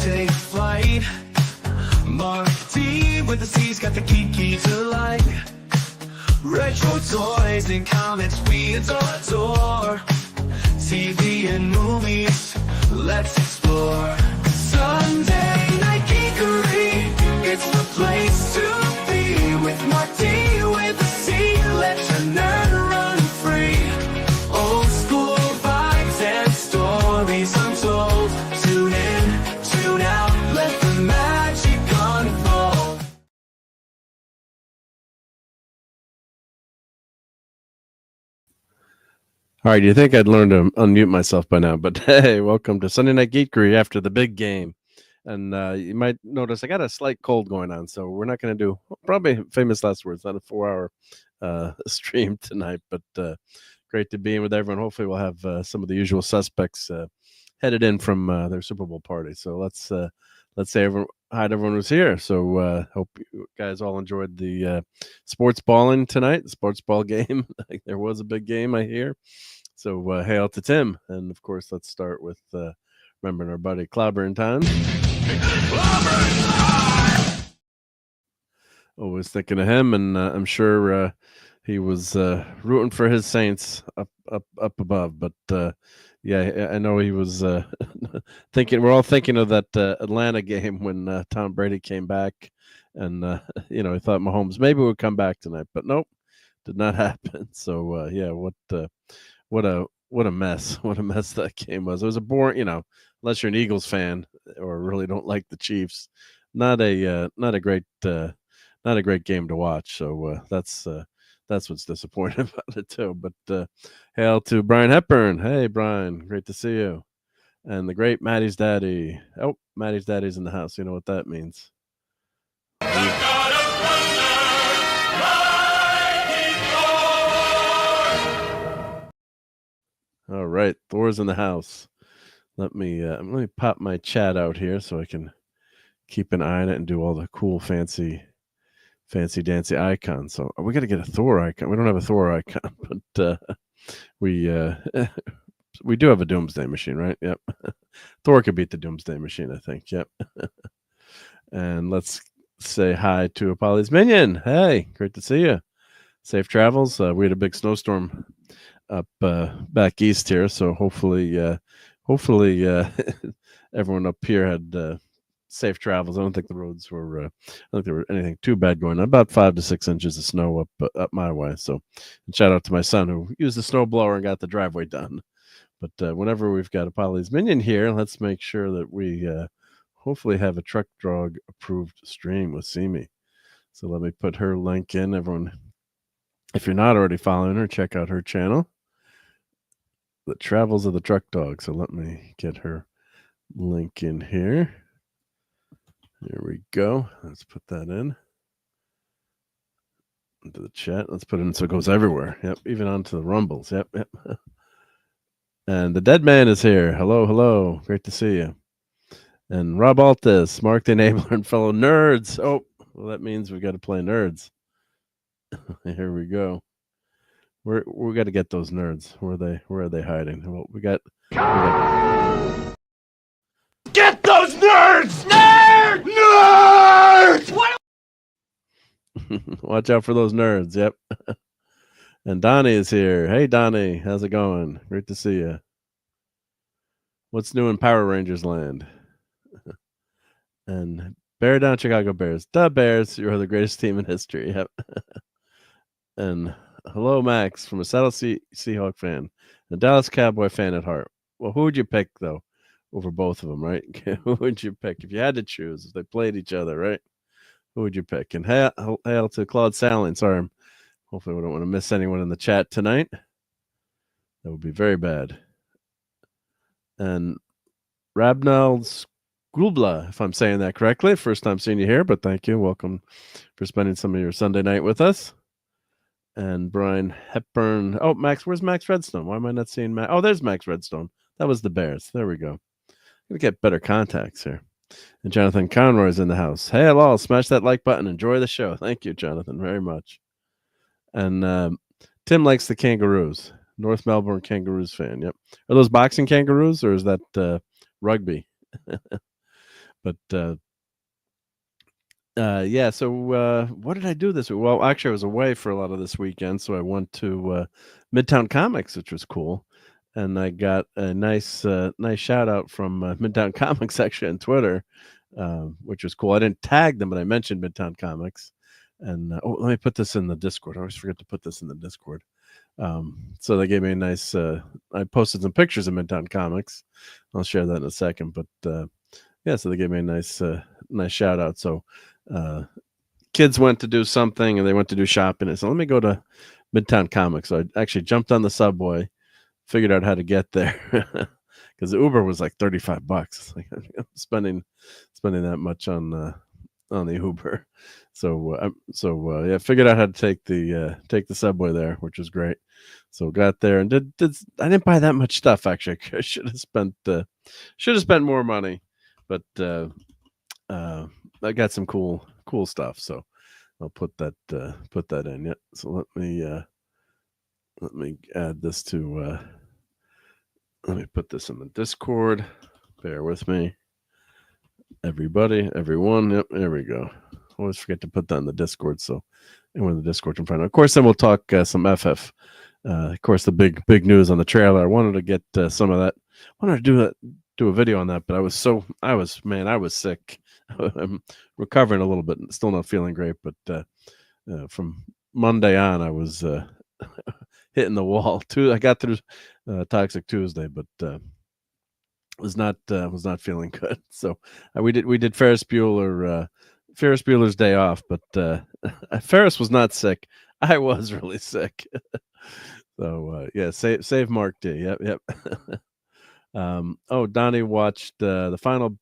take flight. Marc D with the C's got the key to life. Retro toys and comics we adore. TV and movies, let's explore. Sunday Night Geekery, it's the place to be. With Marc D with the C, let your nerd run free. Old school vibes and stories untold. Tune in, tune out, let the magic unfold. All right, you think I'd learn to unmute myself by now, but hey, welcome to Sunday Night Geekery after the big game. And you might notice I got a slight cold going on, so we're not going to do probably famous last words, not a 4-hour stream tonight, but great to be in with everyone. Hopefully we'll have some of the usual suspects headed in from their Super Bowl party. So let's say hi to everyone who's here. So hope you guys all enjoyed the sports balling tonight, the sports ball game. There was a big game, I hear. So hail to Tim. And, of course, let's start with remembering our buddy Clobber in Town. Always thinking of him, and I'm sure he was rooting for his Saints up above. But, yeah, I know he was thinking. We're all thinking of that Atlanta game when Tom Brady came back. And, he thought Mahomes maybe would come back tonight. But, nope, did not happen. So, yeah, what a mess. What a mess that game was. It was a boring, unless you're an Eagles fan or really don't like the Chiefs, not a great game to watch. So that's what's disappointing about it too. But hail to Brian Hepburn. Hey Brian, great to see you. And the great Maddie's daddy. Oh, Maddie's daddy's in the house. You know what that means. All right, Thor's in the house. Let me pop my chat out here so I can keep an eye on it and do all the cool fancy dancy icons. So we got to get a Thor icon. We don't have a Thor icon, but we do have a Doomsday Machine, right? Yep. Thor could beat the Doomsday Machine, I think. Yep. And let's say hi to Apollo's Minion. Hey, great to see you. Safe travels. We had a big snowstorm up back east here, so hopefully everyone up here had safe travels. I don't think the roads were I don't think there were anything too bad going on. About 5 to 6 inches of snow up my way. So shout out to my son who used the snow blower and got the driveway done. But whenever we've got Apollo's Minion here, let's make sure that we hopefully have a Truck Dog approved stream with Simi. So let me put her link in. Everyone, if you're not already following her, check out her channel, The Travels of the Truck Dog. So let me get her link in here. Here we go. Let's put that in into the chat. Let's put it in so it goes everywhere. Yep, even onto the Rumbles. Yep. And the Dead Man is here. Hello. Great to see you. And RobAltis, Marc D, enabler, and fellow nerds. Oh, well, that means we got to play nerds. Here we go. We got to get those nerds. Where are they hiding? Well, we got Get those nerds! Nerds! What? Watch out for those nerds. Yep. And Donnie is here. Hey, Donnie. How's it going? Great to see you. What's new in Power Rangers land? And Bear Down Chicago Bears. The Bears, you're the greatest team in history. Yep. And hello, Max, from a Seattle Seahawk fan, a Dallas Cowboy fan at heart. Well, who would you pick, though, over both of them, right? Who would you pick if you had to choose, if they played each other, right? Who would you pick? And hail to Claude Salin. Sorry, hopefully we don't want to miss anyone in the chat tonight. That would be very bad. And Rabnel Grubla, if I'm saying that correctly. First time seeing you here, but thank you. Welcome for spending some of your Sunday night with us. And Brian Hepburn. Oh, Max, where's Max Redstone? Why am I not seeing Max? Oh, there's Max Redstone. That was the Bears. There we go. I'm going to get better contacts here. And Jonathan Conroy is in the house. Hey, hello. Smash that like button. Enjoy the show. Thank you, Jonathan, very much. And Tim likes the Kangaroos. North Melbourne Kangaroos fan. Yep. Are those boxing Kangaroos or is that rugby? But yeah. So what did I do this week? Well, actually, I was away for a lot of this weekend, so I went to Midtown Comics, which was cool, and I got a nice shout out from Midtown Comics actually on Twitter, which was cool. I didn't tag them, but I mentioned Midtown Comics. And let me put this in the Discord. I always forget to put this in the Discord. So they gave me a nice. I posted some pictures of Midtown Comics. I'll share that in a second. But yeah, so they gave me a nice shout out. So kids went to do something and they went to do shopping. And so let me go to Midtown Comics. So I actually jumped on the subway, figured out how to get there because the Uber was like $35. Like I'm spending that much on the Uber. So yeah, figured out how to take the subway there, which was great. So got there and did I didn't buy that much stuff actually. I should have spent more money, but I got some cool stuff. So I'll put that in. Yeah. So let me add this to let me put this in the Discord. Bear with me. Everybody, everyone. Yep, there we go. Always forget to put that in the Discord, so anyone in the Discord can find it. Of course, then we'll talk some FF. Of course, the big news on the trailer. I wanted to get some of that. I wanted to do a video on that, but I was sick. I'm recovering a little bit, still not feeling great. But from Monday on, I was hitting the wall. I got through Toxic Tuesday, but was not feeling good. So we did Ferris Bueller's Day Off, but Ferris was not sick. I was really sick. So yeah, save Marc D. Yep. Donnie watched the final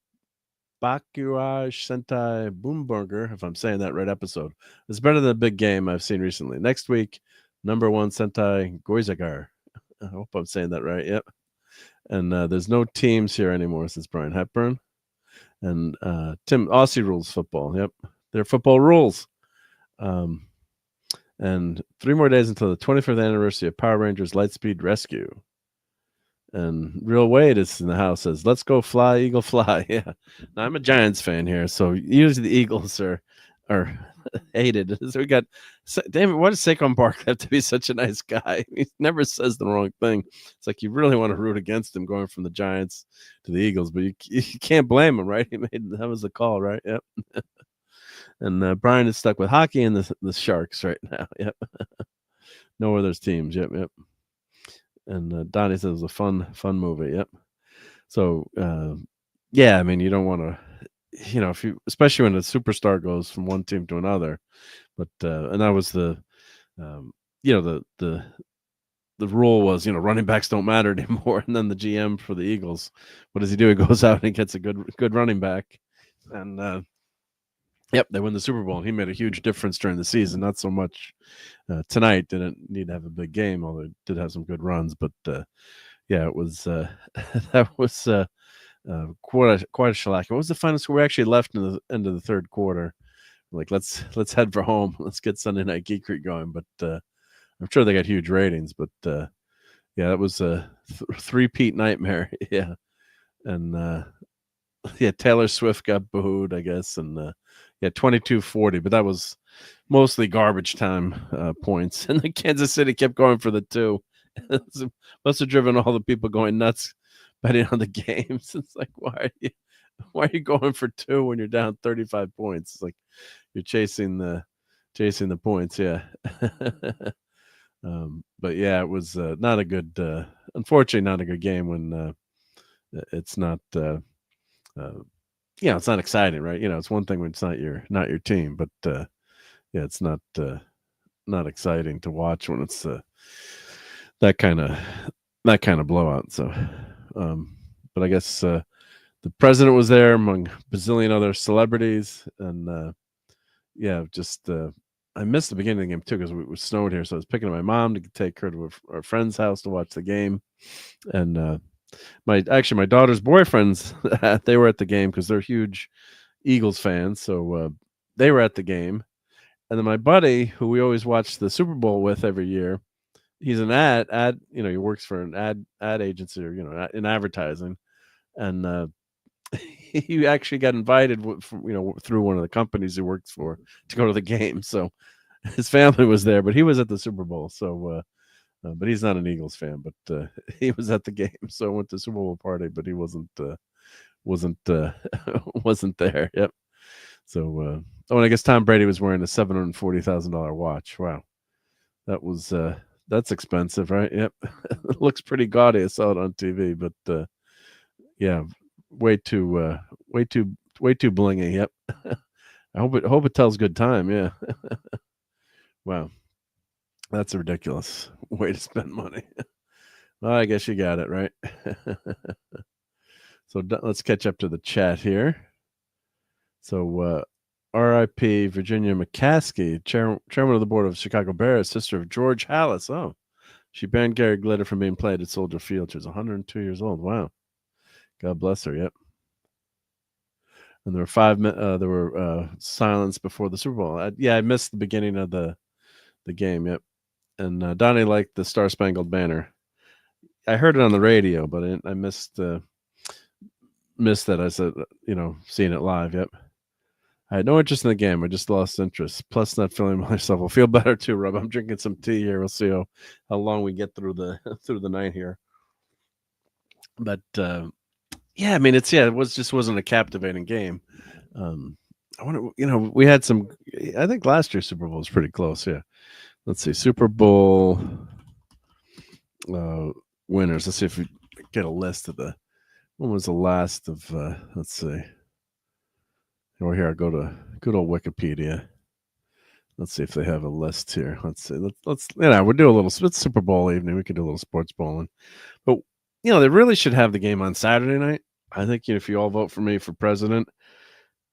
Bakurage Sentai Boomburger, if I'm saying that right, episode. It's better than the big game I've seen recently. Next week, number 1 Sentai Goizagar. I hope I'm saying that right. Yep. And there's no teams here anymore since Brian Hepburn. And Tim, Aussie rules football. Yep. They're football rules. And 3 more days until the 25th anniversary of Power Rangers Lightspeed Rescue. And Real Wade is in the house, says, "Let's go fly, Eagle fly." Yeah. Now, I'm a Giants fan here, so usually the Eagles are hated. So we got, David, why does Saquon Barkley have to be such a nice guy? He never says the wrong thing. It's like you really want to root against him going from the Giants to the Eagles, but you can't blame him, right? That was the call, right? Yep. And Brian is stuck with hockey and the Sharks right now. Yep. No other teams. Yep. And Donnie says it was a fun movie. Yep. So yeah, I mean, you don't want to, if you, especially when a superstar goes from one team to another, but and that was the rule was, running backs don't matter anymore. And then the GM for the Eagles, what does he do? He goes out and he gets a good running back, and yep, they win the Super Bowl. And he made a huge difference during the season. Not so much tonight. Didn't need to have a big game, although it did have some good runs. But yeah, it was that was quite a shellacking. What was the final score? We actually left in the end of the third quarter. Like, let's head for home. Let's get Sunday Night Geekery going. But I'm sure they got huge ratings. But yeah, that was a three-peat nightmare. Yeah, and yeah, Taylor Swift got booed, I guess, and yeah, 22-40. But that was mostly garbage time points, and the Kansas City kept going for the 2. Must have driven all the people going nuts betting on the games. It's like, why are you going for 2 when you're down 35 points? It's like you're chasing the points. Yeah. But yeah, it was not a good, unfortunately, not a good game when it's not, it's not exciting, right? It's one thing when it's not your team, but yeah, it's not exciting to watch when it's that kind of blowout. So, but I guess the president was there among a bazillion other celebrities, and yeah, just I missed the beginning of the game too because it was snowed here, so I was picking up my mom to take her to our friend's house to watch the game, and my daughter's boyfriends, they were at the game because they're huge Eagles fans, so they were at the game, and then my buddy, who we always watch the Super Bowl with every year, he's an he works for an ad agency or in advertising, and he actually got invited through one of the companies he worked for to go to the game. So his family was there, but he was at the Super Bowl. So, but he's not an Eagles fan, but he was at the game. So went to the Super Bowl party, but he wasn't wasn't there. Yep. So, and I guess Tom Brady was wearing a $740,000 watch. Wow, that was that's expensive, right? Yep. It looks pretty gaudy. I saw it on TV, but yeah, way too blingy. Yep. I hope it tells good time. Yeah. Wow, that's a ridiculous way to spend money. Well, I guess you got it right. So let's catch up to the chat here. So, R.I.P. Virginia McCaskey, chairman of the board of Chicago Bears, sister of George Halas. Oh, she banned Gary Glitter from being played at Soldier Field. She was 102 years old. Wow, God bless her. Yep. And there were silence before the Super Bowl. I missed the beginning of the game. Yep. And Donnie liked the Star Spangled Banner. I heard it on the radio, but I missed that. I said, seeing it live. Yep. I had no interest in the game. I just lost interest. Plus, not feeling myself. I'll feel better too, Rob. I'm drinking some tea here. We'll see how long we get through the night here. But yeah, I mean, it wasn't a captivating game. I wonder, we had some. I think last year's Super Bowl was pretty close. Yeah. Let's see, Super Bowl winners. Let's see if we get a list of when was the last of. Let's see. Over here, I go to good old Wikipedia. Let's see if they have a list here. Let's see. Let's we'll do a little. It's Super Bowl evening. We could do a little sports bowling, but they really should have the game on Saturday night. I think if you all vote for me for president,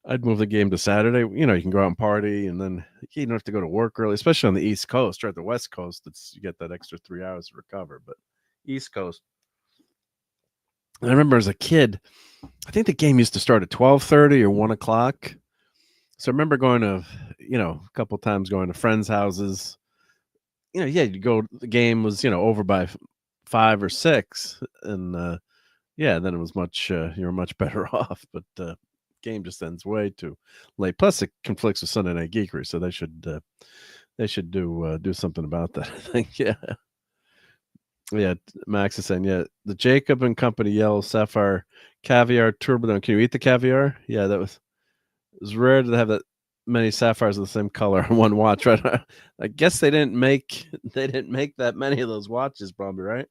I'd move the game to Saturday. You can go out and party, and then you don't have to go to work early, especially on the East Coast. Right, the West Coast, you get that extra 3 hours to recover. But East Coast, I remember as a kid, I think the game used to start at 12:30 or 1 o'clock. So I remember going to, a couple of times going to friends' houses. You go. The game was, over by 5 or 6, and then it was much. You were much better off. But game just ends way too late. Plus, it conflicts with Sunday Night Geekery, so they should do something about that. I think. Yeah. Yeah, Max is saying, the Jacob and Company yellow sapphire caviar turbidone. Can you eat the caviar? Yeah, it was rare to have that many sapphires of the same color on one watch, right? I guess they didn't make that many of those watches, probably, right?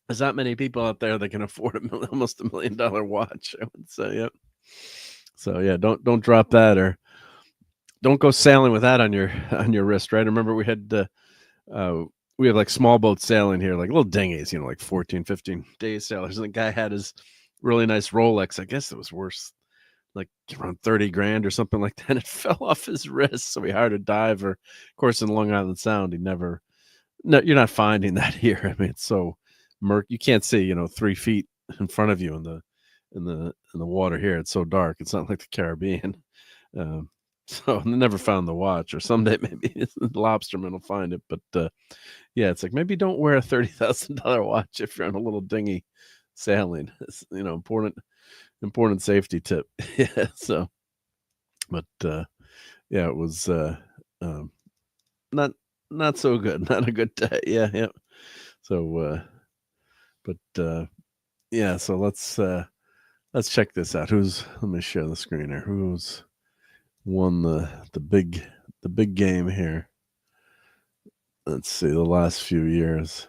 There's not many people out there that can afford almost $1 million watch, I would say. Yep. So yeah, don't drop that, or don't go sailing with that on your wrist, right? I remember we had we have like small boat sailing here, like little dinghies, like 14, 15 day sailors. And the guy had his really nice Rolex. I guess it was worth like around 30 grand or something like that. It fell off his wrist. So we hired a diver. Of course, in Long Island Sound, you're not finding that here. I mean, it's so murky. You can't see, 3 feet in front of you in the water here. It's so dark. It's not like the Caribbean. So they never found the watch, or someday maybe the lobsterman will find it. But yeah, it's like maybe don't wear a $30,000 watch if you're on a little dinghy sailing. It's important safety tip. Yeah. So, but yeah, it was not so good. Not a good day. Yeah, yeah. So, but yeah. So let's check this out. Let me share the screen here. Who's won the big game here? Let's see, the last few years.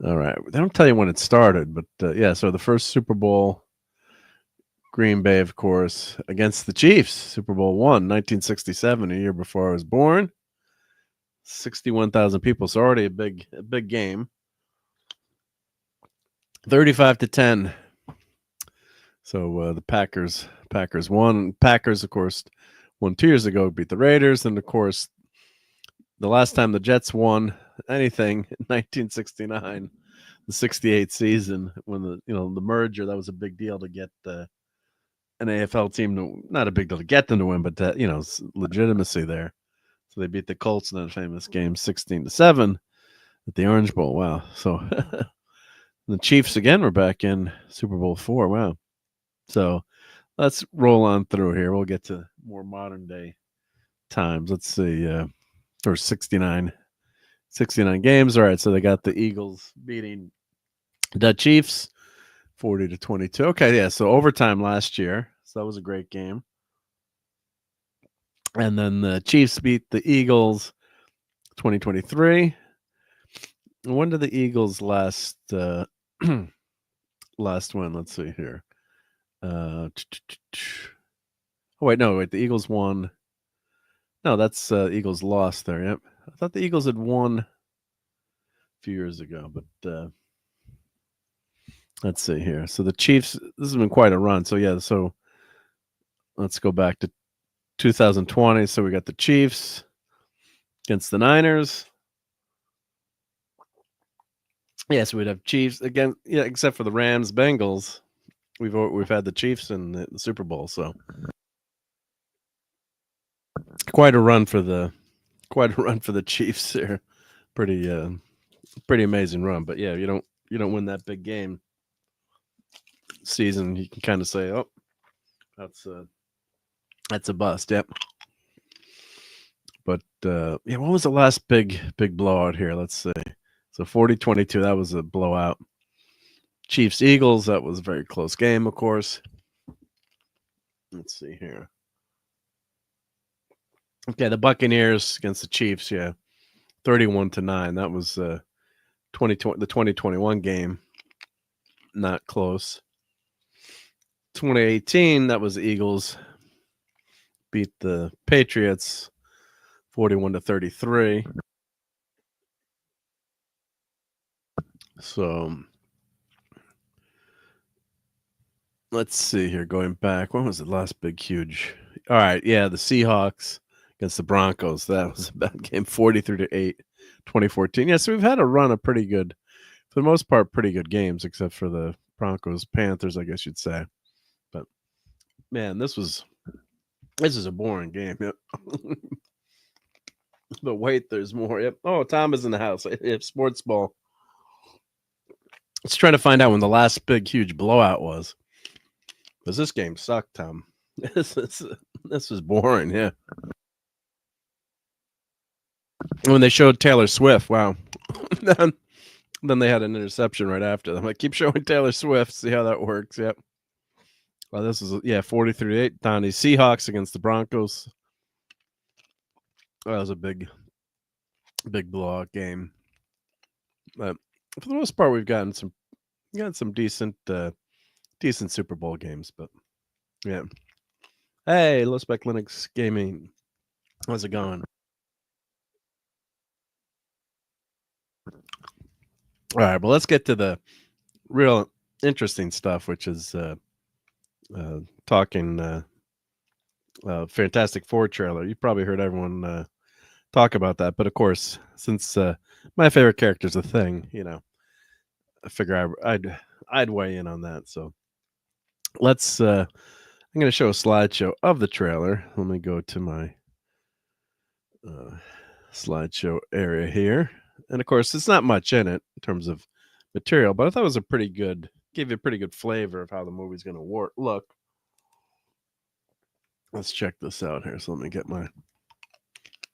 All right, they don't tell you when it started, but yeah. So the first Super Bowl, Green Bay, of course, against the Chiefs. Super Bowl 1, 1967, a year before I was born. 61,000 people. So already a big game. 35-10. So the Packers won. Packers, of course, won 2 years ago, beat the Raiders, and of course, the last time the Jets won anything in 1969, the 68 season, when the merger, that was a big deal to get an AFL team not a big deal to get them to win, but legitimacy there. So they beat the Colts in that famous game 16-7 at the Orange Bowl. Wow. So The Chiefs again were back in Super Bowl 4. Wow. So let's roll on through here. We'll get to more modern day times. Let's see. Or 69 games. All right. So they got the Eagles beating the Chiefs 40-22. Okay. Yeah. So overtime last year. So that was a great game. And then the Chiefs beat the Eagles 2023. When did the Eagles last last win? Let's see here. Oh wait, the Eagles won. No, that's Eagles lost there. Yep, I thought the Eagles had won a few years ago, but let's see here. So the Chiefs. This has been quite a run. So yeah, so let's go back to 2020. So we got the Chiefs against the Niners. Yes, we'd have Chiefs again. Yeah, except for the Rams, Bengals. We've had the Chiefs in the Super Bowl, so quite a run for the Chiefs here. Pretty amazing run. But yeah, you don't win that big game season, you can kind of say, oh, that's a bust. Yep. But yeah, what was the last big blowout here? Let's see. So 40-22, that was a blowout. Chiefs Eagles, that was a very close game, of course. Let's see here. Okay, the Buccaneers against the Chiefs, yeah. 31-9. That was the 2021 game. Not close. 2018, that was the Eagles beat the Patriots 41-33. So let's see here. Going back, when was the last big huge? All right, yeah, the Seahawks against the Broncos. That was a bad game, 43-8, 2014. Yeah, so we've had a run of pretty good, for the most part, pretty good games, except for the Broncos Panthers, I guess you'd say. But man, this is a boring game. Yep. But wait, there's more. Yep. Oh, Tom is in the house. Yep, sports ball. Let's try to find out when the last big huge blowout was. Because this game sucked, Tom. This was boring, yeah. When they showed Taylor Swift, wow. Then they had an interception right after. I'm like, keep showing Taylor Swift, see how that works. Yep. Well, this is 43-8. Donnie Seahawks against the Broncos. That was a big blowout game. But for the most part, we've gotten some decent Super Bowl games. But yeah. Hey, Low Spec Linux Gaming. How's it going? All right, well, let's get to the real interesting stuff, which is talking Fantastic Four trailer. You probably heard everyone talk about that, but of course, since my favorite character is a thing, I figure I'd weigh in on that. So let's. I'm going to show a slideshow of the trailer. Let me go to my slideshow area here. And of course, it's not much in it in terms of material, but I thought it was gave you a pretty good flavor of how the movie's going to look. Let's check this out here. So let me get my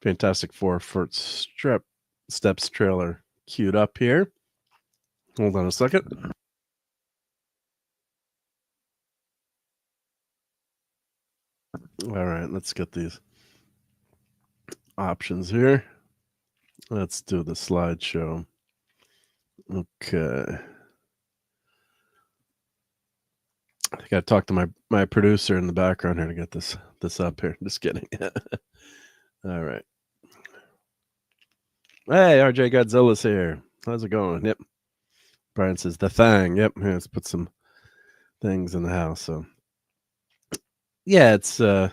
Fantastic Four First Steps trailer queued up here. Hold on a second. All right, let's get these options here. Let's do the slideshow. Okay. I got to talk to my producer in the background here to get this up here. Just kidding. All right. Hey, RJ Godzilla's here. How's it going? Yep. Brian says the thing. Yep. Here, let's put some things in the house. So yeah, it's I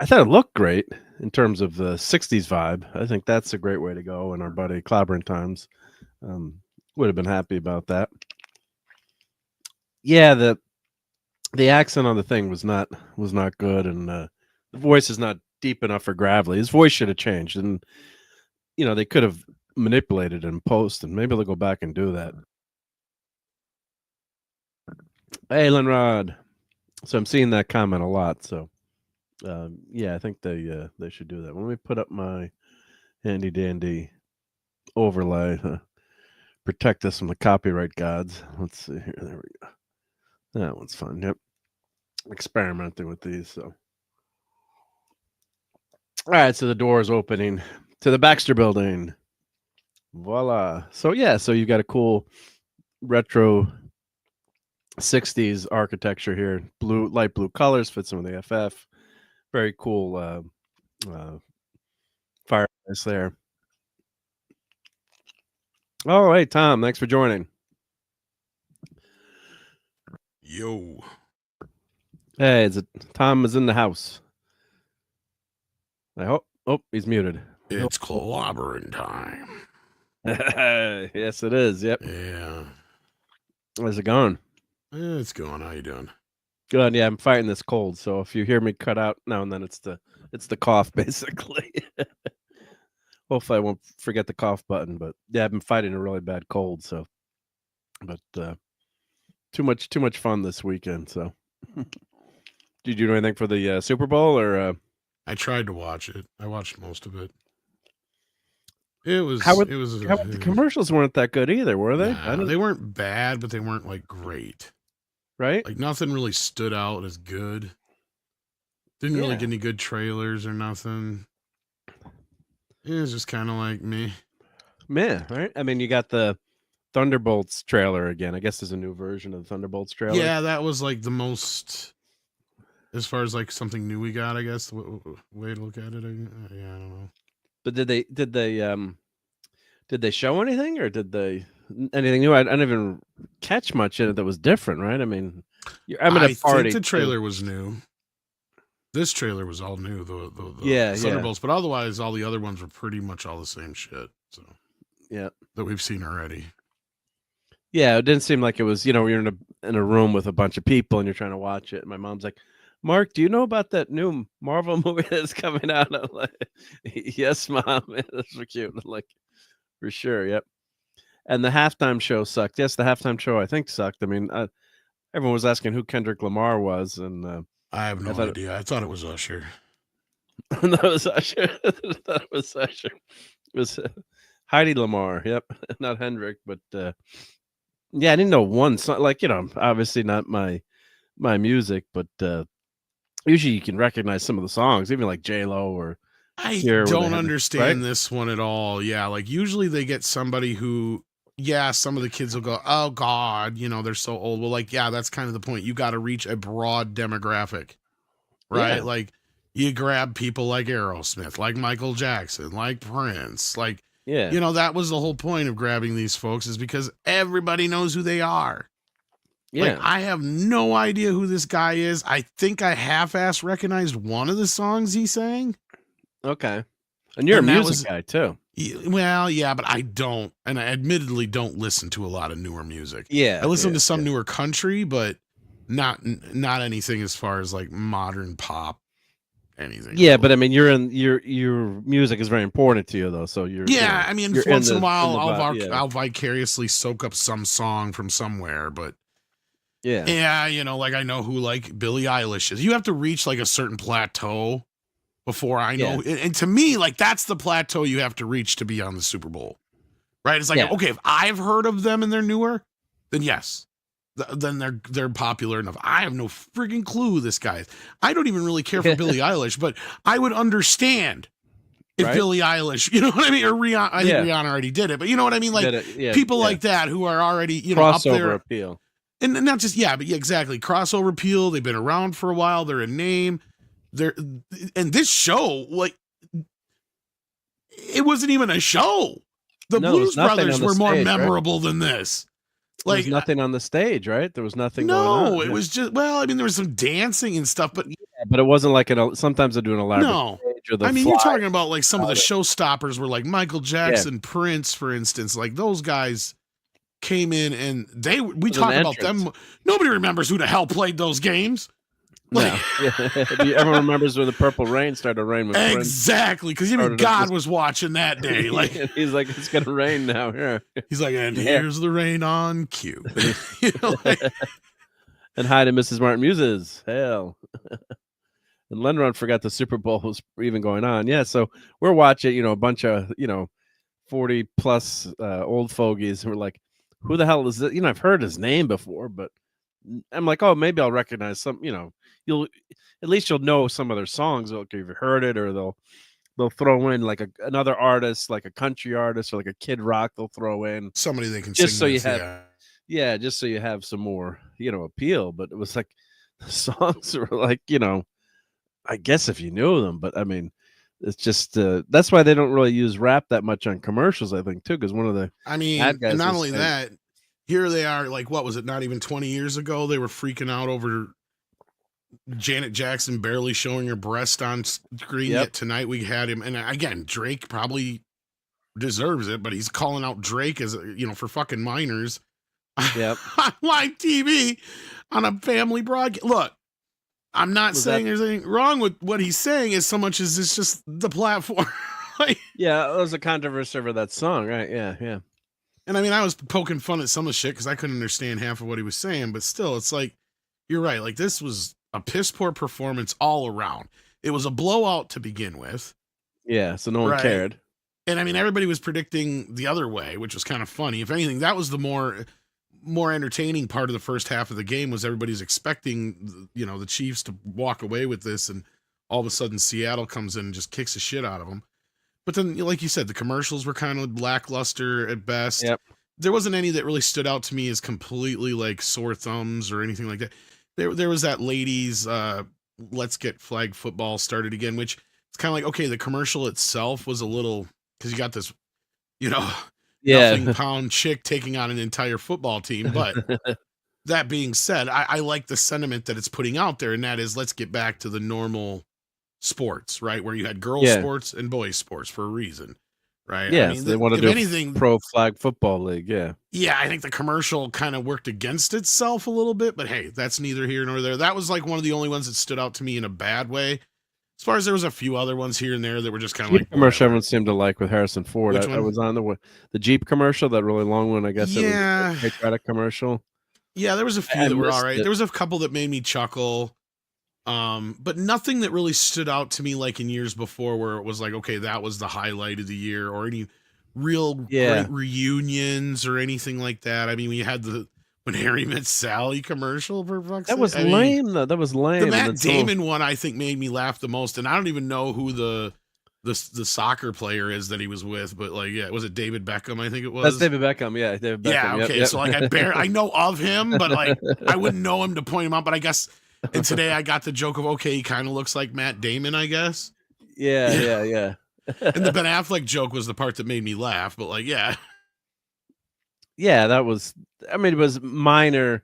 thought it looked great in terms of the 60s vibe. I think that's a great way to go, and our buddy Clobbering Times would have been happy about that. Yeah, the accent on the thing was not good, and the voice is not deep enough or gravelly. His voice should have changed, and they could have manipulated it in post, and maybe they'll go back and do that. Hey, Lenrod. So I'm seeing that comment a lot. So yeah, I think they should do that. Let me put up my handy dandy overlay. Protect us from the copyright gods. Let's see here. There we go. That one's fun. Yep. Experimenting with these. So, all right. So the door is opening to the Baxter Building. Voila. So yeah. So you got a cool retro 60s architecture here. Blue, light blue colors fits in with the FF. Very cool fireplace there. Oh, hey Tom, thanks for joining. Yo. Hey, Tom is in the house. I hope. Oh, he's muted. It's clobbering time. Yes, it is. Yep. Yeah. How's it going? It's going. How you doing? Good. Yeah, I'm fighting this cold. So if you hear me cut out now and then, it's the cough basically. Hopefully I won't forget the cough button. But yeah, I've been fighting a really bad cold. So, but too much fun this weekend. So, did you do anything for the Super Bowl or? I tried to watch it. I watched most of it. It was. The commercials weren't that good either, were they? Nah, they weren't bad, but they weren't like great. Right? Like nothing really stood out as good. Didn't really get any good trailers or nothing. It was just kind of like me. Man, right? I mean, you got the Thunderbolts trailer again. I guess there's a new version of the Thunderbolts trailer. Yeah, that was like the most, as far as like something new we got, I guess. Way to look at it. Yeah, I don't know. But did they show anything, or did they anything new? I didn't even catch much in it that was different, right? I mean, I think the trailer was new. This trailer was all new, the Thunderbolts, but otherwise all the other ones were pretty much all the same shit. So yeah, that we've seen already. Yeah, it didn't seem like it was. You're in a room with a bunch of people and you're trying to watch it. And my mom's like, "Mark, do you know about that new Marvel movie that's coming out?" I'm like, "Yes, Mom." That's so cute. I'm like, for sure, yep. And the halftime show sucked. Yes, the halftime show I think sucked. I mean, everyone was asking who Kendrick Lamar was, and I have no idea. I thought it was Usher. That was Usher. That was Usher. It was Heidi Lamar. Yep, not Hendrick, but yeah, I didn't know one song. Like obviously not my music, but usually you can recognize some of the songs, even like J-Lo or. I don't understand this one at all. Yeah, like usually they get somebody who, some of the kids will go, "Oh God, they're so old." Well, like, yeah, that's kind of the point. You got to reach a broad demographic, right? Yeah. Like you grab people like Aerosmith, like Michael Jackson, like Prince, like, that was the whole point of grabbing these folks, is because everybody knows who they are. Yeah. Like, I have no idea who this guy is. I think I half-ass recognized one of the songs he sang. Okay. And you're a music guy too. Well, yeah, but I don't, and I admittedly don't listen to a lot of newer music. Yeah. I listen to some newer country, but not anything as far as like modern pop, anything. Yeah, but I mean, your music is very important to you though, so you're. Yeah, I mean, once in a while, I'll vicariously soak up some song from somewhere, but. Yeah, like I know who like Billie Eilish is. You have to reach like a certain plateau before I know. And to me, like that's the plateau you have to reach to be on the Super Bowl, right? It's like, okay, if I've heard of them and they're newer, then yes, then they're popular enough. I have no freaking clue who this guy is. I don't even really care for Billie Eilish, but I would understand if Billie Eilish, you know what I mean? Or Rihanna, I think Rihanna already did it, but you know what I mean? Like people like that who are already, crossover up there. Appeal. And not just, but exactly. Crossover appeal. They've been around for a while. They're a name. And this show, like, it wasn't even a show. The Blues Brothers were more memorable than this. Like, there was nothing on the stage, right? There was nothing going on. No, it was just, there was some dancing and stuff, but but it wasn't like sometimes they do an elaborate stage or you're talking about like some of the showstoppers were like Michael Jackson, Prince, for instance. Like those guys came in and we talk about them. Nobody remembers who the hell played those games. No. Everyone remembers when the Purple Rain started to rain with exactly, because even God was watching that day. Like he's like, it's gonna rain now. Here. He's like, and here's the rain on cue. And hi to Mrs. Martin Muses. Hell. And Lenron forgot the Super Bowl was even going on. Yeah, so we're watching, a bunch of, 40 plus old fogies, and we're like, who the hell is this? I've heard his name before, but I'm like, oh, maybe I'll recognize some, you'll at least you'll know some of their songs. Okay, if you heard it, or they'll throw in like another artist, like a country artist or like a Kid Rock, they'll throw in somebody they can just sing so with, you have just so you have some more, appeal. But it was like the songs were like, I guess if you knew them, but I mean, it's just that's why they don't really use rap that much on commercials, I think, too, because one of the and not only that, here they are, like, what was it, not even 20 years ago, they were freaking out over Janet Jackson barely showing her breast on screen. Yet tonight we had him, and again, Drake probably deserves it, but he's calling out Drake as for fucking minors on live TV on a family broadcast. Look, I'm not saying there's anything wrong with what he's saying, as so much as it's just the platform. Yeah, it was a controversy over that song, right? Yeah. And I mean, I was poking fun at some of the shit because I couldn't understand half of what he was saying, but still, it's like, you're right. Like, this was a piss poor performance all around. It was a blowout to begin with. Yeah, so no one cared. And I mean, everybody was predicting the other way, which was kind of funny. If anything, that was the more entertaining part of the first half of the game, was everybody's expecting, the Chiefs to walk away with this, and all of a sudden Seattle comes in and just kicks the shit out of them. But then, like you said, the commercials were kind of lackluster at best. Yep. There wasn't any that really stood out to me as completely like sore thumbs or anything like that. There was that ladies, let's get flag football started again, which it's kind of like, okay, the commercial itself was a little, because you got this, nothing pound chick taking on an entire football team. But that being said, I like the sentiment that it's putting out there, and that is, let's get back to the normal sports, right? Where you had girls sports and boys sports for a reason, right? Yeah, I mean, they want to do anything pro flag football league. Yeah, I think the commercial kind of worked against itself a little bit, but hey, that's neither here nor there. That was like one of the only ones that stood out to me in a bad way. As far as there was a few other ones here and there that were just kind of like commercial everyone seemed to like with Harrison Ford. I was on the Jeep commercial, that really long one, I guess. Yeah, it was a patriotic commercial. Yeah, there was a few that were all right. There was a couple that made me chuckle. But nothing that really stood out to me like in years before, where it was like, okay, that was the highlight of the year, or any real great reunions or anything like that. I mean, we had the When Harry Met Sally commercial, for fuck's sake. That was lame, though. That was lame. The Matt Damon one, I think, made me laugh the most, and I don't even know who the soccer player is that he was with, but like, was it David Beckham? I think it was. That's David Beckham. Yeah, David Beckham. Yeah, okay. Yep. So like, I know of him, but like, I wouldn't know him to point him out. But I guess. And today I got the joke of, okay, he kind of looks like Matt Damon, I guess. Yeah. And the Ben Affleck joke was the part that made me laugh, but like, yeah, that was, I mean, it was minor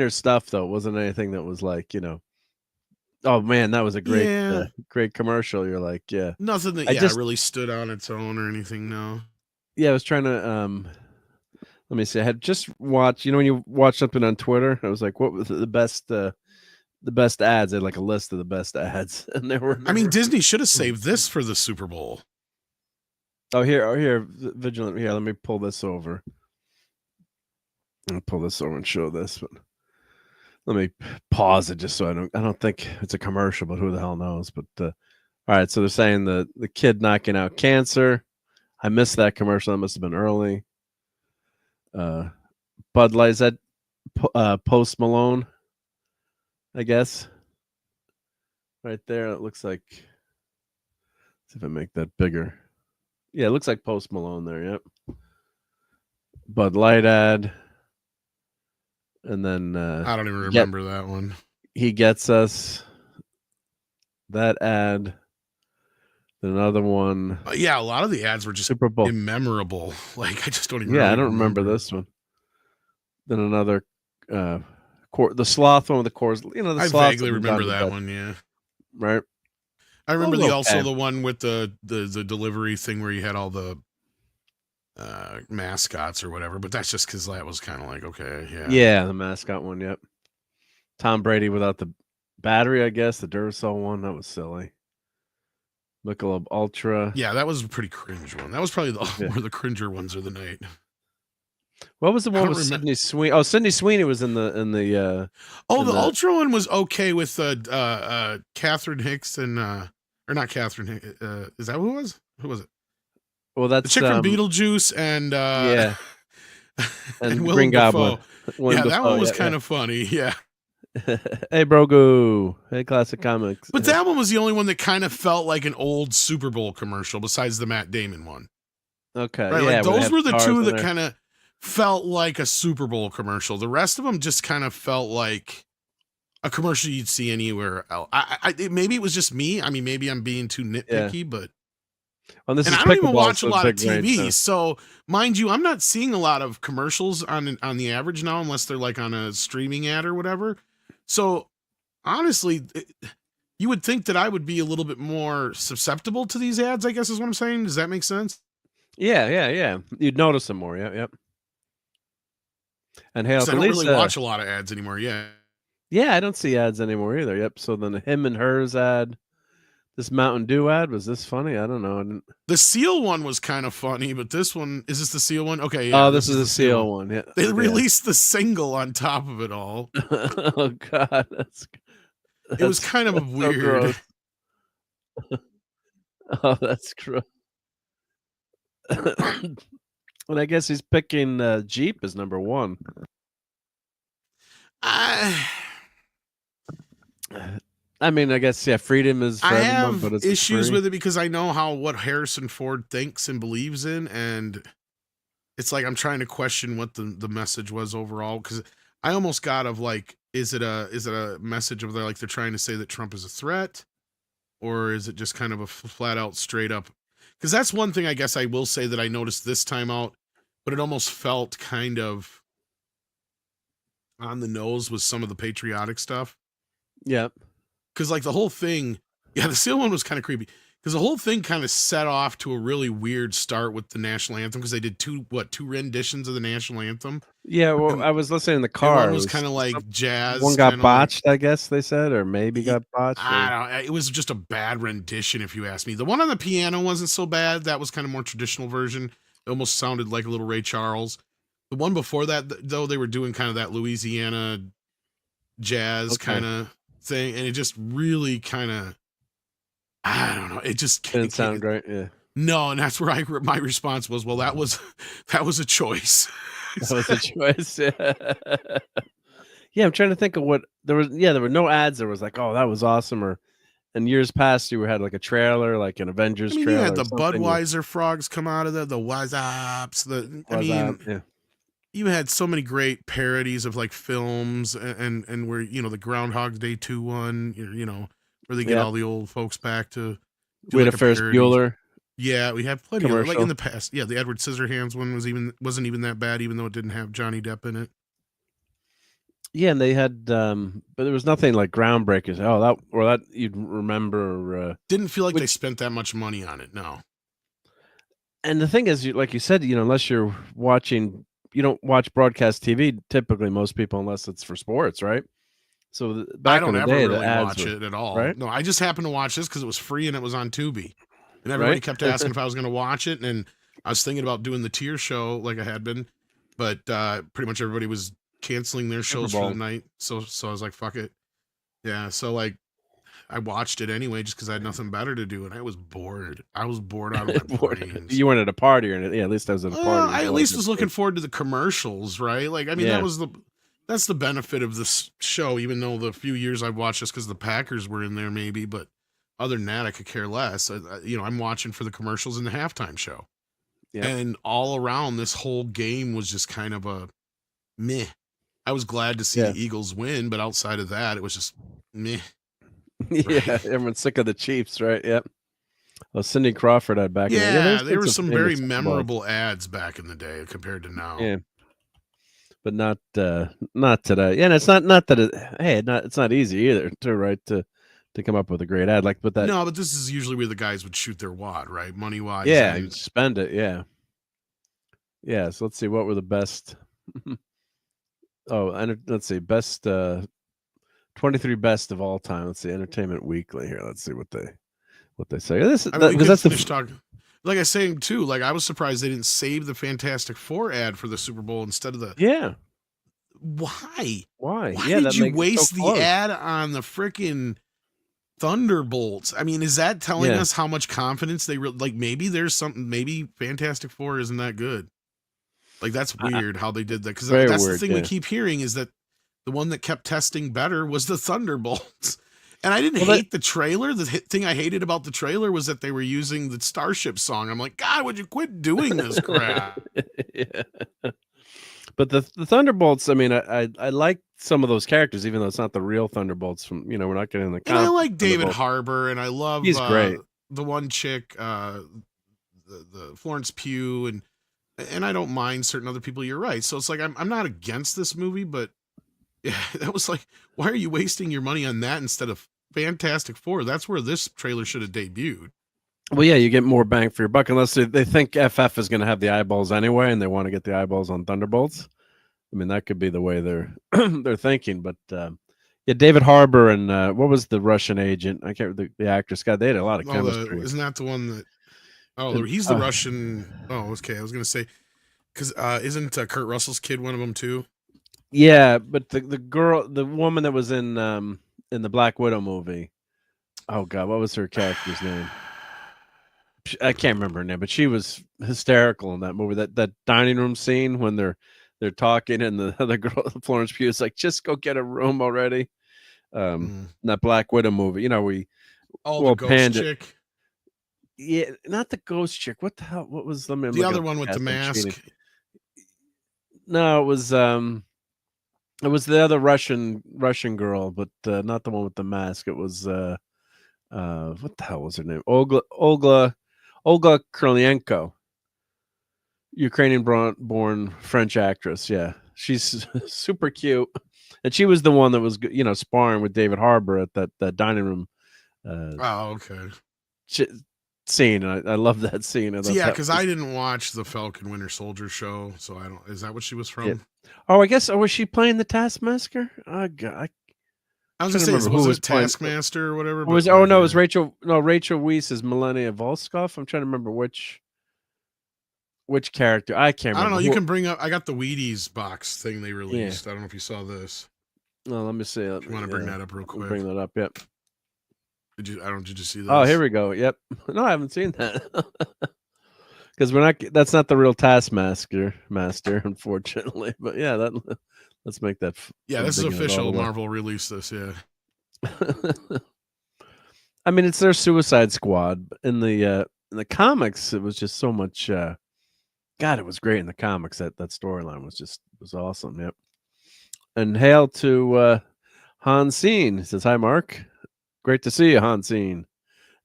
stuff, though. It wasn't anything that was like, oh man, that was a great, great commercial. You're like, nothing that really stood on its own or anything. No. Yeah, I was trying to, let me see. I had just watched, when you watch something on Twitter, I was like, what was the best ads? They had like a list of the best ads, and there were. I mean, Disney should have saved this for the Super Bowl. Oh, here, Vigilant. Here, let me pull this over. I'll pull this over and show this, but let me pause it just so I don't think it's a commercial, but who the hell knows? But all right, so they're saying the kid knocking out cancer. I missed that commercial. That must have been early. Bud Light, is that Post Malone? I guess right there. It looks like. Let's see if I make that bigger. Yeah, it looks like Post Malone there. Yep. Bud Light ad, and then I don't even remember that one. He Gets Us. That ad. Then another one. A lot of the ads were just Super Bowl immemorable. Like, I just don't even. Yeah, I don't remember this one. Then another. The sloth one with the Coors. I vaguely remember that one. Yeah. Right. I remember also the one with the delivery thing where you had all the mascots or whatever, but that's just because that was kind of like, okay, yeah. Yeah, the mascot one. Yep. Tom Brady without the battery, I guess. The Duracell one, that was silly. Michelob Ultra. Yeah, that was a pretty cringe one. That was probably one of the cringer ones of the night. What was the one with Sydney Sweeney? Oh, Sydney Sweeney was in the the Ultra one was okay with Catherine Hicks and or not Catherine Hicks, is that who it was? Who was it? Well, that's the chick from Beetlejuice and yeah. and Green Goblin. Yeah, that one was kind of funny. Yeah. Hey, Brogu. Hey, Classic Comics. But that one was the only one that kind of felt like an old Super Bowl commercial besides the Matt Damon one. Okay. Right? Yeah, like those were the two that kind of felt like a Super Bowl commercial. The rest of them just kind of felt like a commercial you'd see anywhere else. Maybe it was just me. I mean, maybe I'm being too nitpicky, but and I don't even watch a lot of TV. So mind you, I'm not seeing a lot of commercials on the average now, unless they're like on a streaming ad or whatever. So honestly, you would think that I would be a little bit more susceptible to these ads, I guess is what I'm saying. Does that make sense? Yeah. You'd notice them more. Yep. And hey, I don't really watch a lot of ads anymore. Yeah, I don't see ads anymore either. Yep. So then the him and hers ad, this Mountain Dew ad, was this funny? I don't know. The Seal one was kind of funny, but this one, is this the Seal one? Okay. Yeah, this is the Seal one. Yeah. They released the single on top of it all. Oh God, it was kind of weird. Oh, that's gross. And I guess he's picking Jeep as number one. I mean, I guess freedom is. I have issues with it because I know what Harrison Ford thinks and believes in, and it's like I'm trying to question what the message was overall. Because I almost got of like, is it a message of they're trying to say that Trump is a threat, or is it just kind of a flat out straight up? Because that's one thing I guess I will say that I noticed this time out, but it almost felt kind of on the nose with some of the patriotic stuff. Yep. Because the whole thing, the Seal one was kind of creepy. Because the whole thing kind of set off to a really weird start with the national anthem. Because they did two renditions of the national anthem. Yeah, well, I was listening in the car. One was kind of like jazz. One got botched, I guess they said, or maybe got botched. I don't know. It was just a bad rendition, if you ask me. The one on the piano wasn't so bad. That was kind of more traditional version. It almost sounded like a little Ray Charles. The one before that, though, they were doing kind of that Louisiana jazz kind of thing, and it just really kind of, I don't know, it just didn't sound great. Yeah, no, and that's where my response was, well, that was a choice. That was a choice. Yeah, I'm trying to think of what there was. Yeah, there were no ads. There was like, oh, that was awesome. Or in years past, you had like a trailer, like an Avengers trailer. You had the Budweiser frogs come out of there, the Waz-Ups. You had so many great parodies of like films and where, the Groundhog Day 2 one, where they get all the old folks back to do like a Ferris Bueller. Yeah, we have plenty of like in the past. Yeah, the Edward Scissorhands one wasn't even that bad, even though it didn't have Johnny Depp in it. Yeah, and they had but there was nothing like groundbreakers. Oh, that you'd remember. Didn't feel like they spent that much money on it, no. And the thing is, like you said, unless you're watching, you don't watch broadcast TV typically, most people, unless it's for sports, right? So back in the day, really watch it at all. Right? No, I just happened to watch this because it was free and it was on Tubi, and everybody kept asking if I was going to watch it, and I was thinking about doing the tier show like I had been, but pretty much everybody was canceling their shows for the night, so I was like, fuck it, yeah. So like, I watched it anyway just because I had nothing better to do, and I was bored. I was bored out of my brains. You weren't at a party, or at least I was at a party. I at least was looking forward to the commercials, right? Like, I mean, that's the benefit of this show. Even though the few years I've watched this because the Packers were in there, maybe, but other than that, I could care less. I'm watching for the commercials and the halftime show, and all around this whole game was just kind of a meh. I was glad to see the Eagles win, but outside of that, it was just meh. Yeah, everyone's sick of the Chiefs, right? Yep. Well, Cindy Crawford had back in the day. There were some very memorable ads back in the day compared to now. Yeah. But not today. Yeah, and it's not that it's not easy either to come up with a great ad like that. No, but this is usually where the guys would shoot their wad, right? Money wise. Yeah, you'd spend it, yeah. Yeah, so let's see what were the best let's see, best 23 best of all time. Let's see, Entertainment Weekly here. Let's see what they say. This because that's talking. like I was saying too, like I was surprised they didn't save the Fantastic Four ad for the Super Bowl instead of the. Yeah. Why? Why Did you waste the ad on the freaking Thunderbolts? I mean, is that telling us how much confidence they like? Maybe there's something. Maybe Fantastic Four isn't that good. Like that's weird how they did that, because that's weird, the thing we keep hearing is that the one that kept testing better was the Thunderbolts. And I didn't hate the trailer. The thing I hated about the trailer was that they were using the Starship song. I'm like, God, would you quit doing this crap? Yeah. But the Thunderbolts, I mean, I like some of those characters, even though it's not the real Thunderbolts from, we're not getting the. And I like David Harbour, and I love he's great. The one chick, the Florence Pugh, and I don't mind certain other people. You're right. So it's like I'm not against this movie, but yeah, that was like, why are you wasting your money on that instead of Fantastic Four? That's where this trailer should have debuted. Well, yeah, you get more bang for your buck, unless they think FF is going to have the eyeballs anyway, and they want to get the eyeballs on Thunderbolts. I mean, that could be the way they're they're thinking. But yeah, David Harbour and what was the Russian agent? I can't remember the actress. God, they had a lot of chemistry. Isn't that the one that? Oh, he's the Russian. Oh, okay. I was going to say, because isn't Kurt Russell's kid one of them too? Yeah, but the woman that was in the Black Widow movie. Oh God, what was her character's name? I can't remember her name, but she was hysterical in that movie. That dining room scene when they're talking, and the other girl, Florence Pugh, is like, "Just go get a room already." That Black Widow movie, the ghost chick. Yeah, not the ghost chick. What the hell? What was the other one with the mask? No, it was the other Russian girl, but not the one with the mask. It was what the hell was her name? Olga Krylenko, Ukrainian-born French actress. Yeah, she's super cute, and she was the one that was sparring with David Harbour at that dining room. Okay. Scene. I love that scene. Yeah, because I didn't watch the Falcon Winter Soldier show, so I don't. Is that what she was from? Yeah. Oh, I guess. Oh, was she playing the Taskmaster? Oh God. I was gonna say, was it Taskmaster or whatever? It was, it was Rachel. No, Rachel Weisz is Millennia Volskov. I'm trying to remember which character. I can't remember. I don't know. You can bring up. I got the Wheaties box thing they released. I don't know if you saw this. No, let me see. You want to bring that up real quick? Bring that up. Yep. Did you see this? Oh, here we go. Yep. No, I haven't seen that. Because that's not the real Taskmaster, unfortunately. But yeah, let's make that. Yeah, this is official. Marvel released this. Yeah. I mean, it's their Suicide Squad. In the comics, it was just so much. God, it was great in the comics. That storyline was awesome. Yep. And hail to Hansine. He says, "Hi, Mark. Great to see you, Hansine."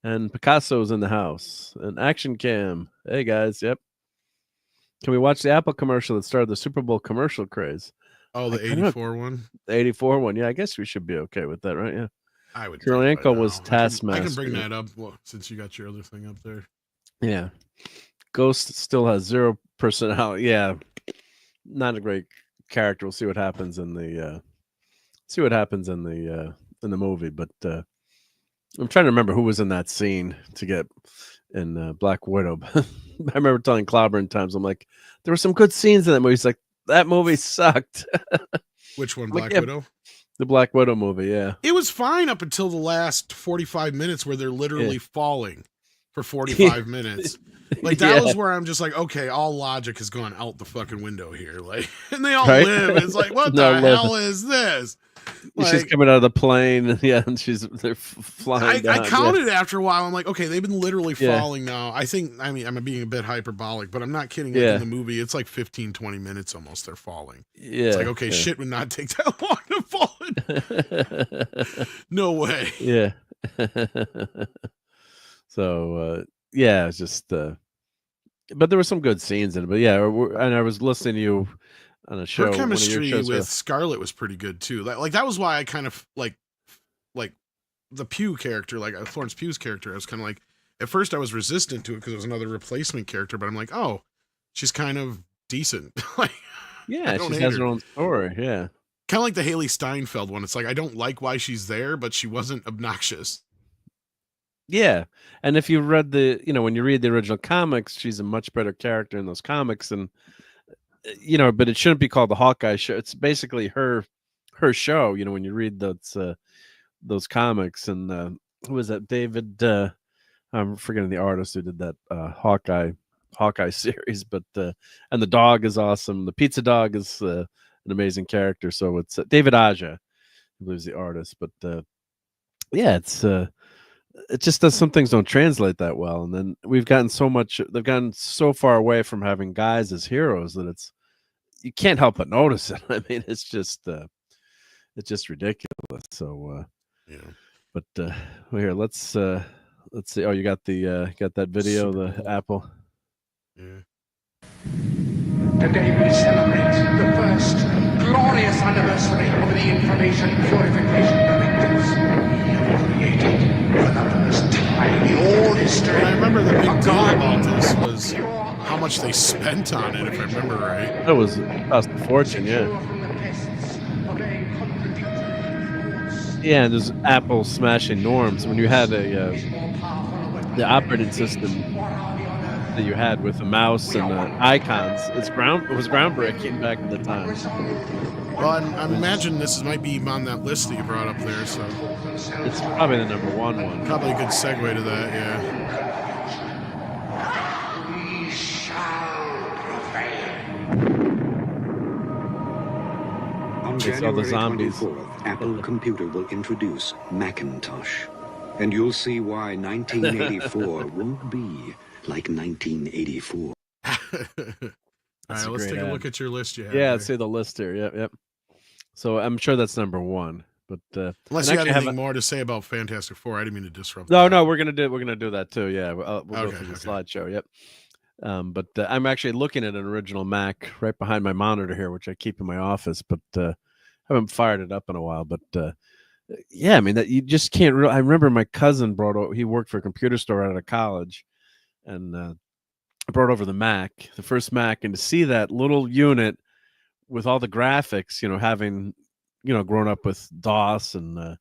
And Picasso's in the house. And Action Cam. Hey, guys. Yep. Can we watch the Apple commercial that started the Super Bowl commercial craze? Oh, the 84 one? The 84 one. Yeah, I guess we should be okay with that, right? Yeah. I would. Krylenko was Taskmaster. I can bring that up since you got your other thing up there. Yeah. Ghost still has zero personality. Yeah. Not a great character. We'll see what happens in the movie, but I'm trying to remember who was in that scene to get in Black Widow. I remember telling Clobberin times, I'm like, there were some good scenes in that movie. He's like, that movie sucked. Which one, Black Widow? The Black Widow movie, yeah. It was fine up until the last 45 minutes where they're literally falling for 45 minutes. Like, that was where I'm just like, okay, all logic has gone out the fucking window here. Like, and they all live. It's like, what the hell is this? Like, she's coming out of the plane, and they're flying. I counted after a while. I'm like, okay, they've been literally falling now. I mean, I'm being a bit hyperbolic, but I'm not kidding. Like in the movie, it's like 15, 20 minutes almost. They're falling. Yeah, it's like, okay, shit would not take that long to fall. No way. Yeah. So it's just. But there were some good scenes in it. But yeah, and I was listening to you on a show. Her chemistry with Scarlett was pretty good too. Like that was why I kind of like the Pugh character, like Florence Pugh's character. I was kind of like, at first I was resistant to it because it was another replacement character, but I'm like, oh, she's kind of decent. Like, yeah, she has her own story. Yeah, kind of like the Haley Steinfeld one. It's like I don't like why she's there, but she wasn't obnoxious. Yeah, and if you read when you read the original comics, she's a much better character in those comics, and but it shouldn't be called the Hawkeye show. It's basically her show. When you read those comics, and who was that? David. I'm forgetting the artist who did that Hawkeye series, but and the dog is awesome. The pizza dog is an amazing character. So it's David Aja, I believe, is the artist. But yeah, it just does, some things don't translate that well, and then they've gotten so far away from having guys as heroes that you can't help but notice it. I mean, it's just ridiculous. So yeah. But here, let's see. Oh, you got that video, the Apple. Yeah. Today we celebrate the first glorious anniversary of the Information Purification Directives. We have created for the first time in all history. I remember the big deal about this was how much they spent on it, if I remember right. That was cost a fortune, yeah. Yeah, and there's Apple smashing norms. When you had the operating system that you had with the mouse and the icons, it was groundbreaking back in the time. Well, I imagine this might be on that list that you brought up there, so it's probably the number one. Probably a good segue to that, yeah. We shall prevail. On January 24th, Apple Computer will introduce Macintosh. And you'll see why 1984 won't be like 1984. All right, let's take a look at your list you have. Yeah, let's see the list here. Yep. So I'm sure that's number one. But unless you have anything more to say about Fantastic Four, I didn't mean to disrupt. No, we're gonna do that too. Yeah, we'll go through the slideshow. Yep. But I'm actually looking at an original Mac right behind my monitor here, which I keep in my office, but I haven't fired it up in a while. But yeah, I mean, that you just can't. I remember my cousin he worked for a computer store out of college, and I brought over the first Mac, and to see that little unit with all the graphics, having grown up with DOS and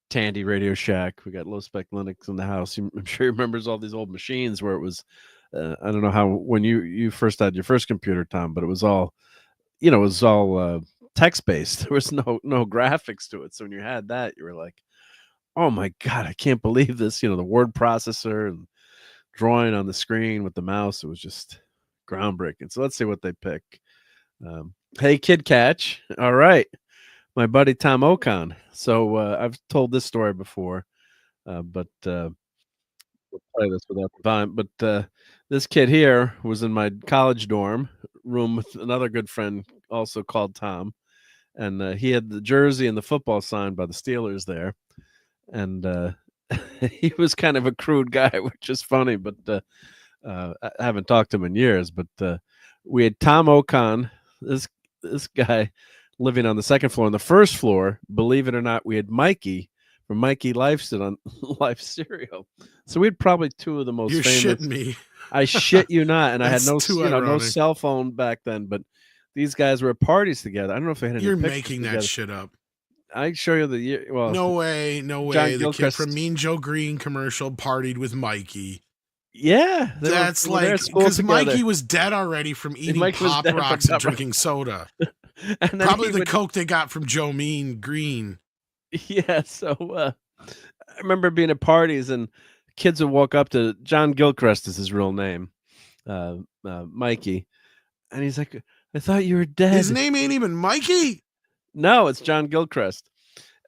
Tandy Radio Shack, we got low spec Linux in the house. I'm sure he remembers all these old machines where it was. I don't know how when you first had your first computer, Tom, but it was all, text based. There was no graphics to it. So when you had that, you were like, "Oh my God, I can't believe this!" The word processor and drawing on the screen with the mouse. It was just groundbreaking. So let's see what they pick. Hey, Kid Catch. All right, my buddy Tom Ocon. So I've told this story before, but we'll play this without the volume. But this kid here was in my college dorm room with another good friend, also called Tom, and he had the jersey and the football signed by the Steelers there, and he was kind of a crude guy, which is funny. But I haven't talked to him in years. But we had Tom Ocon, this guy, living on the second floor. On the first floor, believe it or not, we had Mikey from Mikey Lifeson on Life Cereal. So we had probably two of the most famous. You're shitting me. I shit you not. And I had no cell phone back then, but these guys were at parties together. I don't know if they had any. You're pictures making together. that shit up. I show you the year. Well, no way. The kid from Mean Joe Green commercial partied with Mikey. Yeah, that's like because Mikey was dead already from eating Pop Rocks and drinking soda. And probably the Coke they got from Joe Mean Green. Yeah, so I remember being at parties and kids would walk up to John Gilchrist is his real name, Mikey, and he's like, "I thought you were dead." His name ain't even Mikey. No, it's John Gilchrist.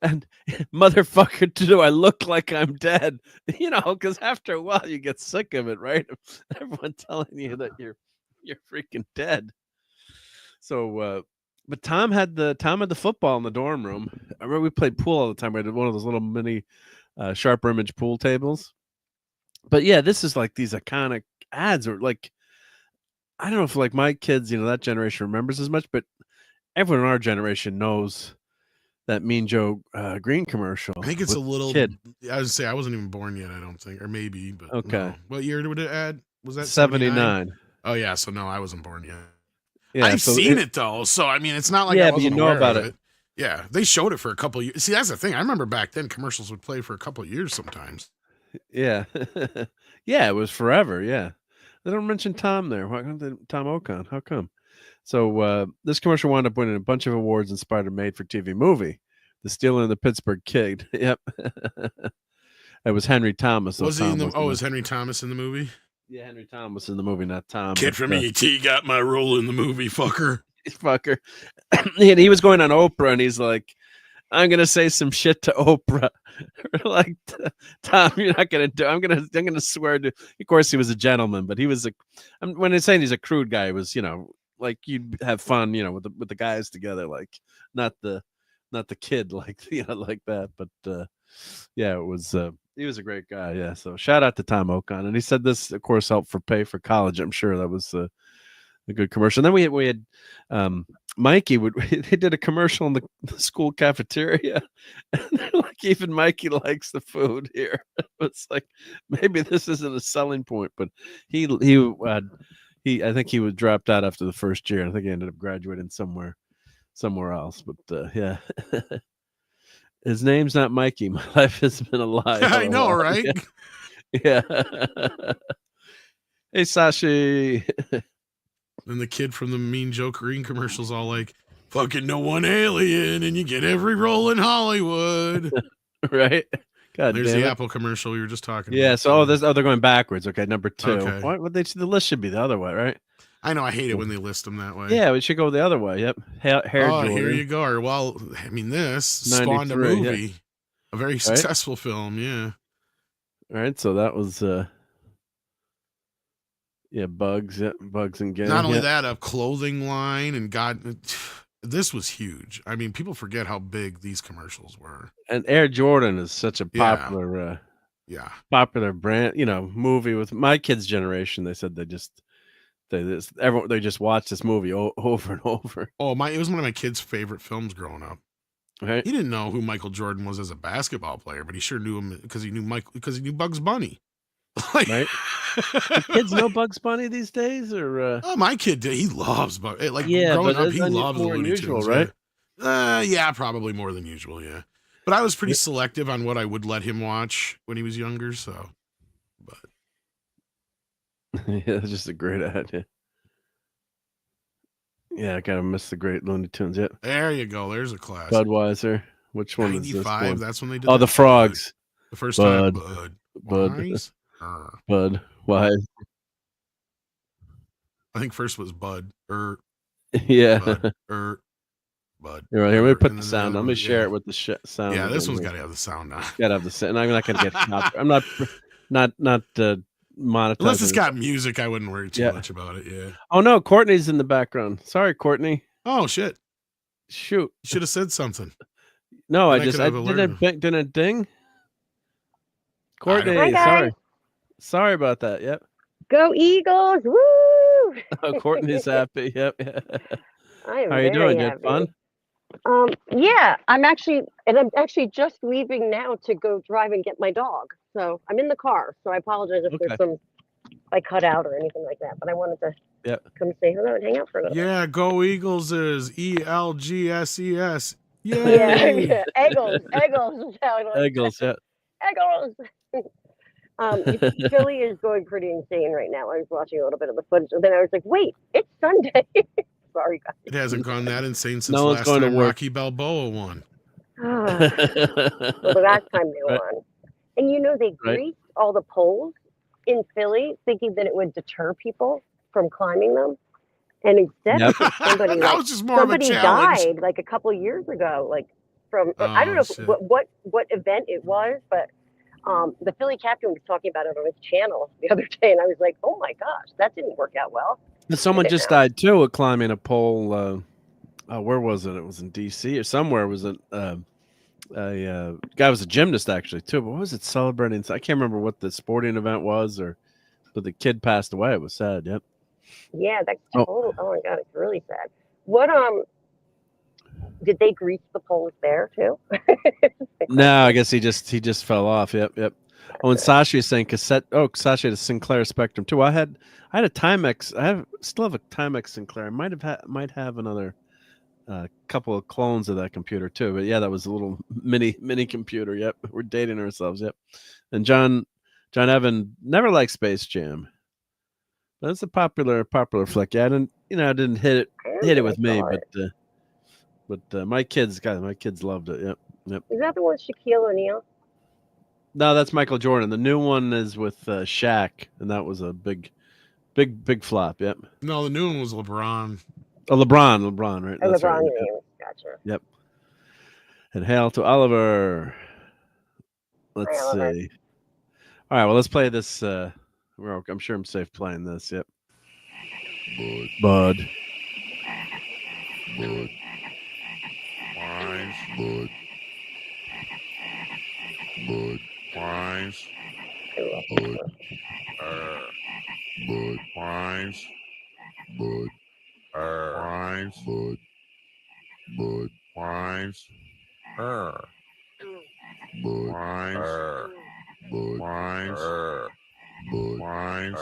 And motherfucker, do I look like I'm dead? Because after a while you get sick of it, right? Everyone telling you that you're freaking dead. So, but Tom had the football in the dorm room. I remember we played pool all the time. We had one of those little mini sharper image pool tables. But yeah, this is like these iconic ads, or like, I don't know if like my kids, that generation remembers as much, but everyone in our generation knows that Mean Joe Green commercial. I think it's a little kid. I would say I wasn't even born yet, I don't think, or maybe, but okay. No. What year would it add? Was that 79? Oh yeah, so no, I wasn't born yet. Yeah, I've seen it though, so I mean, it's not like I wasn't aware about it. Yeah, they showed it for a couple of years. See, that's the thing. I remember back then commercials would play for a couple of years sometimes. Yeah. Yeah, it was forever. Yeah. They don't mention Tom there. Why don't they, Tom Ocon? How come? So this commercial wound up winning a bunch of awards, inspired a made-for-TV movie, The Stealer and the Pittsburgh Kid. Yep. It was Henry Thomas. Was he in the? Oh, was Henry Thomas in the movie? Yeah, Henry Thomas in the movie, not Tom. Kid from E.T. got my role in the movie, fucker. Fucker. He was going on Oprah, and he's like, I'm gonna say some shit to Oprah. Like, Tom, you're not gonna do. I'm gonna swear to. Of course, he was a gentleman, but he was a. When I'm saying he's a crude guy, it was, like you'd have fun, with the guys together, like not the kid, like like that. But yeah, it was. He was a great guy. Yeah. So shout out to Tom Ocon, and he said this, of course, helped for pay for college. I'm sure that was a good commercial. And then we had Mikey he did a commercial in the school cafeteria. And like, even Mikey likes the food here. It's like, maybe this isn't a selling point, but I think he was dropped out after the first year. I think he ended up graduating somewhere else. But yeah. His name's not Mikey. My life has been a lie. I know, right? Yeah. Hey, Sashi. And the kid from the Mean Joe Green commercials all like, fucking no one alien, and you get every role in Hollywood. Right? God, there's the Apple commercial we were just talking about. Yeah, so they're going backwards. Okay, number 2. Okay. What the list should be the other way, right? I know, I hate it when they list them that way. Yeah, we should go the other way. Yep. Here you go. Or, well, I mean, this spawned a movie. Yeah. A very successful film, yeah. All right, so that was Bugs and Gang. Not only that, a clothing line, and this was huge. I mean, people forget how big these commercials were. And Air Jordan is such a popular popular brand, movie with my kids' generation. They said they just watched this movie over and over. Oh, it was one of my kids' favorite films growing up. Right? He didn't know who Michael Jordan was as a basketball player, but he sure knew him because he knew Bugs Bunny. Right? Do kids know Bugs Bunny these days, or? Oh, my kid did. He loves Bugs. Growing up, he loves the Looney Tunes, right? Yeah, probably more than usual. Yeah, but I was pretty selective on what I would let him watch when he was younger. So, but yeah, that's just a great idea. Yeah, I gotta miss the great Looney Tunes. Yep. There you go. There's a classic. Budweiser. Which one is this one? That's when they did. Oh, the frogs. The first time. Bud. Why? I think first was Bud. Yeah. Bud. Bud. Here, let me put the sound. Let me share it with the sound. Yeah, this one's got to have the sound on. Got to have the sound. I'm not gonna get. I'm not monetized. Unless it's got music, I wouldn't worry too much about it. Yeah. Oh no, Courtney's in the background. Sorry, Courtney. Oh shit. Shoot. You should have said something. No, I didn't ding. Courtney, sorry about that. Yep. Go Eagles! Woo! Oh, Courtney's happy. Yep. I am. How are you doing? Happy. You had fun? Yeah, I'm actually just leaving now to go drive and get my dog. So I'm in the car. So I apologize if there's some I cut out or anything like that. But I wanted to come say hello and hang out for a little bit. Yeah, go Eagles is ELGSES. Yeah. Eagles. Eagles, yeah. Eagles. Philly is going pretty insane right now. I was watching a little bit of the footage, and then I was like, wait, it's Sunday. Sorry, guys. It hasn't gone that insane since last time Rocky Balboa won. Well, the last time they won. And they greased all the poles in Philly thinking that it would deter people from climbing them. And instead, somebody died like a couple years ago, like from I don't know what event it was, but the Philly captain was talking about it on his channel the other day, and I was like, oh my gosh, that didn't work out well. And someone just died too of climbing a pole. Where was it? It was in DC or somewhere. It was a guy was a gymnast actually too. But what was it celebrating? I can't remember what the sporting event was, but the kid passed away. It was sad. Yep. Yeah, that's total. Oh my god, it's really sad. What did they grease the poles there too? No, I guess he just fell off. Yep. Oh, and Sasha is saying cassette. Oh, Sasha had a Sinclair Spectrum too. I had a Timex. Still have a Timex Sinclair. I might have another couple of clones of that computer too. But yeah, that was a little mini computer. Yep, we're dating ourselves. Yep. And John John Evan never liked Space Jam. But it's a popular flick. Yeah, I didn't hit it with me, but my kids loved it. Yep. Is that the one with Shaquille O'Neal? No, that's Michael Jordan. The new one is with Shaq, and that was a big flop. Yep. No, the new one was LeBron. Oh, LeBron, right? Oh, That's LeBron right. James. Gotcha. Yep. And hail to Oliver. Let's see. Oliver. All right, well, let's play this. I'm sure I'm safe playing this. Yep. Bud. Wise. Bud. Wise. Bud. Bud. Wise. Bud. Wise. Bud. Bud. Wise. Bud. Wise. Bud. Wise. Bud. Wise.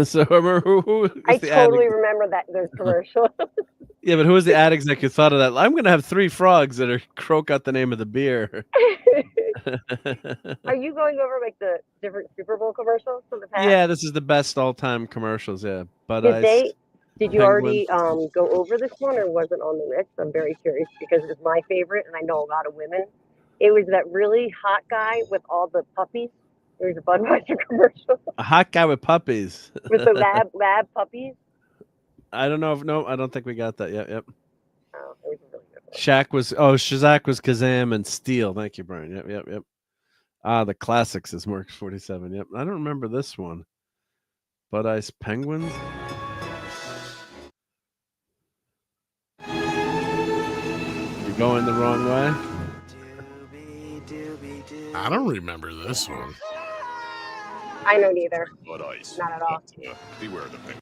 So remember who was I the totally remember those commercials. Yeah, but who was the ad exec who thought of that? I'm going to have 3 frogs that are croak out the name of the beer. Are you going over like the different Super Bowl commercials from the past? Yeah, this is the best all-time commercials. Yeah, but did you already go over this one, or was it on the list? I'm very curious because it's my favorite, and I know a lot of women. It was that really hot guy with all the puppies. There was a Budweiser commercial. A hot guy with puppies. With the lab puppies. I don't know no, I don't think we got that yet. Yep. Oh, it was a really good one. Shazak was Kazam and Steel. Thank you, Brian. Yep. The classics is Mark 47. Yep. I don't remember this one. Bud Ice Penguins. You're going the wrong way. I don't remember this one. I know neither. Bud Ice. Not at all. Beware the penguin.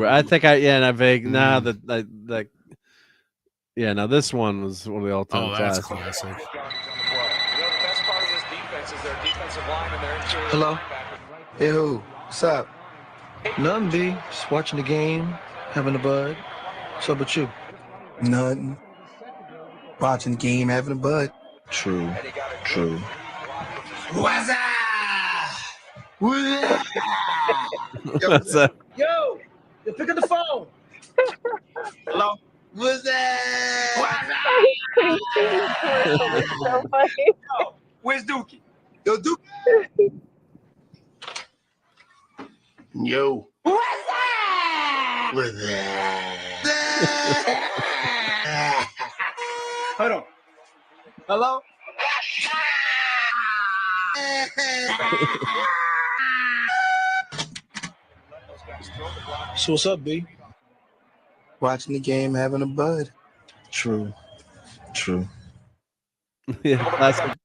I think and I vague now that now this one was one of the all-time classic. Hello? Hey, who? What's up? Nothing, B. Just watching the game, having a bud. What's up with you? Nothing. Watching the game, having a bud. True. What's up? What's up? Yo, pick up the phone. Hello? What's that? It's so funny. Yo, where's Dookie? Yo, Dookie. Yo. What's that? What's that? Hold on. Hello? So what's up, B? Watching the game, having a bud. True. Yeah,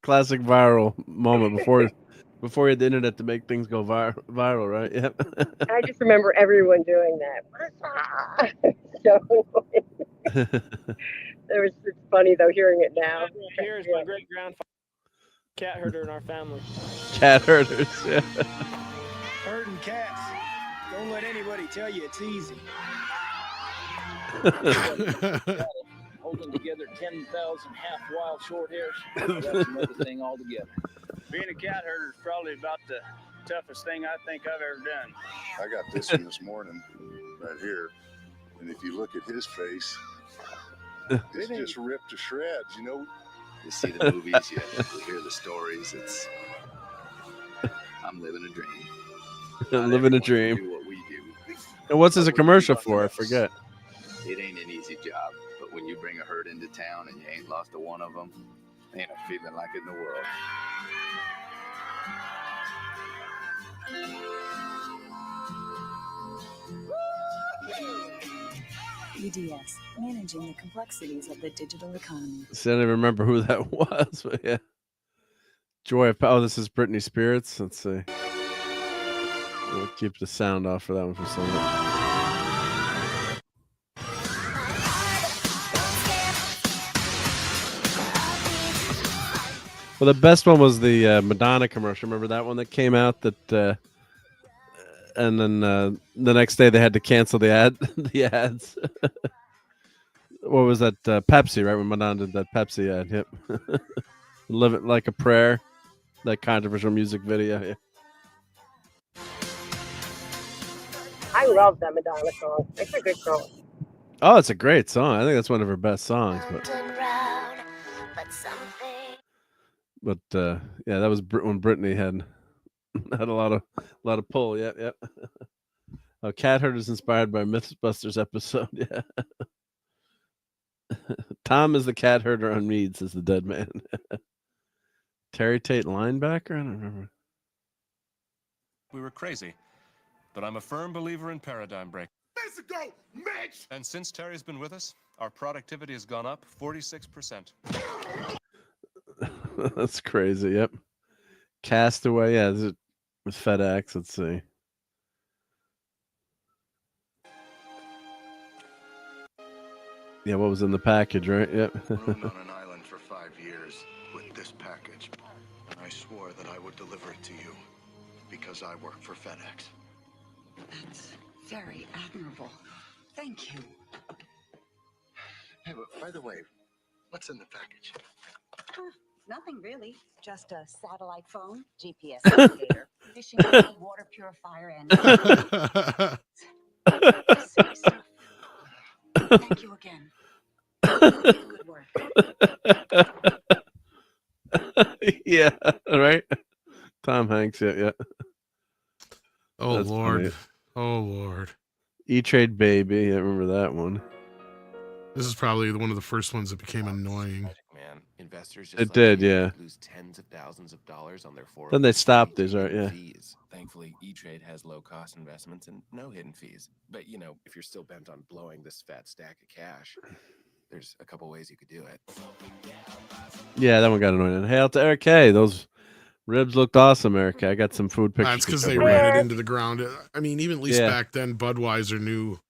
classic viral moment before you had the internet to make things go viral, right? Yep. I just remember everyone doing that. So annoying. It's funny though hearing it now. Here's my great grandfather, cat herder in our family. Cat herders, yeah. Herding cats. Don't let anybody tell you it's easy. Holding together 10,000 half-wild short hairs. That's another thing altogether. Being a cat herder is probably about the toughest thing I think I've ever done. I got this one this morning, right here. And if you look at his face, it's just ripped to shreds, you know? You see the movies, you hear the stories. I'm living a dream. Living a dream. Do what we do. And what's this a commercial for? I forget. It ain't an easy job, but when you bring a herd into town and you ain't lost a one of them, ain't a feeling like it in the world. EDS, managing the complexities of the digital economy. See, I don't even remember who that was, but yeah. Joy of Power. Oh, this is Britney Spears. Let's see. We'll keep the sound off for that one for some minute. Well, the best one was the Madonna commercial. Remember that one that came out that, and then the next day they had to cancel the ads. What was that? Pepsi, right? When Madonna did that Pepsi ad. Yep. Live it like a prayer. That controversial music video. Yeah. I love that Madonna song. It's a good song. Oh, it's a great song. I think that's one of her best songs. But yeah, that was when Britney had a lot of pull. Yeah, yeah. Oh, Cat Herd is inspired by Mythbusters episode. Yeah. Tom is the cat herder on Mead, says the dead man. Terry Tate linebacker? I don't remember. We were crazy, but I'm a firm believer in paradigm break. Let's go, Mitch! And since Terry's been with us, our productivity has gone up 46%. That's crazy. Yep. Castaway. Yeah, is it with FedEx? Let's see. Yeah, what was in the package, right? Yep. Roomed on an island for 5 years with this package. And I swore that I would deliver it to you because I work for FedEx. That's very admirable. Thank you. Hey, but by the way, what's in the package? Nothing really. Just a satellite phone, GPS navigator, fishing rod, water purifier, and thank you again. Good work. Yeah, right. Tom Hanks. Yeah. Oh, That's Lord. funny. Oh, Lord. E-Trade Baby. I remember that one. This is probably one of the first ones that became annoying. Man, investors just It did, yeah. lose tens of thousands of dollars on their 401k Then they stopped these, right? Yeah. fees. Thankfully, E-Trade has low-cost investments and no hidden fees. But, you know, if you're still bent on blowing this fat stack of cash, there's a couple ways you could do it. Yeah, that one got annoying. Hail to Eric K. Those ribs looked awesome, Eric. I got some food pictures. That's because they ran it into the ground. I mean, even at least back then, Budweiser knew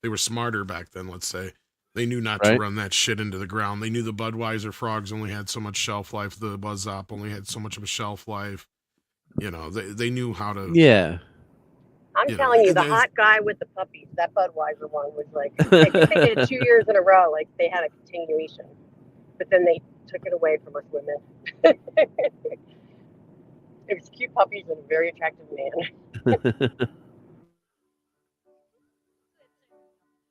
they were smarter back then, let's say. They knew not to run that shit into the ground. They knew the Budweiser frogs only had so much shelf life. The Buzz Up only had so much of a shelf life. You know, they knew how to. Yeah. I'm telling you, the hot guy with the puppies, that Budweiser one was like, I think they did 2 years in a row. Like they had a continuation, but then they took it away from us women. It was cute puppies and a very attractive man.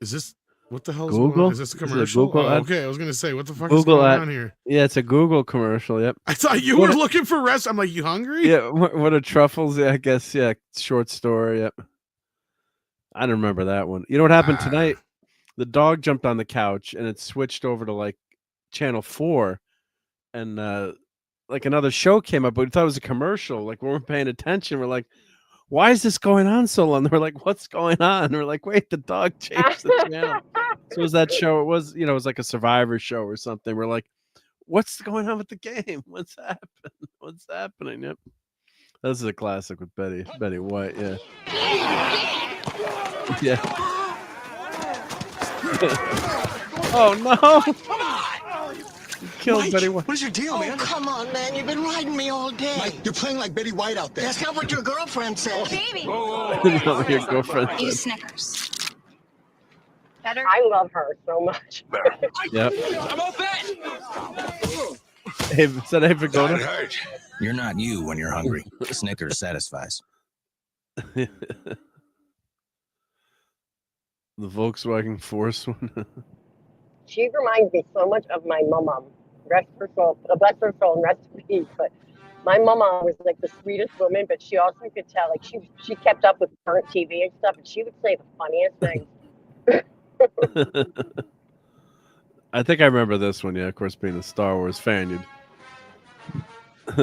Is this what the hell is Google? going on? Is this a commercial? Google ad? Okay, I was gonna say, what the fuck Google is going ad. on here? Yeah, it's a Google commercial. Yep. I thought you were looking for rest. I'm like, you hungry? Yeah. What are truffles? Yeah, I guess. Yeah. Short story. Yep. I don't remember that one. You know what happened tonight? The dog jumped on the couch and it switched over to like channel 4, and like another show came up, but we thought it was a commercial. Like we weren't paying attention. We're like, why is this going on so long? They were like, what's going on? And we're like, wait, the dog changed the channel. So it was that show. It was, you know, it was like a Survivor show or something. We're like, what's going on with the game? What's happening? What's happening? Yep. This is a classic with Betty White. Yeah. Yeah. Oh no. You killed Mike, Betty White. What is your deal, man? Come on, man. You've been riding me all day. Mike, you're playing like Betty White out there. That's not what your girlfriend said. Baby. Your girlfriend Eat said. Snickers. Better? I love her so much. Yep. I'm all bet. Hey, is that Ava Gona? You're not you when you're hungry. Snickers satisfies. The Volkswagen Force one. She reminds me so much of my mama. Rest her soul, bless her soul, and rest in peace. But my mama was like the sweetest woman, but she also could tell, like she kept up with current TV and stuff, and she would say the funniest things. I think I remember this one. Yeah, of course, being a Star Wars fan, you'd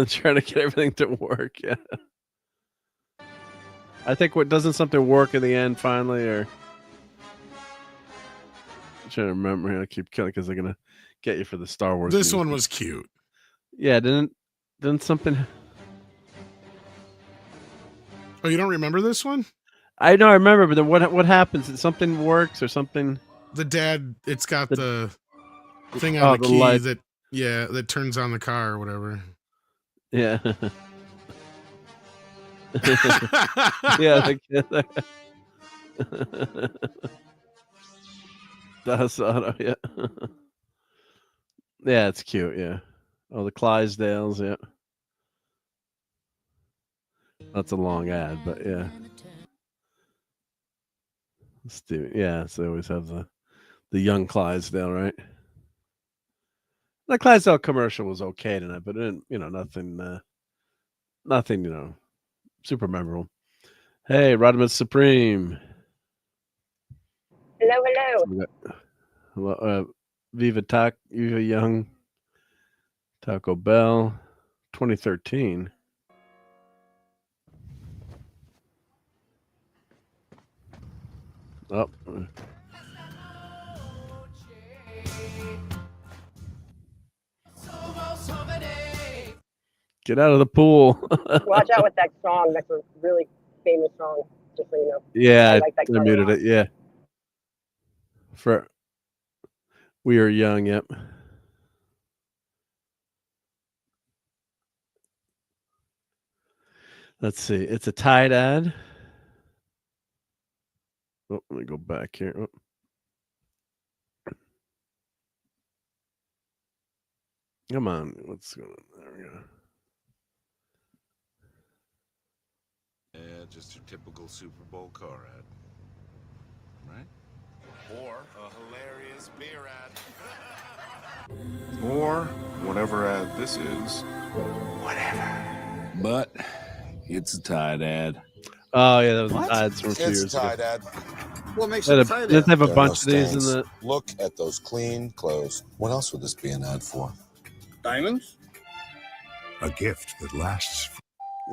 try to get everything to work. Yeah. I think doesn't something work in the end finally, or I'm trying to remember. I keep killing because they're gonna get you for the Star Wars. This music. one was cute. Yeah, didn't something? Oh, you don't remember this one? I know, I remember, but then what happens? Something works or something. The dad, it's got the thing on the key light. that turns on the car or whatever. Yeah. Yeah. That's auto. Yeah. Yeah, it's cute. Yeah. Oh, the Clydesdales. Yeah. That's a long ad, but yeah. Let's do it. Yeah, so they always have the young Clydesdale, right? The Clydesdale commercial was okay tonight, but it, nothing, super memorable. Hey, Rodimus Supreme. Hello. Hello, Viva Young, Taco Bell, 2013. Oh. Get out of the pool. Watch out with that song. That's a really famous song, just so you know. Yeah, I like that I muted it. Yeah. For We Are Young, yep. Let's see. It's a Tide ad. Oh, let me go back here. Oh. Come on. What's going on? There we go. Yeah, just your typical Super Bowl car ad. Right? Or a hilarious beer ad. Or whatever ad this is. Whatever. But it's a Tide ad. Oh, yeah, that was Tides from a few years It's a Tide ago. ad. What makes it a Tide ad? Let's have a There are bunch no of these in stains. the... Look at those clean clothes. What else would this be an ad for? Diamonds? A gift that lasts.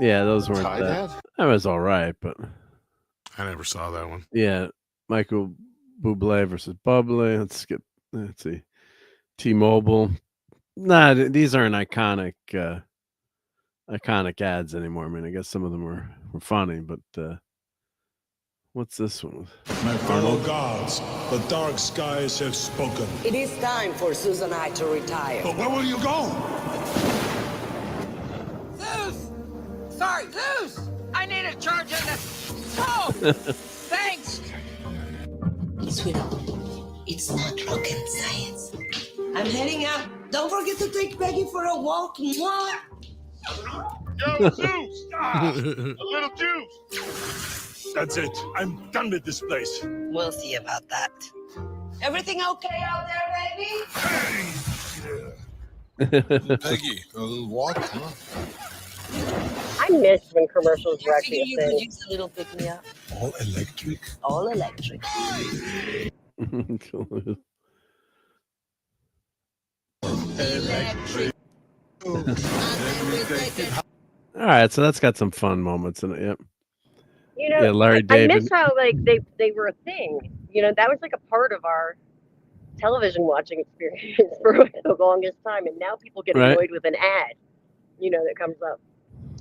Yeah, those weren't Tide that. ad? That was all right, but... I never saw that one. Yeah, Michael Bublé versus Bubbly. Let's see. T-Mobile. Nah, these aren't iconic ads anymore. I mean, I guess some of them were funny, but what's this one? My fellow gods, the dark skies have spoken. It is time for Susan and I to retire. But where will you go? Zeus! Sorry, Zeus! I need a charge on the... Oh! Thanks! Sweetheart, it's not rocket science. I'm heading out. Don't forget to take Peggy for a walk. Mwah. Yo, Zeus! A little juice! That's it. I'm done with this place. We'll see about that. Everything okay out there, baby? Peggy, a little walk, huh? I miss when commercials were I actually figure a you could thing. use a little pick-me-up. All electric? All electric. All right, so that's got some fun moments in it. Yep. You know, Yeah, Larry I David. miss how like they were a thing. You know, that was like a part of our television watching experience for the longest time, and now people get Right. annoyed with an ad, that comes up.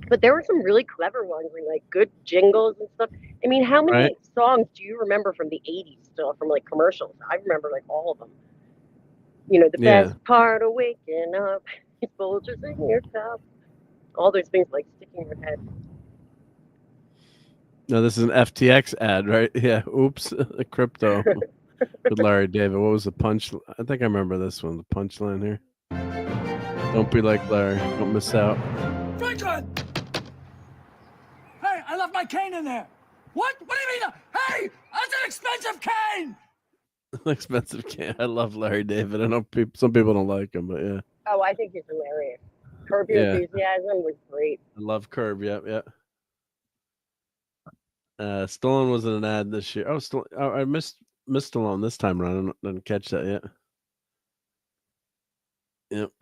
But there were some really clever ones and like good jingles and stuff. I mean, how many Right. songs do you remember from the '80s still from like commercials? I remember like all of them. You know, the Yeah. best part of waking up is Folgers in your cup. All those things like sticking in your head. No, this is an FTX ad, right? Yeah. Oops. Crypto with Larry David. What was the punch? I think I remember this one. The punchline here. Don't be like Larry. Don't miss out. Franklin! Hey, I left my cane in there. What? What do you mean? Hey, that's an expensive cane! Expensive can. I love Larry David. I know some people don't like him, but yeah. Oh, I think he's hilarious. Curb Your Yeah. Enthusiasm was great. I love Curb. Yep. Yep. Stallone was in an ad this year. I missed Stallone this time around. I didn't catch that yet. Yep.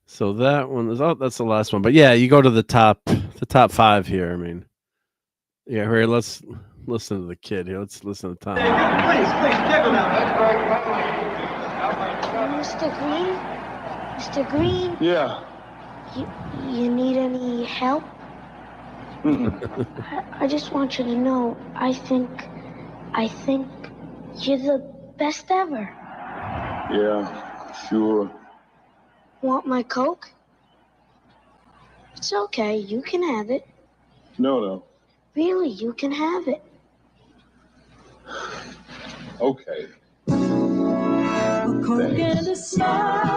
So that one is that's the last one. But yeah, you go to the top 5 here. I mean, yeah, here, let's listen to the kid here. Let's listen to Tom. Please, give him Mr. Green? Mr. Green? Yeah. You need any help? I just want you to know, I think you're the best ever. Yeah, sure. Want my Coke? It's okay, you can have it. No. Really, you can have it. Okay. A Coke and a smile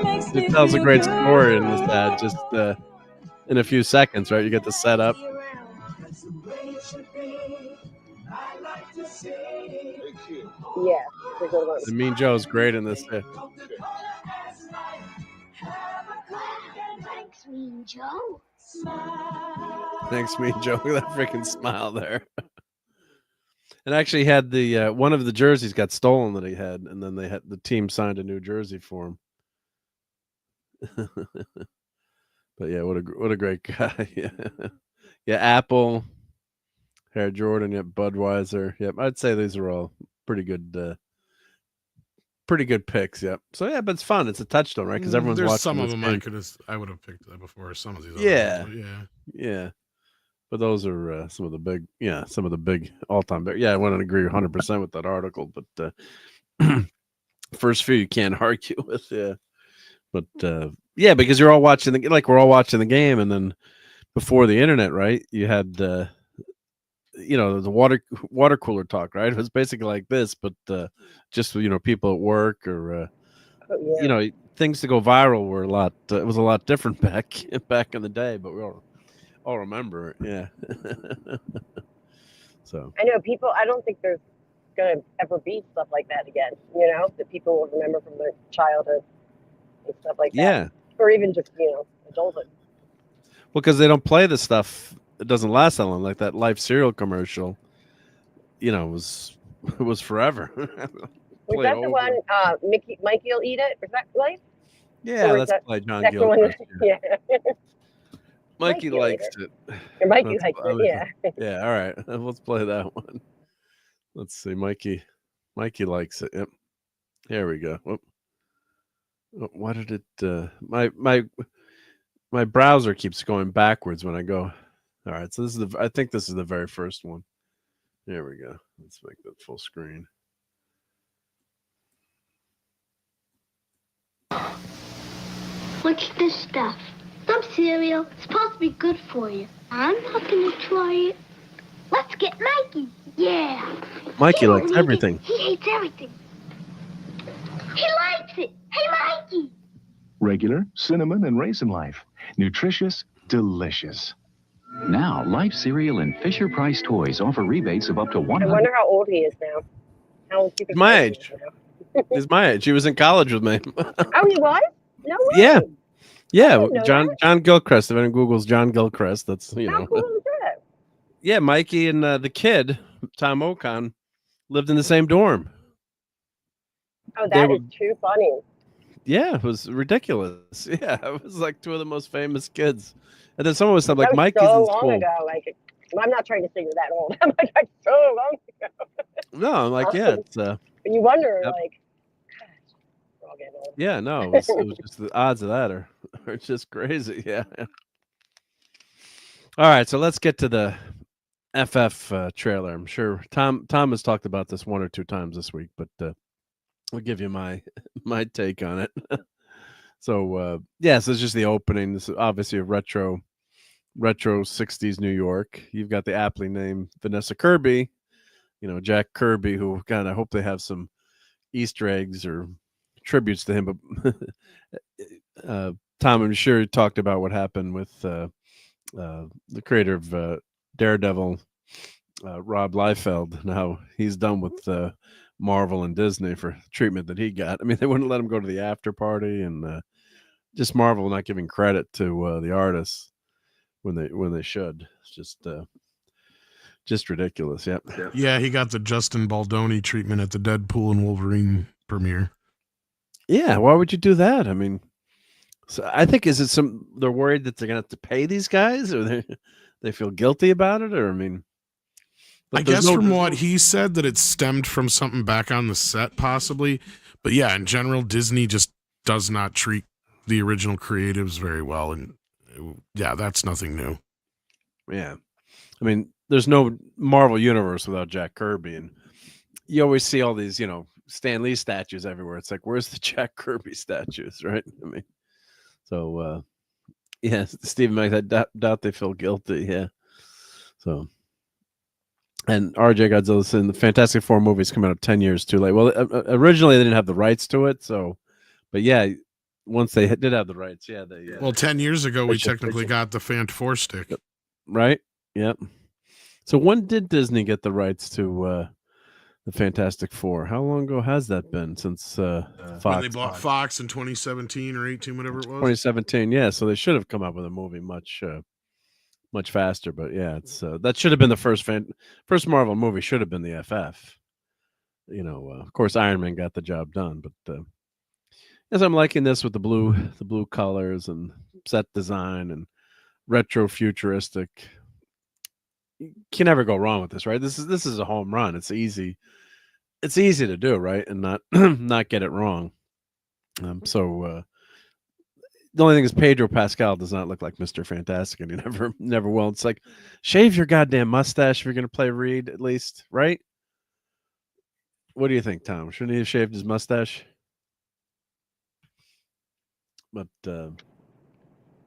makes It tells a great story in this ad, just in a few seconds, right? You get the setup. Yeah. And Mean Joe's great in this. Thanks, Mean Joe. Thanks, Mean Joe. Look at that freaking smile there. And actually had the one of the jerseys got stolen that he had, and then the team signed a new jersey for him. But yeah, what a great guy. Yeah, Apple, Air Jordan, yep, Budweiser. Yep, I'd say these are all pretty good picks. Yep. So yeah, but it's fun. It's a touchdown, right? Because everyone's There's watching. Some of them game. I would have picked that before some of these. Yeah, others, yeah. But those are some of the big all-time big. Yeah, I wouldn't agree 100% with that article, but first few you can't argue with. Yeah, but yeah, because you're all watching we're all watching the game, and then before the internet, right? You had the water cooler talk, right? It was basically like this, but just people at work or things to go viral were a lot. It was a lot different back in the day, but we all remember it. Yeah. So I know people. I don't think there's gonna ever be stuff like that again. That people will remember from their childhood and stuff like that. Yeah. Or even just adulthood. Well, because they don't play the stuff. It doesn't last that long. Like that Life cereal commercial. Was forever. Was that the one? Mikey will eat it. Is that Life? Yeah, let's play John Gilchrist. Yeah. Mikey likes it. Mikey likes it, yeah. Yeah, all right. Let's play that one. Let's see. Mikey likes it. Yep. Here we go. Whoop. Why did it my browser keeps going backwards when I go. All right, so I think this is the very first one. There we go. Let's make that full screen. What's this stuff? Some cereal. It's supposed to be good for you. I'm not going to try it. Let's get Mikey. Yeah. Mikey likes everything. He hates everything. He likes it. Hey, Mikey. Regular, cinnamon, and raisin Life. Nutritious, delicious. Now, Life cereal and Fisher-Price toys offer rebates of up to $100. I wonder how old he is now. How old do you think my age. He's my age. He was in college with me. Oh, he was? No way. Yeah. Yeah, John Gilchrist. If anyone Googles John Gilchrist, that's How cool is that? Yeah, Mikey and the kid Tom Ocon lived in the same dorm. Oh, that is too funny. Yeah, it was ridiculous. Yeah, it was like two of the most famous kids. And then someone was like, Mikey's so in school. long ago. Like, I'm not trying to say you're that old. I'm like, that's so long ago. No, I'm like, yeah, it's. But you wonder, like. Yeah, no, it was just the odds of that are just crazy. Yeah. All right, so let's get to the FF trailer. I'm sure Tom has talked about this one or two times this week, but I'll give you my take on it. So so it's just the opening. This is obviously a retro 60s New York. You've got the aptly named Vanessa Kirby, Jack Kirby, who kind of hope they have some Easter eggs or tributes to him. But Tom, I'm sure you talked about what happened with the creator of Daredevil, Rob Liefeld, and how he's done with Marvel and Disney for treatment that he got. I mean, they wouldn't let him go to the after party, and just Marvel not giving credit to the artists when they should. It's just ridiculous. Yep. Yeah, he got the Justin Baldoni treatment at the Deadpool and Wolverine premiere. Yeah, why would you do that? I mean, so I think they're worried that they're gonna have to pay these guys, or they feel guilty about it, or I mean, I guess from what he said that it stemmed from something back on the set, possibly. But yeah, in general, Disney just does not treat the original creatives very well, and yeah, that's nothing new. Yeah, I mean, there's no Marvel universe without Jack Kirby, and you always see all these, Stan Lee statues everywhere. It's like, where's the Jack Kirby statues, right? I mean, so yeah, Stephen Mack, I doubt they feel guilty. Yeah, so. And RJ Godzilla saying the Fantastic Four movies coming out 10 years too late. Well, originally they didn't have the rights to it, so, but yeah, once they did have the rights, yeah. They well, 10 years ago, we technically got the Fant 4 stick. Right? Yep. So when did Disney get the rights to the Fantastic Four? How long ago has that been since Fox? When they bought Fox in 2017 or 18, whatever it was. 2017, yeah. So they should have come up with a movie much faster. But yeah, it's that should have been the first Marvel movie. Should have been the FF. You know, of course, Iron Man got the job done, but as I'm liking this with the blue colors and set design and retro futuristic. You can never go wrong with this, right? This is a home run. It's easy to do, right, and not not get it wrong. So the only thing is Pedro Pascal does not look like Mr. Fantastic, and he never will. It's like, shave your goddamn mustache if you're going to play Reed, at least, right? What do you think, Tom? Shouldn't he have shaved his mustache? But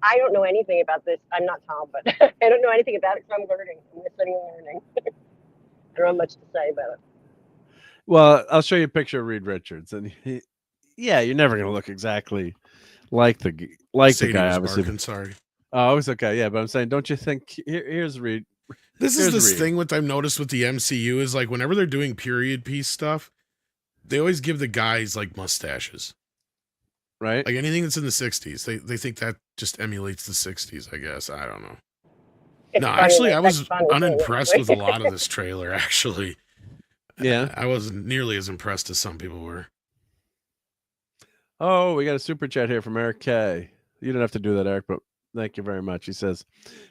I don't know anything about this. I'm not Tom, but I don't know anything about it, so I'm learning. I'm listening and learning. I don't have much to say about it. Well, I'll show you a picture of Reed Richards, and you're never going to look exactly like the guy. Obviously, sorry. Oh, it's okay. Yeah, but I'm saying, don't you think? Here's Reed. This is this thing what I've noticed with the MCU is like whenever they're doing period piece stuff, they always give the guys like mustaches. Right? Like anything that's in the 60s. They think that just emulates the 60s, I guess. I don't know. It's no, funny, actually, like, I was funny unimpressed thing. with a lot of this trailer, actually. Yeah. I wasn't nearly as impressed as some people were. Oh, we got a super chat here from Eric K. You didn't have to do that, Eric, but thank you very much. He says,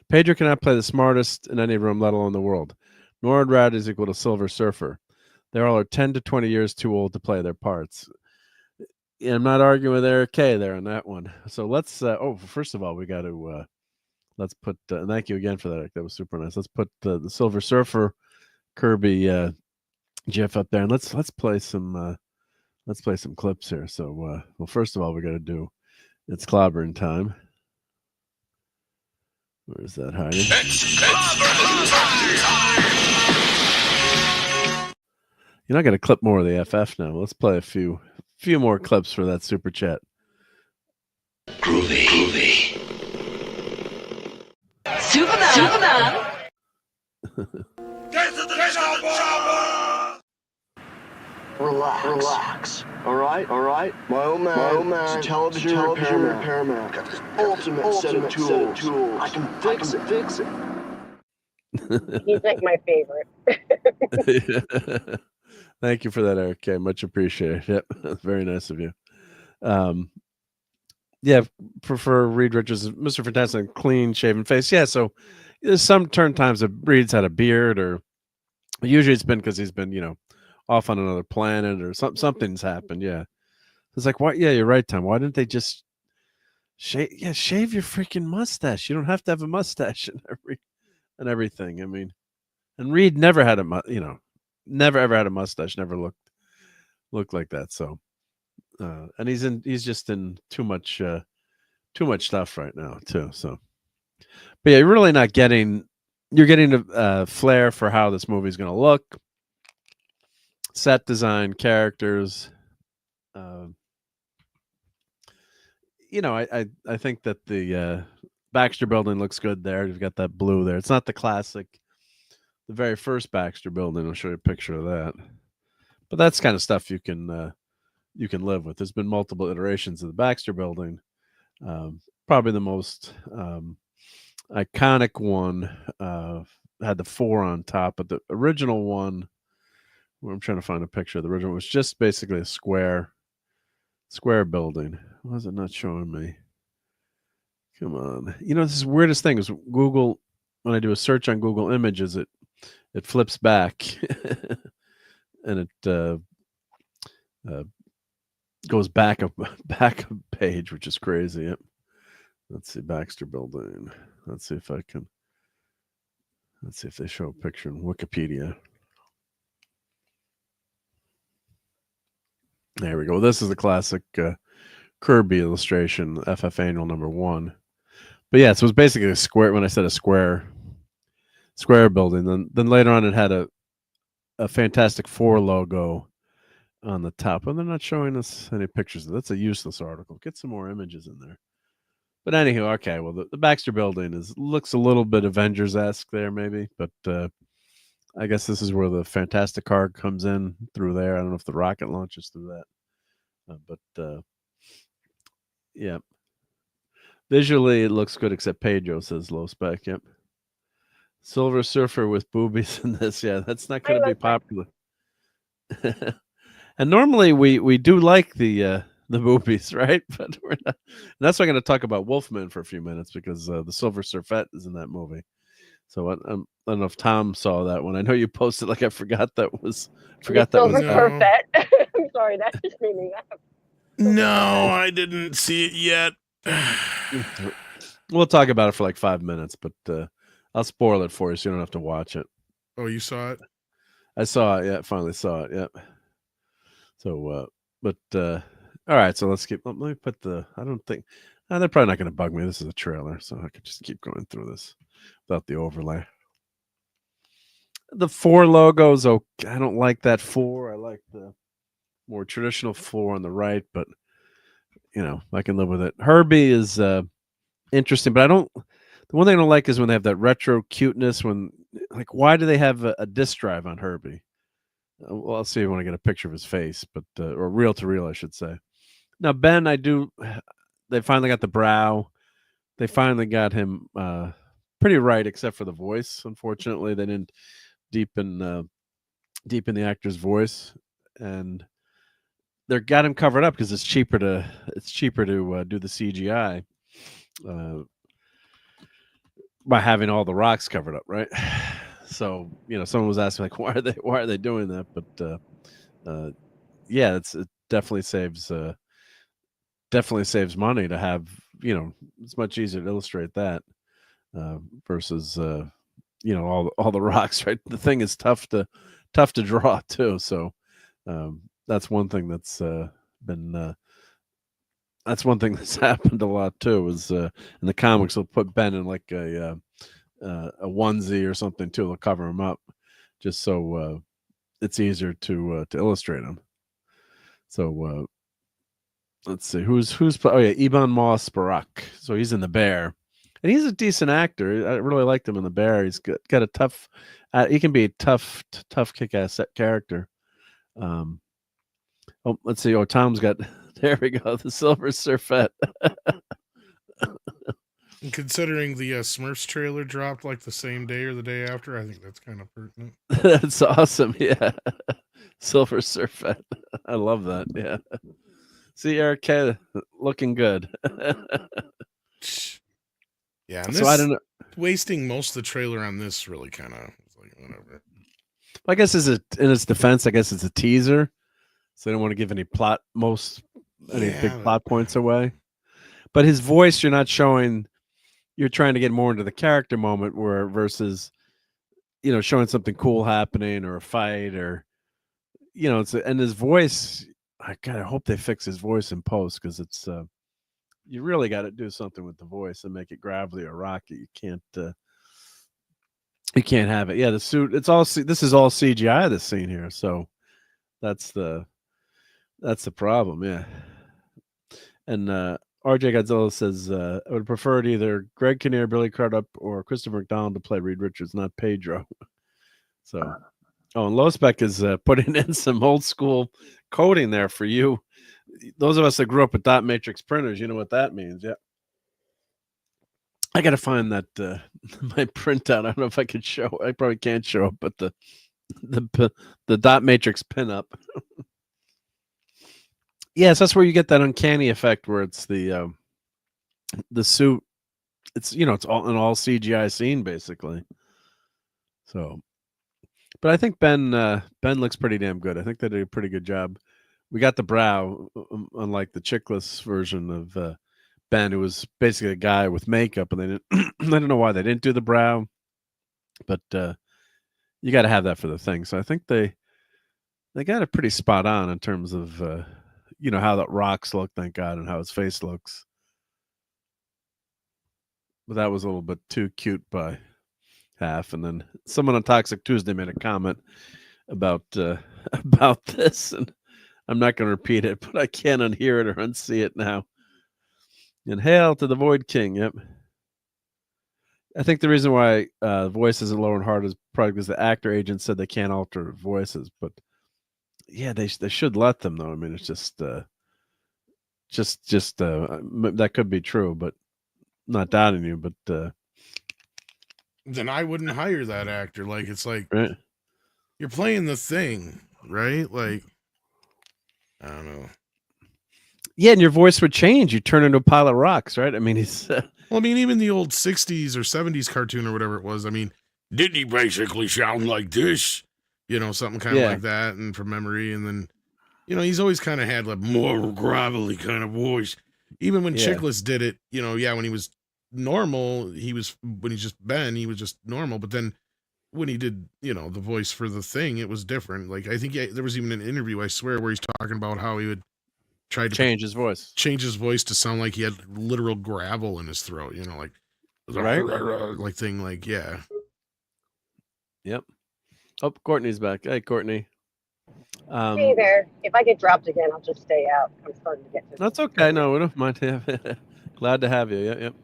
Pedro cannot play the smartest in any room, let alone the world. Norad Rad is equal to Silver Surfer. They all are 10 to 20 years too old to play their parts. Yeah, I'm not arguing with Eric K there on that one. So let's, first of all, we got to, let's put, thank you again for that, Eric. That was super nice. Let's put the Silver Surfer Kirby GIF up there, and let's play some clips here. So, well, first of all, we got to do it's clobbering time. Where's that hiding? You're not going to clip more of the FF now. Let's play a few more clips for that super chat. Groovy. Superman. Get to the chopper! Relax. All right. My old man. It's a television repairman. Got this ultimate set of tools. I can fix it. He's like my favorite. Thank you for that, Eric K. Much appreciated. Yep, that's very nice of you. Yeah, prefer Reed Richards, Mr. Fantastic, clean shaven face. Yeah, so there's some turn times that Reed's had a beard, or usually it's been because he's been, off on another planet or something's happened. Yeah, it's like, why? Yeah, you're right, Tom. Why didn't they just shave? Yeah, shave your freaking mustache. You don't have to have a mustache and everything. I mean, and Reed never had never ever had a mustache. Never looked like that. So, and he's just in too much stuff right now too. So, but yeah, you're really not getting. You're getting a flair for how this movie's going to look. Set design, characters. I think that the Baxter Building looks good there. You've got that blue there. It's not the classic, the very first Baxter Building. I'll show you a picture of that. But that's kind of stuff you can live with. There's been multiple iterations of the Baxter Building. Probably the most iconic one had the 4 on top, but the original one. I'm trying to find a picture of the original. It was just basically a square building. Why is it not showing me? Come on. This is the weirdest thing is Google, when I do a search on Google Images, it flips back and it goes back a page, which is crazy. Yep. Let's see, Baxter Building. Let's see if they show a picture in Wikipedia. There we go. This is the classic Kirby illustration, FF Annual #1. But yeah, so it was basically a square. When I said a square building, then later on it had a Fantastic Four logo, on the top, and they're not showing us any pictures. That's a useless article. Get some more images in there. But anywho, okay. Well, the Baxter Building looks a little bit Avengers-esque there, maybe. But I guess this is where the Fantastic Car comes in through there. I don't know if the rocket launches through that, yeah. Visually, it looks good, except Pedro says low spec. Yep. Silver Surfer with boobies in this. Yeah, that's not going to be popular. And normally we do like the boobies, right? But we're not. And that's why I'm going to talk about Wolfman for a few minutes, because the Silver Surfette is in that movie. So I don't know if Tom saw that one. I know you posted, like, I forgot that was. Silver Surfette. I'm sorry, that just made me laugh. No, I didn't see it yet. We'll talk about it for like 5 minutes, but I'll spoil it for you, so you don't have to watch it. Oh, you saw it? I saw it. Yeah, finally saw it. Yep. So, all right. So let me put I don't think they're probably not going to bug me. This is a trailer, so I could just keep going through this without the overlay. The 4 logos. Oh, I don't like that 4. I like the more traditional 4 on the right, but I can live with it. Herbie is interesting, but the one thing I don't like is when they have that retro cuteness. Why do they have a disk drive on Herbie? Well, I'll see if I want to get a picture of his face, but or reel to reel, I should say. Now Ben, they finally got the brow. They finally got him pretty right, except for the voice. Unfortunately, they didn't deepen the actor's voice, and they got him covered up because it's cheaper to do the CGI by having all the rocks covered up, right? So someone was asking, like, why are they doing that? But yeah, it definitely saves money to have. It's much easier to illustrate that versus all the rocks, right? The thing is tough to draw too. So that's one thing that's happened a lot too. Is in the comics they'll put Ben in like a onesie or something too. They'll cover him up just so it's easier to illustrate him. So let's see who's Ebon Moss-Barack. So he's in The Bear, and he's a decent actor. I really liked him in The Bear. He's got a tough. He can be a tough kick-ass character. Let's see. Tom's got. There we go. The Silver Surfette. Considering the Smurfs trailer dropped like the same day or the day after, I think that's kind of pertinent. That's awesome. Yeah. Silver Surfette. I love that. Yeah. See, Eric K looking good. Yeah. And so I don't know. Wasting most of the trailer on this really kind of like whatever. I guess in its defense, I guess it's a teaser. So they don't want to give any big plot points away. But his voice, you're not showing. You're trying to get more into the character moment, versus, showing something cool happening or a fight or, and his voice. I hope they fix his voice in post, because it's you really got to do something with the voice and make it gravelly or rocky. You can't have it. Yeah, the suit. This is all CGI. This scene here, so that's the problem. Yeah, and. RJ Godzilla says, I would prefer it either Greg Kinnear, Billy Crudup, or Christopher McDonald to play Reed Richards, not Pedro. So, and Low Spec is putting in some old school coding there for you. Those of us that grew up with dot matrix printers, you know what that means. Yeah. I got to find that my printout. I don't know if I could show. I probably can't show it, but the dot matrix pinup. Yes, that's where you get that uncanny effect where it's the suit. It's it's all an all CGI scene basically. So, but I think Ben looks pretty damn good. I think they did a pretty good job. We got the brow, unlike the chickless version of Ben, who was basically a guy with makeup, and they didn't. I don't know why they didn't do the brow, but you got to have that for the thing. So I think they got it pretty spot on in terms of. How the rocks look, thank God, and how his face looks. But that was a little bit too cute by half. And then someone on Toxic Tuesday made a comment about this, and I'm not going to repeat it, but I can't unhear it or unsee it now. And hail to the Void King. Yep. I think the reason why voices are low and hard is probably because the actor agent said they can't alter voices. But yeah, they should let them though. I mean, it's just that could be true, but not doubting you. But then I wouldn't hire that actor. Like it's like right. You're playing the Thing, right? Like I don't know. Yeah, and your voice would change. You turn into a pile of rocks, right? I mean, he's. Well, I mean, even the old 60s or 70s cartoon or whatever it was, I mean, didn't he basically sound like this? You know, something kind of like that, and from memory. And then, you know, he's always kind of had like more gravelly kind of voice. Even when Chickless did it, you know, when he was normal, when he's just Ben, he was just normal. But then when he did, you know, the voice for the Thing, it was different. Like, I think there was even an interview, I swear, where he's talking about how he would try to change his voice to sound like he had literal gravel in his throat, you know, like right, like thing, like Yep. Oh, Courtney's back. Hey, Courtney. Hey there. If I get dropped again, I'll just stay out. I'm starting to get. That's okay. No, we don't mind. Glad to have you. Yep.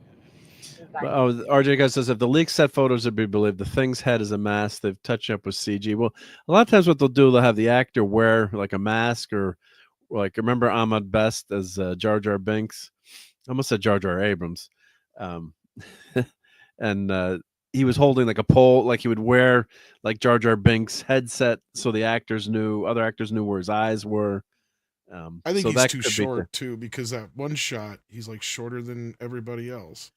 RJ guy says if the leaked set photos are to be believed, the Thing's head is a mask. They've touched up with CG. Well, a lot of times what they'll do, they'll have the actor wear like a mask or. Like, remember Ahmed Best as Jar Jar Binks? I almost said Jar Jar Abrams. And he was holding like a pole, like he would wear like Jar Jar Binks headset so the other actors knew where his eyes were. I think he's too short too, because that one shot, he's like shorter than everybody else.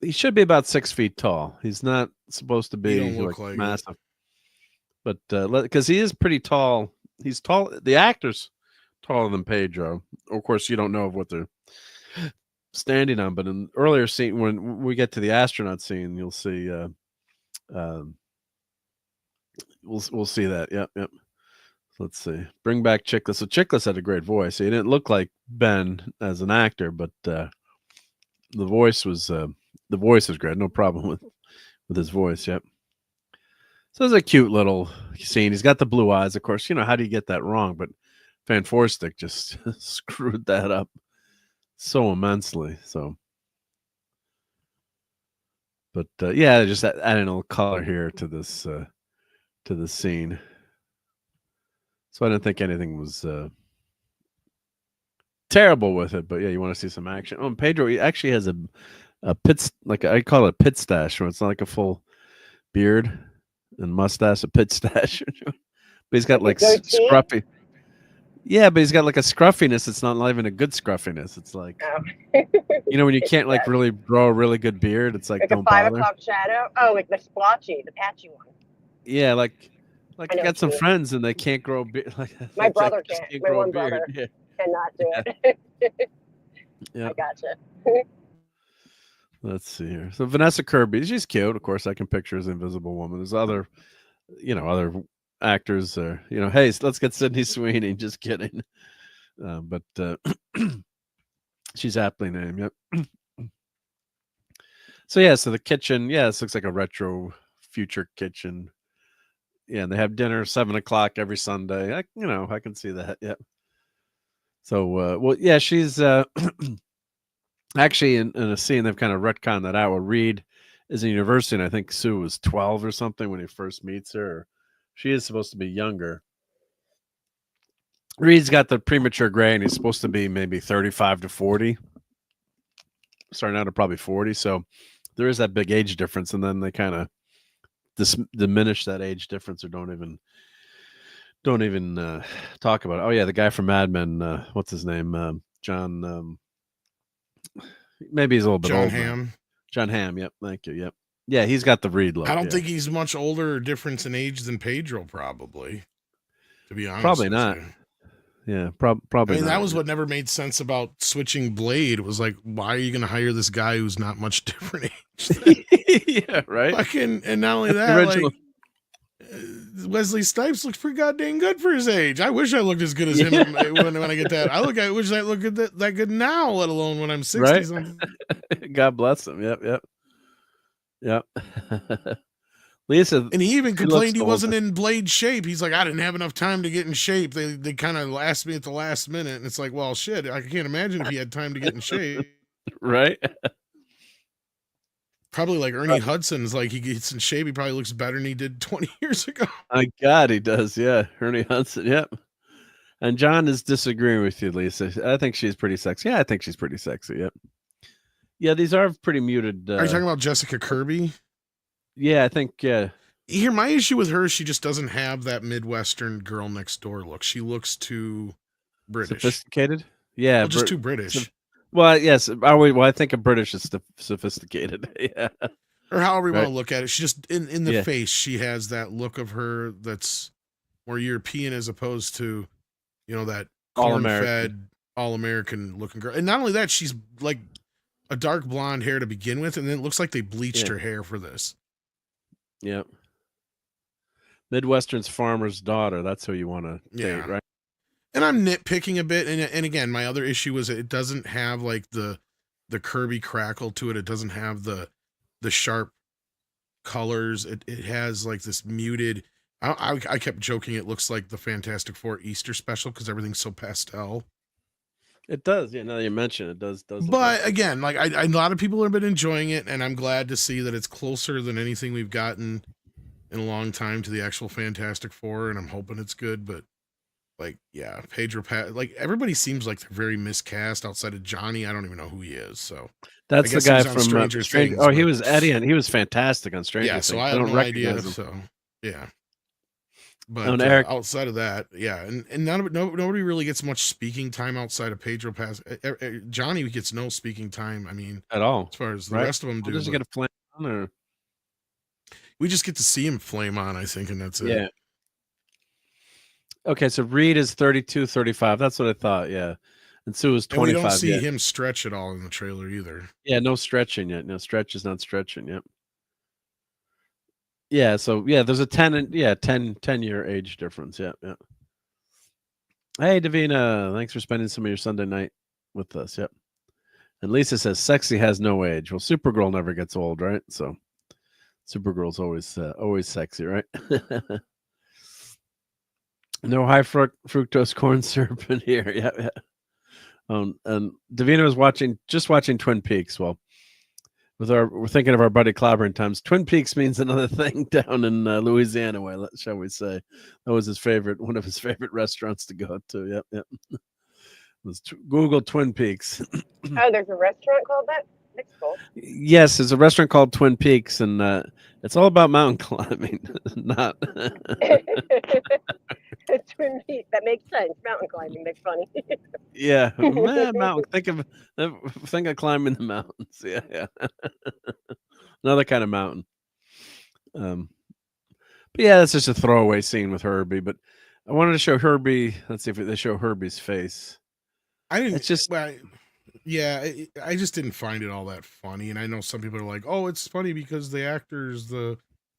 He should be about 6 feet tall. He's not supposed to be like massive. But because he is pretty tall. He's tall. The actor's taller than Pedro. Of course, you don't know what they're standing on, but in earlier scene, when we get to the astronaut scene, you'll see. We'll see that. Yep. So let's see. Bring back Chickless. So Chickless had a great voice. He didn't look like Ben as an actor, but the voice was great. No problem with his voice. Yep. So it's a cute little scene. He's got the blue eyes, of course. You know, how do you get that wrong? But Van Forstick just screwed that up so immensely. So, but just adding a little color here to this scene. So I didn't think anything was terrible with it. But yeah, you want to see some action. Oh, and Pedro, he actually has a pit, like I call it a pit stash, where it's not like a full beard and mustache, a pit stash. But he's got like scruffy. Yeah, but he's got like a scruffiness. It's not even a good scruffiness. It's like, you know, when you can't like really grow a really good beard, it's like don't a 5 bother. o'clock shadow. Oh, like the splotchy, the patchy one. Yeah, like I got some friends and they can't grow a beard. My brother can't. My one brother cannot do it. Yeah, I gotcha. Let's see here. So Vanessa Kirby, she's cute. Of course, I can picture as Invisible Woman. There's other actors. Hey, let's get Sydney Sweeney. Just kidding. But she's aptly named. Yep. So the kitchen. Yeah, this looks like a retro future kitchen. Yeah, and they have dinner 7 o'clock every Sunday. I can see that. Yep. So, she's actually in a scene they've kind of retconned that out. Where Reed is in university, and I think Sue was 12 or something when he first meets her. She is supposed to be younger. Reed's got the premature gray, and he's supposed to be maybe 35 to 40. Starting out at probably 40. So there is that big age difference, and then they kind of diminish that age difference or don't even talk about it. Oh yeah, the guy from Mad Men, what's his name? John. Maybe he's a little bit older. John Hamm. Yep. Thank you. Yep. Yeah, he's got the Reed look. I don't think he's much older or difference in age than Pedro, probably. To be honest, probably not. Yeah, probably. I mean, not. that was what never made sense about switching Blade. It was like, why are you going to hire this guy who's not much different age? Yeah, right. And not only that, Wesley Snipes looks pretty goddamn good for his age. I wish I looked as good as him when I get that. I wish I look that good now, let alone when I'm 60 right? God bless him. Yep. Lisa, and he even complained he wasn't in Blade shape. He's like, I didn't have enough time to get in shape. They kind of asked me at the last minute, and it's like, well, shit, I can't imagine if he had time to get in shape. Right? Probably like Ernie Hudson's, like he gets in shape, he probably looks better than he did 20 years ago. My God, he does. Yeah, Ernie Hudson. Yep. And John is disagreeing with you, Lisa. I think she's pretty sexy. Yeah, I think she's pretty sexy. Yep. Yeah, these are pretty muted. Are you talking about Jessica Kirby? Yeah, I think. Yeah. Here, my issue with her, she just doesn't have that Midwestern girl next door look. She looks too British, sophisticated. Yeah, well, just too British. Well, yes. I think a British is sophisticated. Yeah. Or however you want to look at it. She just in the face, she has that look of her that's more European as opposed to, that corn-fed, all-American looking girl. And not only that, she's like a dark blonde hair to begin with, and then it looks like they bleached her hair for this. Yep. Midwestern's farmer's daughter. That's who you want to date, right? And I'm nitpicking a bit, and again, my other issue was it doesn't have like the Kirby crackle to it. It doesn't have the sharp colors. It has like this muted. I kept joking. It looks like the Fantastic Four Easter special because everything's so pastel. It does. Yeah. Now that you mention it, does. But again, like a lot of people have been enjoying it, and I'm glad to see that it's closer than anything we've gotten in a long time to the actual Fantastic Four, and I'm hoping it's good. But like, yeah, Pedro like everybody seems like they're very miscast outside of Johnny. I don't even know who he is. So that's the guy from Stranger Things. Oh, he was Eddie, and he was fantastic on Stranger Things. So I don't no idea. So yeah. But Eric, outside of that, yeah, and nobody really gets much speaking time outside of Pedro Pass. Johnny gets no speaking time. I mean, at all, as far as the rest of them do. Does he get a flame on, or we just get to see him flame on? I think, and that's it. Yeah. Okay, so Reed is 32, 35. That's what I thought. Yeah, and Sue is 25. And we don't see him stretch at all in the trailer either. Yeah, no stretching yet. No Stretch is not stretching yet. Yeah, so there's a 10 year age difference. Yeah. Hey, Davina, thanks for spending some of your Sunday night with us. Yep. And Lisa says sexy has no age. Well, Supergirl never gets old, right? So Supergirl's always sexy, right? No high fructose corn syrup in here. Yeah. And Davina was watching Twin Peaks. Well, we're thinking of our buddy Clobberin times. Twin Peaks means another thing down in Louisiana way, shall we say. That was one of his favorite restaurants to go to. Yep. Let's Google Twin Peaks. Oh, there's a restaurant called that? That's cool. Yes, there's a restaurant called Twin Peaks, and it's all about mountain climbing. Not Twin Peaks. That makes sense. Mountain climbing. That's funny. Yeah, man, mountain. Think of climbing the mountains. Yeah. Another kind of mountain. But yeah, that's just a throwaway scene with Herbie. But I wanted to show Herbie. Let's see if they show Herbie's face. I didn't. It's just. I just didn't find it all that funny, and I know some people are like, "Oh, it's funny because the actor's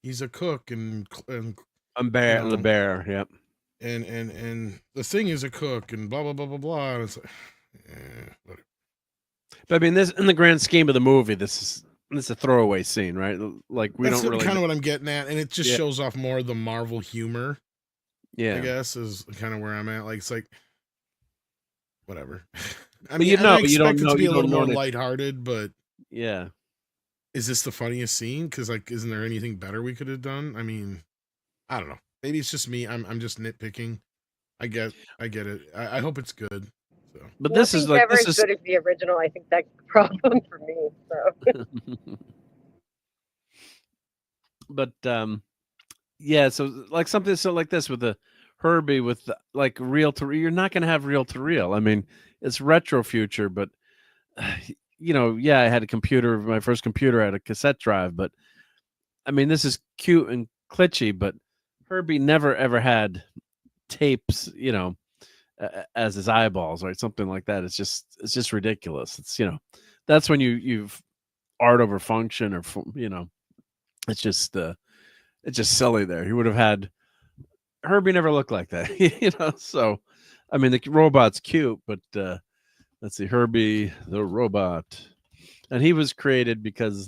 he's a cook and the bear, yep." And the thing is a cook and blah blah blah blah blah. And it's like, whatever. But I mean, this in the grand scheme of the movie, this is a throwaway scene, right? Like That's kind of what I'm getting at, and it just shows off more of the Marvel humor. Yeah, I guess is kind of where I'm at. Like it's like whatever. I mean, I you don't expect know. it to be a little more lighthearted, but yeah, is this the funniest scene? Because like, isn't there anything better we could have done? I mean, I don't know. Maybe it's just me. I'm just nitpicking. I get it. I hope it's good. So. But this is like as good as the original. I think that's the problem for me. So. But yeah. So like something like this with the Herbie with like reel to reel. You're not going to have reel to reel. I mean, it's retro future, but I had a computer. My first computer had a cassette drive, but I mean, this is cute and glitchy, but Herbie never ever had tapes, as his eyeballs, right? Something like that. It's just ridiculous. It's that's when you've art over function, or it's just silly. There, he would have had Herbie never looked like that, So, I mean, the robot's cute, but let's see, Herbie the robot, and he was created because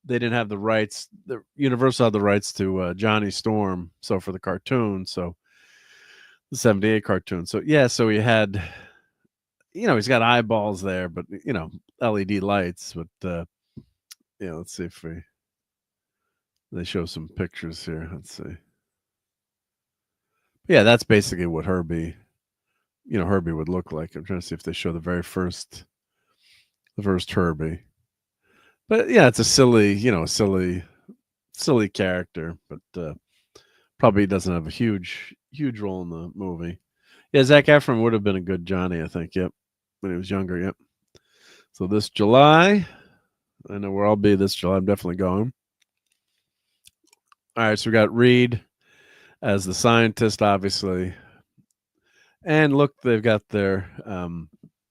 they didn't have the rights. The Universal had the rights to Johnny Storm, so for the cartoon, so the 78 cartoon. So yeah, so he had, he's got eyeballs there, but LED lights. But let's see if they show some pictures here. Let's see. Yeah, that's basically what Herbie would look like. I'm trying to see if they show the first Herbie. But yeah, it's a silly character, but probably doesn't have a huge role in the movie. Yeah, Zac Efron would have been a good Johnny, I think. Yep, when he was younger. Yep. So this July, I know where I'll be this July. I'm definitely going. All right, so we got Reed as the scientist, obviously. And look, they've got their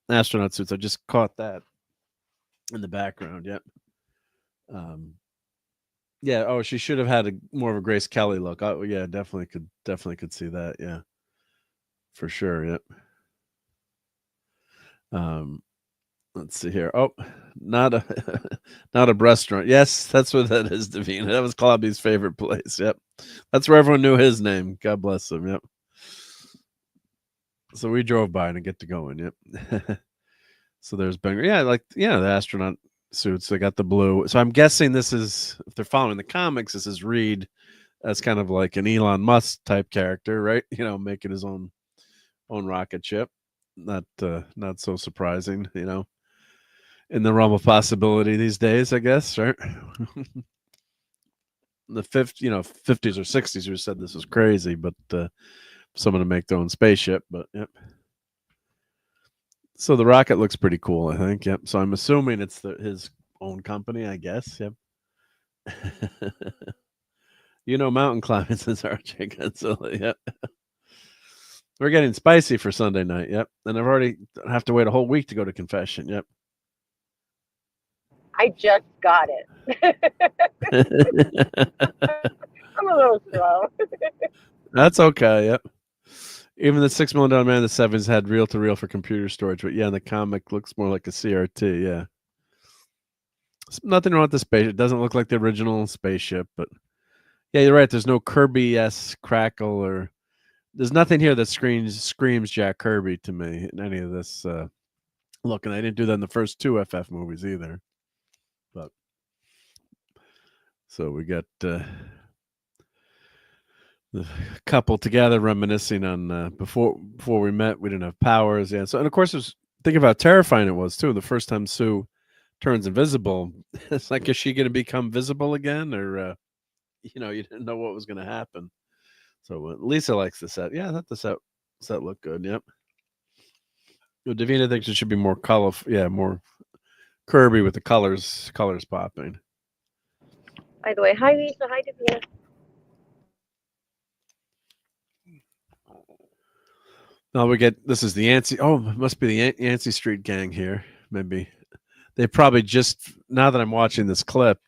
astronaut suits. I just caught that in the background. Yep. Yeah. Oh, she should have had more of a Grace Kelly look. Oh, yeah, definitely could see that. Yeah, for sure. Yep. Let's see here. Oh, not a restaurant. Yes, that's what that is, Davina. That was Clobby's favorite place. Yep. That's where everyone knew his name. God bless him. Yep. So we drove by and get to going. Yep. So there's Ben. Yeah, the astronaut suits. They got the blue. So I'm guessing this is, if they're following the comics, this is Reed as kind of like an Elon Musk type character, right? Making his own rocket ship. Not so surprising, in the realm of possibility these days, I guess, right? The 50s or 60s, who said this was crazy, but someone to make their own spaceship. But yep. So the rocket looks pretty cool, I think. Yep. So I'm assuming it's his own company, I guess. Yep. Mountain climbing since Archie Godzilla. Yep. We're getting spicy for Sunday night. Yep. And I've already have to wait a whole week to go to confession. Yep. I just got it. I'm a little slow. That's okay. Yep. Even the $6 Million Man in the 70s had reel-to-reel for computer storage, but yeah, in the comic looks more like a CRT. Yeah. There's nothing wrong with the spaceship. It doesn't look like the original spaceship, but yeah, you're right. There's no Kirby-esque crackle, or there's nothing here that screams Jack Kirby to me in any of this look, and I didn't do that in the first two FF movies either. But so we got the couple together reminiscing on before we met. We didn't have powers. Yeah. So, and of course, think about how terrifying it was too. The first time Sue turns invisible, it's like, is she going to become visible again, or you didn't know what was going to happen. So Lisa likes the set. Yeah, I thought the set looked good. Yep. Davina thinks it should be more colorful. Yeah, more Kirby with the colors popping. By the way, hi Lisa, hi Davina. Now this is the Yancey. Oh, it must be the Yancey Street gang here. Maybe they probably just, now that I'm watching this clip,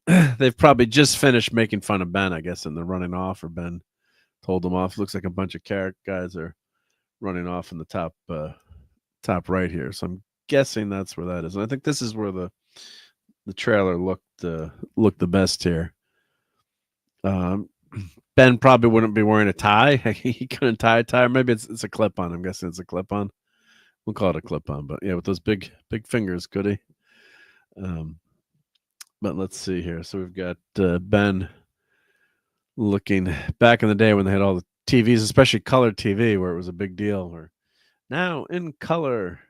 they've probably just finished making fun of Ben, I guess, and they're running off, or Ben told them off. Looks like a bunch of guys are running off in the top right here. So I'm guessing that's where that is. And I think this is where the trailer looked the best here. Ben probably wouldn't be wearing a tie. He couldn't tie a tie. Or maybe it's a clip-on. I'm guessing it's a clip-on. We'll call it a clip-on. But yeah, with those big fingers, could he? But let's see here. So we've got Ben looking back in the day when they had all the TVs, especially color TV, where it was a big deal. Or now in color.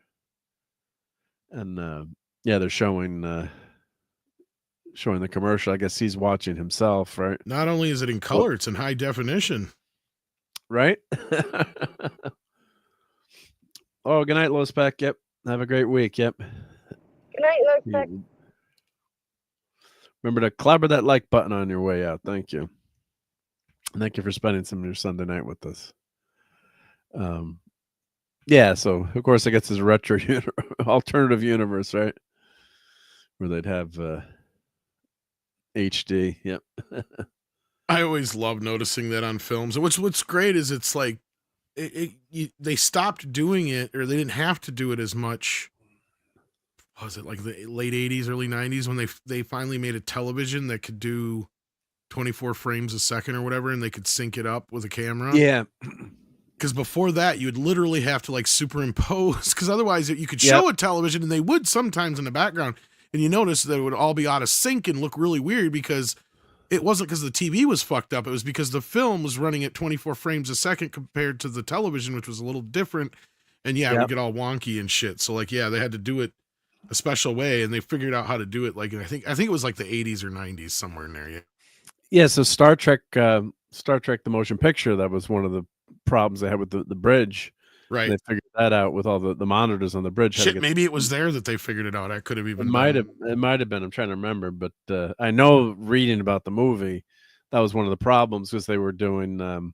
And yeah, they're showing the commercial. I guess he's watching himself, right? Not only is it in color, it's in high definition. Right? Oh, good night, Lois Peck. Yep. Have a great week. Yep. Good night, Lois Peck. Remember to clobber that like button on your way out. Thank you. Thank you for spending some of your Sunday night with us. Yeah, so of course I guess it's a retro alternative universe, right? Where they'd have HD. Yep. I always love noticing that on films. And what's great is it's like they stopped doing it, or they didn't have to do it as much was it like the late 80s, early 90s when they finally made a television that could do 24 frames a second or whatever, and they could sync it up with a camera. Yeah. Because before that, you would literally have to like superimpose, because otherwise you could show a television, and they would sometimes in the background, and you notice that it would all be out of sync and look really weird because it wasn't because the TV was fucked up. It was because the film was running at 24 frames a second compared to the television, which was a little different. And it would get all wonky and shit. So like, they had to do it a special way, and they figured out how to do it. Like, I think it was like the 80s or 90s, somewhere in there. Yeah. So Star Trek, the motion picture, that was one of the problems they had with the bridge. Right. They figured that out with all the monitors on the bridge. Shit, maybe it was there that they figured it out. I could have even. It might have been. I'm trying to remember, but I know reading about the movie, that was one of the problems because they were doing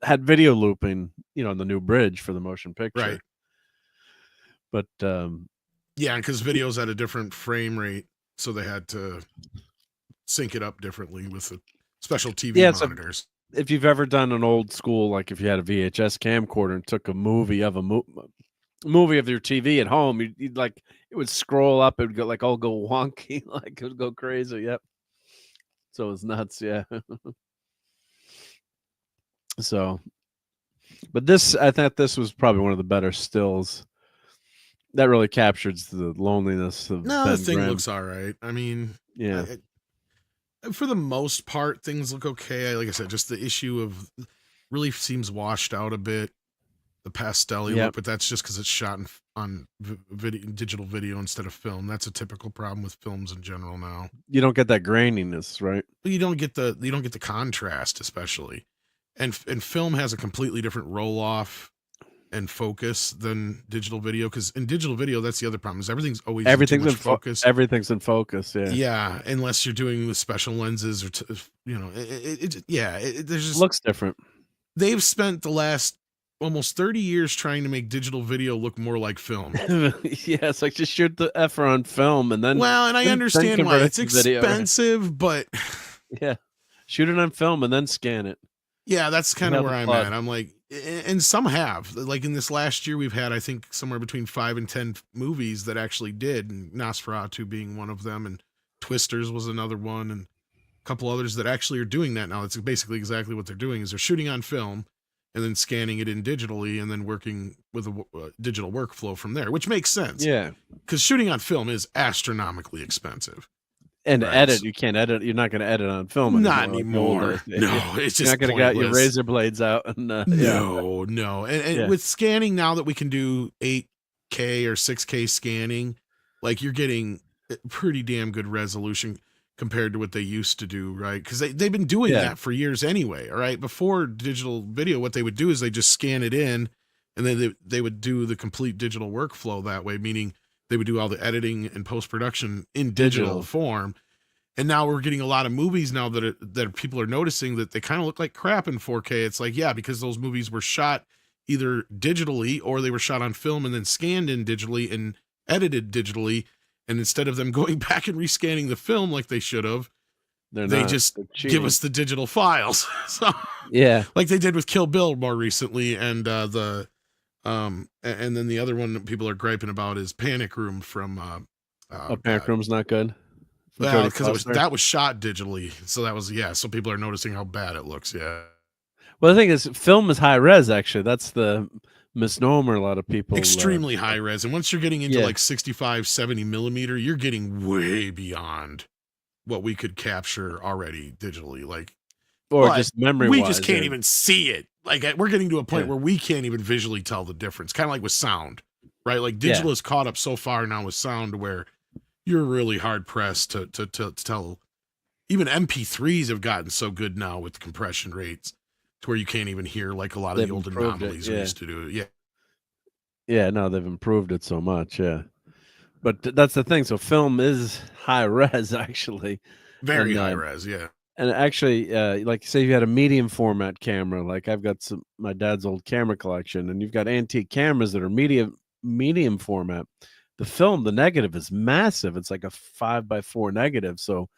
had video looping, in the new bridge for the motion picture. Right. But because video's at a different frame rate, so they had to sync it up differently with the special TV monitors. If you've ever done an old school, like if you had a VHS camcorder and took a movie of movie of your TV at home, you'd like, it would scroll up, it would go like all go wonky, like it would go crazy. Yep. So it was nuts. Yeah. So, but I thought this was probably one of the better stills that really captures the loneliness of Ben the thing Grimm. looks all right. I mean, yeah. For the most part, things look okay. Like I said, just the issue of really seems washed out a bit, the pastel-y look, but that's just because it's shot on digital video instead of film. That's a typical problem with films in general now. You don't get that graininess, right? But you don't get the contrast, especially. And film has a completely different roll-off and focus than digital video, because in digital video, that's the other problem, is everything's always in focus. Everything's in focus, yeah, unless you're doing the special lenses or it just looks different. They've spent the last almost 30 years trying to make digital video look more like film. It's like just shoot the effer on film and then and I understand why it's expensive, video. But shoot it on film and then scan it. Yeah, that's kind of where I'm at. I'm like, and some have, like in this last year, we've had, I think, somewhere between 5 and 10 movies that actually did, and Nosferatu being one of them, and Twisters was another one, and a couple others that actually are doing that now. It's basically exactly what they're doing, is they're shooting on film and then scanning it in digitally and then working with a digital workflow from there, which makes sense. Yeah. Because shooting on film is astronomically expensive. And edit, you can't edit. You're not going to edit on film anymore. Not anymore. No, it's just you're not going to get your razor blades out. And, no. And with scanning now that we can do 8K or 6K scanning, like you're getting pretty damn good resolution compared to what they used to do, right? Because they've been doing that for years anyway, all right? Before digital video, what they would do is they just scan it in, and then they would do the complete digital workflow that way, meaning they would do all the editing and post-production in digital form. And now we're getting a lot of movies now that people are noticing that they kind of look like crap in 4K. It's like, because those movies were shot either digitally or they were shot on film and then scanned in digitally and edited digitally. And instead of them going back and rescanning the film like they should have, they just give us the digital files. So like they did with Kill Bill more recently, and and then the other one that people are griping about is Panic Room from Panic Room's not good. Well, because that was shot digitally, so that was so people are noticing how bad it looks. Well, the thing is, film is high res. Actually, that's the misnomer. A lot of people extremely high res, and once you're getting into like 65, 70 millimeter, you're getting way beyond what we could capture already digitally. Like, or just memory. We just can't even see it. Like, we're getting to a point where we can't even visually tell the difference. Kind of like with sound, right? Like digital is caught up so far now with sound where you're really hard pressed to tell. Even MP3s have gotten so good now with compression rates to where you can't even hear like a lot of the old anomalies we used to do. No, they've improved it so much. But that's the thing. So film is high res, actually. Very high res, And actually, like say you had a medium format camera, like I've got my dad's old camera collection, and you've got antique cameras that are medium format. The film, the negative is massive. It's like a 5x4 negative. So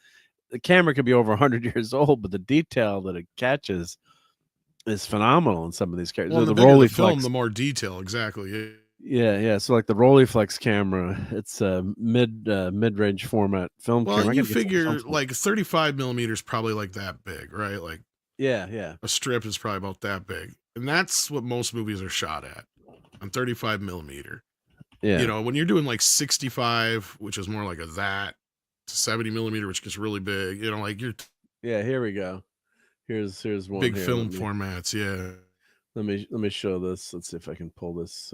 the camera could be over 100 years old, but the detail that it catches is phenomenal in some of these characters. Well, the bigger the film, the more detail. Exactly. Yeah. So like the Rolleiflex camera, it's a mid-range format film camera. Well, you figure like 35 millimeters probably like that big, right? Like yeah. A strip is probably about that big, and that's what most movies are shot at on 35 millimeter. Yeah. You know, when you're doing like 65, which is more like a that, to 70 millimeter, which gets really big. You know, like you're. Yeah. Here we go. Here's one. Big here. film formats. Yeah. Let me show this. Let's see if I can pull this.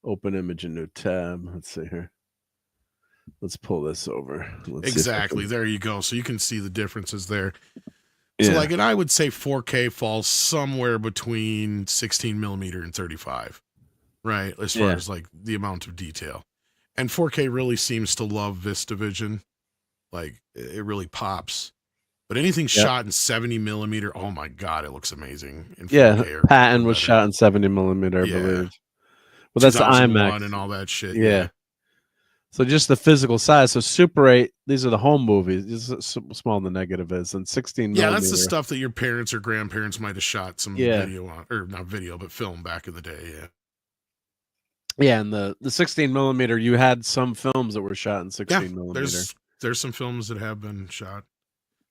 Open image in new tab. Let's see here. Let's pull this over. Exactly. There you go. So you can see the differences there. So like, and I would say 4K falls somewhere between 16 millimeter and 35, right? As far as like the amount of detail. And 4K really seems to love VistaVision. Like it really pops. But anything shot in 70 millimeter, oh my God, it looks amazing. In 4K Patton was shot in 70 millimeter, I believe. Well, that's the IMAX and all that shit. Yeah. So just the physical size. So Super 8, these are the home movies. This is small the negative is, and 16 millimeter. Yeah, that's the stuff that your parents or grandparents might have shot some video on, or not video, but film back in the day. Yeah. Yeah, and the 16 millimeter, you had some films that were shot in 16 millimeter. There's some films that have been shot.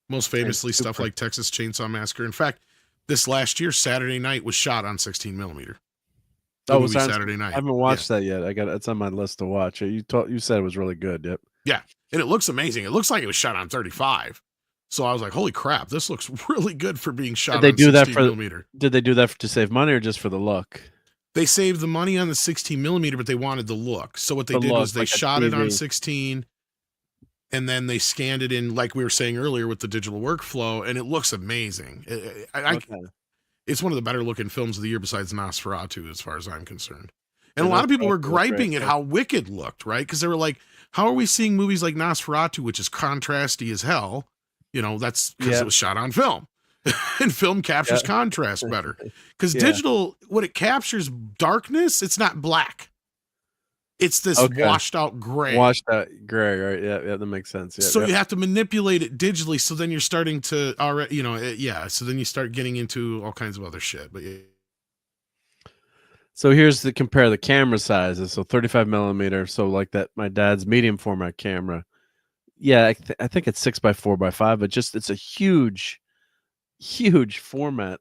Most famously, stuff like Texas Chainsaw Massacre. In fact, this last year, Saturday Night was shot on 16 millimeter. Movie Saturday Night. I haven't watched that yet. It's on my list to watch. You said it was really good. Yep. Yeah, and it looks amazing. It looks like it was shot on 35. So I was like, "Holy crap! This looks really good for being shot." Did they do on 16 that millimeter. Did they do that to save money or just for the look? They saved the money on the 16 millimeter, but they wanted the look. So what they did was they shot it on 16. And then they scanned it in, like we were saying earlier, with the digital workflow, and it looks amazing. It's one of the better looking films of the year besides Nosferatu, as far as I'm concerned. And a lot of people were griping at how Wicked looked, right? Because they were like, how are we seeing movies like Nosferatu, which is contrasty as hell? You know, that's because it was shot on film. And film captures contrast better. Because digital, what it captures darkness, it's not black. It's this washed out gray. Washed out gray, right? Yeah, that makes sense. So you have to manipulate it digitally. So then you're starting to already, so then you start getting into all kinds of other shit. But So here's the compare the camera sizes. So 35 millimeter. So like that, my dad's medium format camera. Yeah, I think it's 6x4x5, but it's a huge format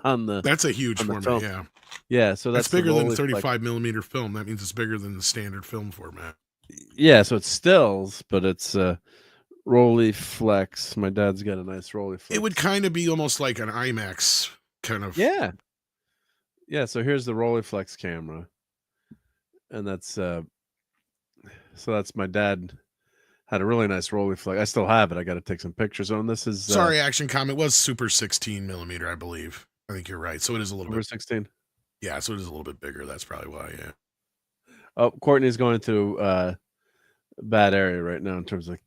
on the. That's a huge format. Yeah. Yeah, so that's bigger than 35 millimeter film. That means it's bigger than the standard film format. Yeah, so it's stills, but it's Rolleiflex. My dad's got a nice Rolleiflex. It would kind of be almost like an IMAX kind of. Yeah. So here's the Rolleiflex camera, and that's that's my dad had a really nice Rolleiflex. I still have it. I got to take some pictures on this. Is sorry, Action Com. It was Super 16 millimeter, I believe. I think you're right. So it is a little Super bit 16. Yeah, so it is a little bit bigger. That's probably why. Yeah. Oh, Courtney's going to a bad area right now in terms of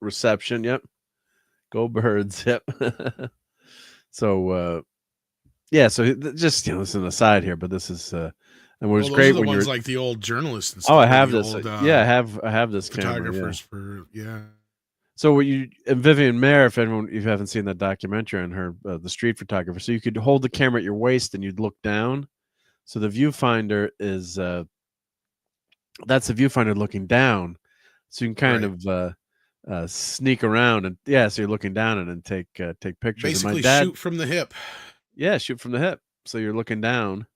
reception. Yep. Go Birds. Yep. So, so just this is an aside here, but this is and was those great are the when ones you're like the old journalists and stuff. Oh, I have this. Old, I have this photographers camera. Yeah. So and Vivian Mayer, if you haven't seen that documentary on her, the street photographer, so you could hold the camera at your waist and you'd look down. So the viewfinder is that's the viewfinder looking down. So you can kind of sneak around and so you're looking down and take pictures. Basically, and my dad, shoot from the hip. Yeah, shoot from the hip. So you're looking down.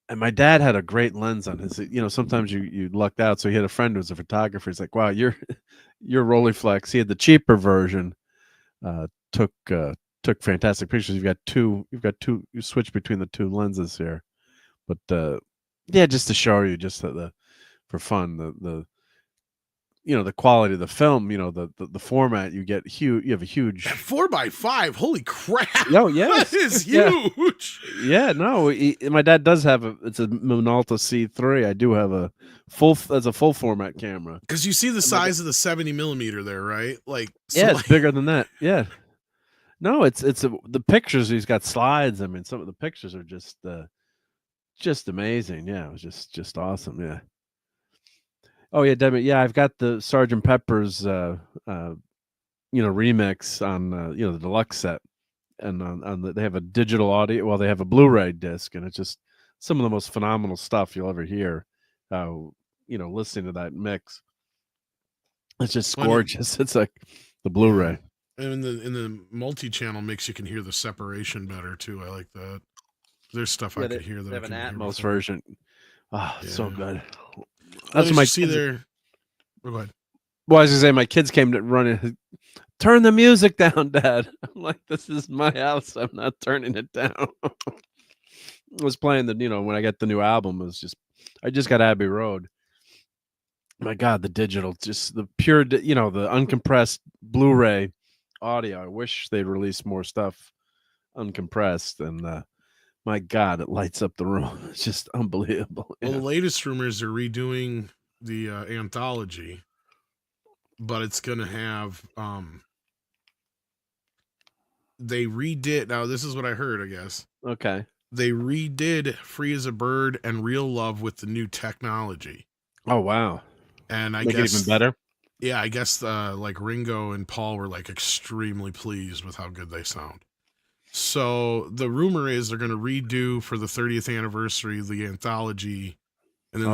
And my dad had a great lens on his. Sometimes you lucked out. So he had a friend who was a photographer. He's like, "Wow, your Rolleiflex." He had the cheaper version. Took fantastic pictures. You've got two. You switch between the two lenses here, but just to show you, just for fun, the quality of the film. The format you get huge. You have a huge 4x5. Holy crap! Oh yeah, that is huge. Yeah, no, my dad does have it's a Minolta C3. I do have a full format camera. Because you see the size of the 70 millimeter there, right? Like it's bigger than that. Yeah, no, it's the pictures. He's got slides. I mean, some of the pictures are just amazing. Yeah, it was just awesome. Yeah. Oh yeah, Debbie. Yeah, I've got the Sgt. Pepper's remix on the deluxe set, and they have a digital audio. Well, they have a Blu-ray disc, and it's just some of the most phenomenal stuff you'll ever hear. Listening to that mix, it's just gorgeous. It's like the Blu-ray. And in the multi-channel mix, you can hear the separation better too. I like that. There's stuff I could hear that they have I an can Atmos hear version. Oh, so good. That's what my see there. Go ahead. Well, I was gonna say my kids came to running. Turn the music down, Dad. I'm like, this is my house. I'm not turning it down. I was playing when I got the new album. I just got Abbey Road. My God, the digital, just the pure, the uncompressed Blu-ray audio. I wish they'd release more stuff uncompressed, and my God, it lights up the room. It's just unbelievable. Well, the latest rumors are redoing the anthology, but it's going to have they redid. Now, this is what I heard, I guess. Okay. They redid Free as a Bird and Real Love with the new technology. Oh, wow. And I Make guess it even better. Yeah, I guess like Ringo and Paul were like extremely pleased with how good they sound. So the rumor is they're going to redo for the 30th anniversary the anthology, and then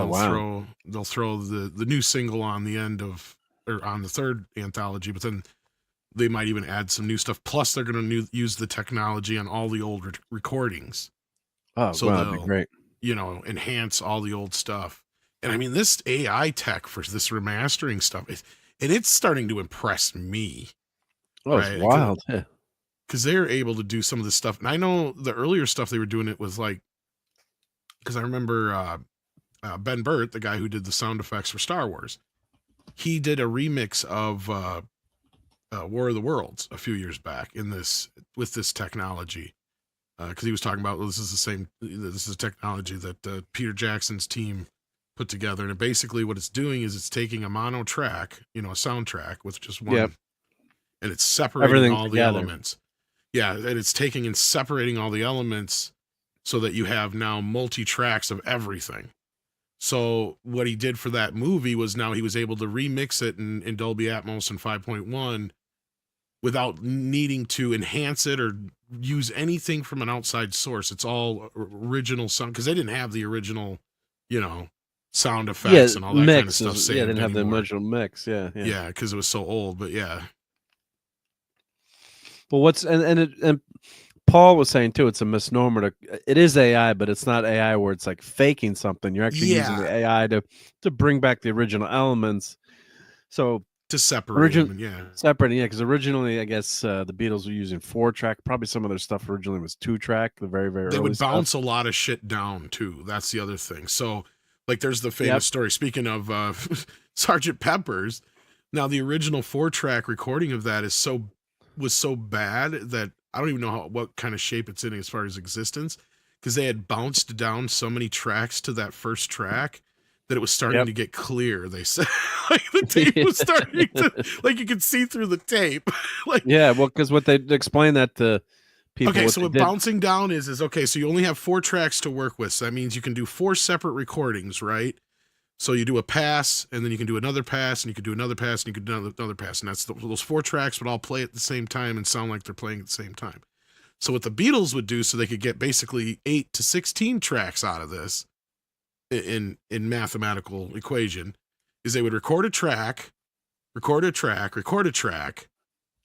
they'll throw the new single on the end of or on the third anthology, but then they might even add some new stuff. Plus, they're going to use the technology on all the old recordings. Oh, so wow, that'd be great. Enhance all the old stuff. And I mean, this AI tech for this remastering stuff, it's starting to impress me. Oh, right? It's wild. Because they're able to do some of this stuff. And I know the earlier stuff they were doing, it was like, because I remember Ben Burt, the guy who did the sound effects for Star Wars, he did a remix of War of the Worlds a few years back with this technology. Because he was talking about, well, this is technology that Peter Jackson's team put together, and basically what it's doing is it's taking a mono track, a soundtrack with just one, and it's separating all the elements. Yeah, and it's taking and separating all the elements so that you have now multi-tracks of everything. So what he did for that movie was now he was able to remix it in Dolby Atmos and 5.1 without needing to enhance it or use anything from an outside source. It's all original sound, because they didn't have the original, sound effects and all that kind of stuff. They didn't have the original mix. Yeah, because it was so old. But yeah. Well, and Paul was saying too, it's a misnomer it is AI, but it's not AI where it's like faking something. You're actually using the AI to bring back the original elements. So to separate them, because originally I guess the Beatles were using 4-track. Probably some of their stuff originally was 2-track. The very, very they early would bounce a lot of shit down too. That's the other thing. So like there's the famous story. Speaking of Sgt. Pepper's, now the original 4-track recording of that was so bad that I don't even know what kind of shape it's in as far as existence, because they had bounced down so many tracks to that first track that it was starting to get clear. They said like the tape was starting to, like you could see through the tape. Because what they explain that to people. Okay, so what bouncing down is okay, so you only have 4 tracks to work with. So that means you can do 4 separate recordings, right? So you do a pass, and then you can do another pass, and you can do another pass, and you can do another pass. And that's those 4 tracks would all play at the same time and sound like they're playing at the same time. So what the Beatles would do, so they could get basically 8 to 16 tracks out of this in mathematical equation, is they would record a track. So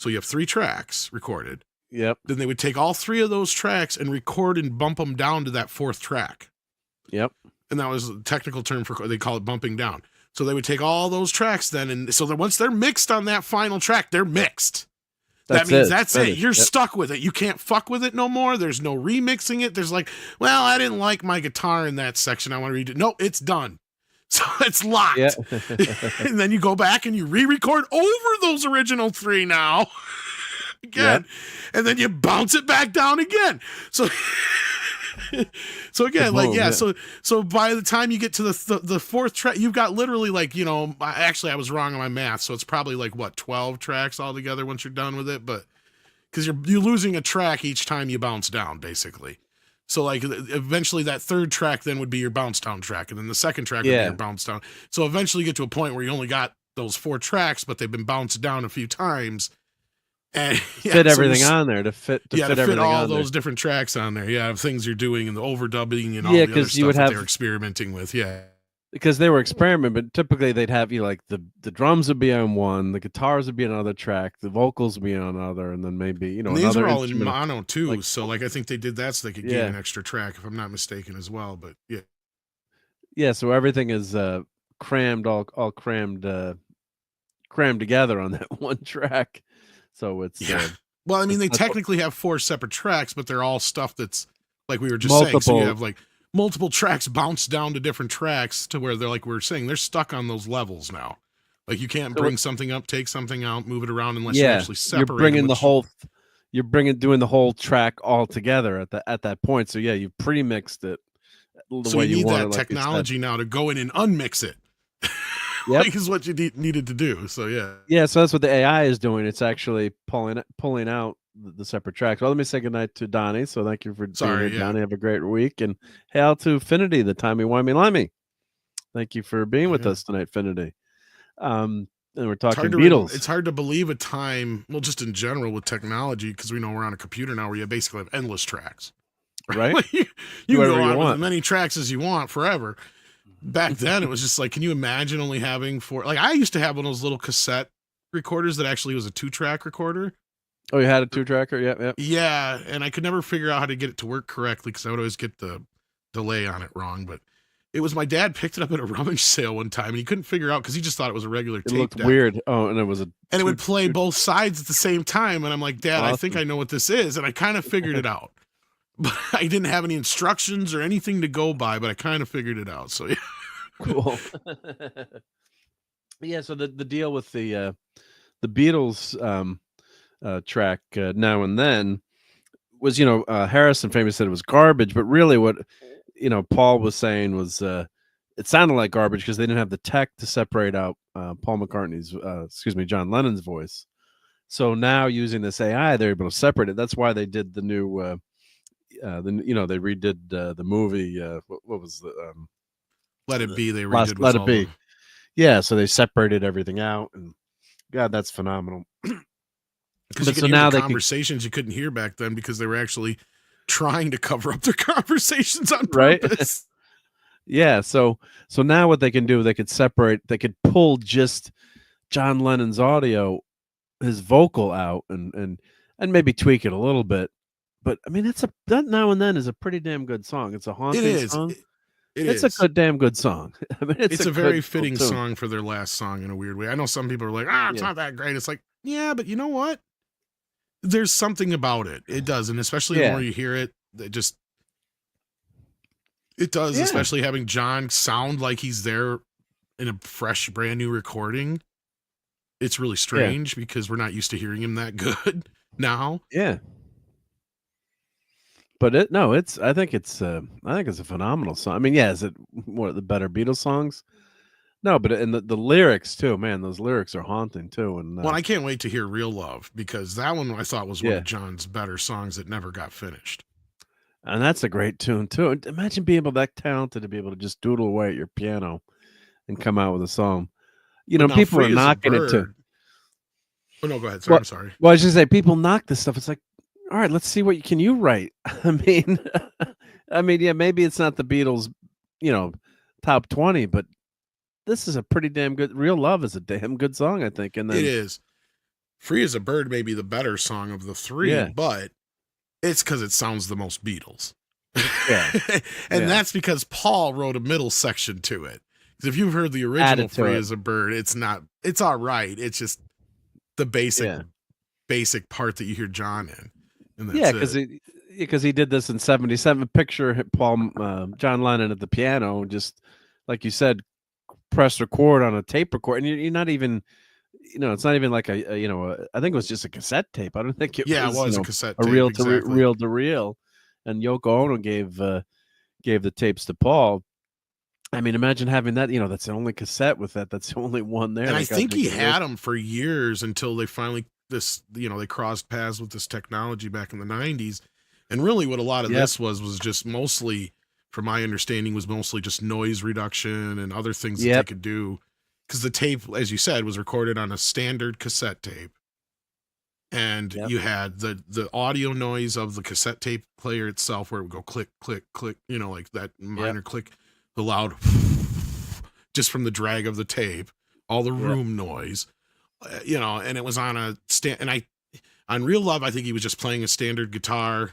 you have 3 tracks recorded. Yep. Then they would take all 3 of those tracks and record and bump them down to that 4th track. Yep. And that was a technical term they call it bumping down. So they would take all those tracks then, and so that once they're mixed on that final track, they're mixed. That means that's it. You're stuck with it. You can't fuck with it no more. There's no remixing it. There's like, well, I didn't like my guitar in that section. I want to redo it. No, it's done. So it's locked. Yeah. And then you go back and you re-record over those original 3 now. Again. And then you bounce it back down again. So again, so by the time you get to the 4th track, you've got literally like, actually I was wrong on my math. So it's probably like 12 tracks altogether once you're done with it. But because you're losing a track each time you bounce down, basically. So like eventually that 3rd track then would be your bounce down track. And then the 2nd track would be your bounce down. So eventually you get to a point where you only got those 4 tracks, but they've been bounced down a few times. And fit everything on there to fit everything all on those there. different tracks on there. Yeah, of things you're doing and the overdubbing and all the other stuff that they're experimenting with. Yeah. Because they were experimenting, but typically they'd have like the drums would be on one, the guitars would be on another track, the vocals would be on another, and then maybe and these are all in mono too. So I think they did that so they could get an extra track, if I'm not mistaken, as well. But yeah. So everything is crammed, all crammed together on that one track. So it's well, I mean, they technically have 4 separate tracks, but they're all stuff that's like we were just saying. So you have like multiple tracks bounce down to different tracks to where they're like we were saying, they're stuck on those levels now. Like you can't bring something up, take something out, move it around unless you actually separate. You're bringing doing the whole track all together at that point. So yeah, you pre-mixed it. So you need that technology now to go in and unmix it. Like is what you needed to do. So yeah. So that's what the AI is doing. It's actually pulling out the separate tracks. Well, let me say goodnight to Donnie. So thank you for being here, Donnie. Have a great week. And hail to Finity, the timey-wimey-limey. Thank you for being with us tonight, Finity. And we're talking Beatles. It's hard to believe a time, well, just in general with technology, because we know we're on a computer now where you basically have endless tracks. Right? you can go on with as many tracks as you want forever. Back then, it was just like, can you imagine only having 4? Like, I used to have one of those little cassette recorders that actually was a 2-track recorder. Oh, you had a 2-tracker? Yeah. Yeah, and I could never figure out how to get it to work correctly because I would always get the delay on it wrong. But it was my dad picked it up at a rummage sale one time, and he couldn't figure out because he just thought it was a regular tape. It looked weird. Oh, and it was it would play both sides at the same time. And I'm like, Dad, awesome. I think I know what this is. And I kind of figured it out. But I didn't have any instructions or anything to go by, but I kind of figured it out. So yeah. Cool. Yeah, so the deal with the Beatles track Now and Then was, Harrison famously said it was garbage, but really what Paul was saying was it sounded like garbage because they didn't have the tech to separate out Paul McCartney's John Lennon's voice. So now using this AI, they're able to separate it. That's why they did the new they redid the movie. What was the Let It Be? They redid Let It Be. Yeah, so they separated everything out, and God, that's phenomenal. Because so now the conversations you couldn't hear back then because they were actually trying to cover up their conversations on purpose. Yeah, so now what they can do, they could pull just John Lennon's audio, his vocal out, and maybe tweak it a little bit. But I mean, that Now and Then is a pretty damn good song. It's a haunting song. It's a damn good song. I mean, it's a very fitting song for their last song in a weird way. I know some people are like, it's not that great. It's like, yeah, but you know what? There's something about it. It does, and especially the more you hear it, it does. Especially having John sound like he's there in a fresh, brand new recording. It's really strange because we're not used to hearing him that good now. Yeah. But I think it's a phenomenal song. I mean, is it one of the better Beatles songs? No, but and the lyrics too, man, those lyrics are haunting too. And I can't wait to hear Real Love because that one I thought was one of John's better songs that never got finished. And that's a great tune too. Imagine being that talented to be able to just doodle away at your piano and come out with a song. People are knocking it too. Oh no, go ahead. Sorry, I'm sorry. Well, I was just say people knock this stuff. It's like, all right, let's see what can you write. I mean, maybe it's not the Beatles, top 20, but this is a pretty damn good. Real Love is a damn good song, I think. And then, it is. Free as a Bird may be the better song of the 3, but it's because it sounds the most Beatles. Yeah, and that's because Paul wrote a middle section to it. Because if you've heard the original Free as a Bird, it's all right. It's just the basic part that you hear John in. Because he did this in '77. Picture John Lennon at the piano, just like you said, press record on a tape record, and you're not even, it's not even like I think it was just a cassette tape. I don't think it was a cassette tape, reel to reel, and Yoko Ono gave the tapes to Paul. I mean, imagine having that. That's the only cassette with that. That's the only one there. And I think he had them for years until they finally. They crossed paths with this technology back in the 90s. And really what a lot of this was just mostly, from my understanding, was mostly just noise reduction and other things that they could do. Because the tape, as you said, was recorded on a standard cassette tape. And you had the audio noise of the cassette tape player itself, where it would go click, click, click, like that minor click, the loud, just from the drag of the tape, all the room noise, and it was on a stand. And on Real Love, I think he was just playing a standard guitar.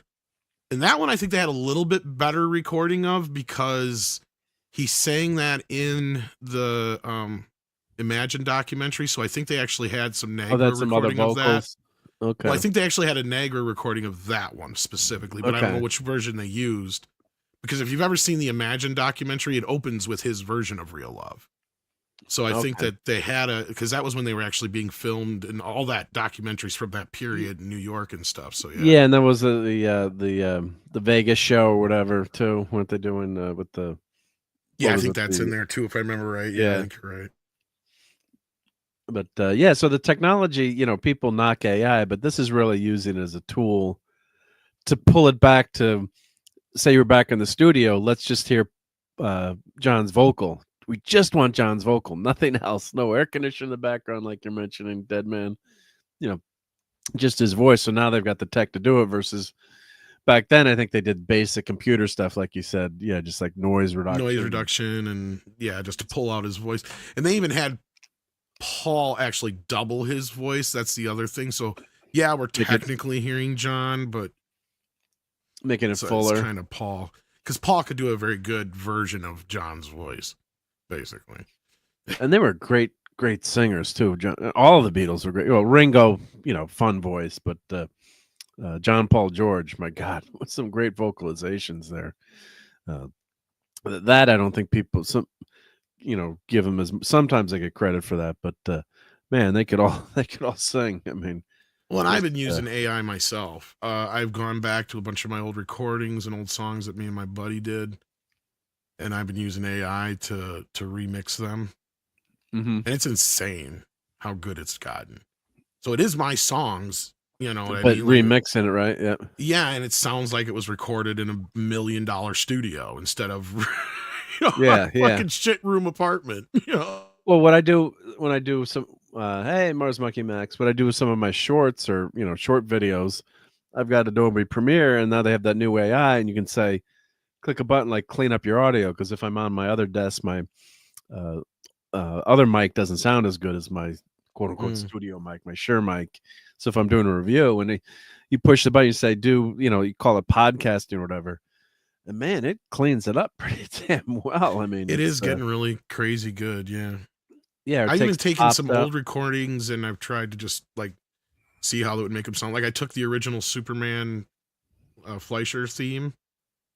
And that one, I think they had a little bit better recording of, because he sang that in the Imagine documentary. So I think they actually had some Niagara recording of that. Okay. Well, I think they actually had a Niagara recording of that one specifically, but I don't know which version they used. Because if you've ever seen the Imagine documentary, it opens with his version of Real Love. So I think that they had because that was when they were actually being filmed, and all that documentaries from that period in New York and stuff. So and that was the Vegas show or whatever too. Weren't they doing with the? Yeah, I think that's in there too, if I remember right. Yeah, I think you're right. But so the technology, people knock AI, but this is really using it as a tool to pull it back to, say you're back in the studio, let's just hear John's vocal. We just want John's vocal, nothing else. No air conditioner in the background, like you're mentioning, Dead Man, just his voice. So now they've got the tech to do it, versus back then, I think they did basic computer stuff, like you said. Yeah, just like noise reduction. And just to pull out his voice. And they even had Paul actually double his voice. That's the other thing. So we're technically hearing John, but making it fuller. It's kind of Paul, because Paul could do a very good version of John's voice, basically. And they were great singers too. All of the Beatles were great. Well, Ringo, fun voice, but John, Paul, George, my God, with some great vocalizations there. That I don't think people give them as, sometimes they get credit for that, but man, they could all sing. I mean, well, and I've been using AI myself. I've gone back to a bunch of my old recordings and old songs that me and my buddy did, and I've been using AI to remix them. And it's insane how good it's gotten. So it is my songs, what I mean? Remixing it, right? Yeah. Yeah, and it sounds like it was recorded in $1 million studio instead of fucking shit room apartment. Well, what I do when I do some hey, Mars Monkey Max, what I do with some of my shorts or short videos, I've got Adobe Premiere, and now they have that new AI, and you can say, click a button like clean up your audio, because if I'm on my other desk, my other mic doesn't sound as good as my quote unquote studio mic, my Shure mic. So if I'm doing a review and you push the button, you say you call it podcasting or whatever, and man, it cleans it up pretty damn well. I mean, it is getting really crazy good. Yeah. I've even taken some old recordings, and I've tried to just see how it would make them sound. Like I took the original Superman Fleischer theme,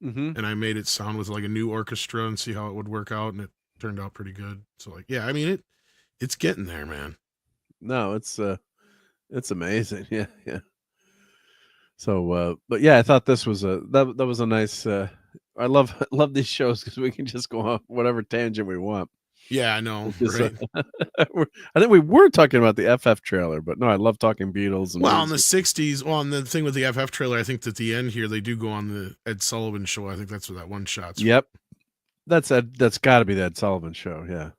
and I made it sound with like a new orchestra and see how it would work out, and it turned out pretty good. So I mean it's getting there, man. No, it's amazing. Yeah. So but I thought this was that was a nice I love these shows, because we can just go off whatever tangent we want. Yeah, I know. Right. I think we were talking about the FF trailer, but no, I love talking Beatles. And in the 60s, and the thing with the FF trailer, I think that the end here, they do go on the Ed Sullivan show. I think that's where that one shot's from. Yep. That's got to be the Ed Sullivan show. Yeah.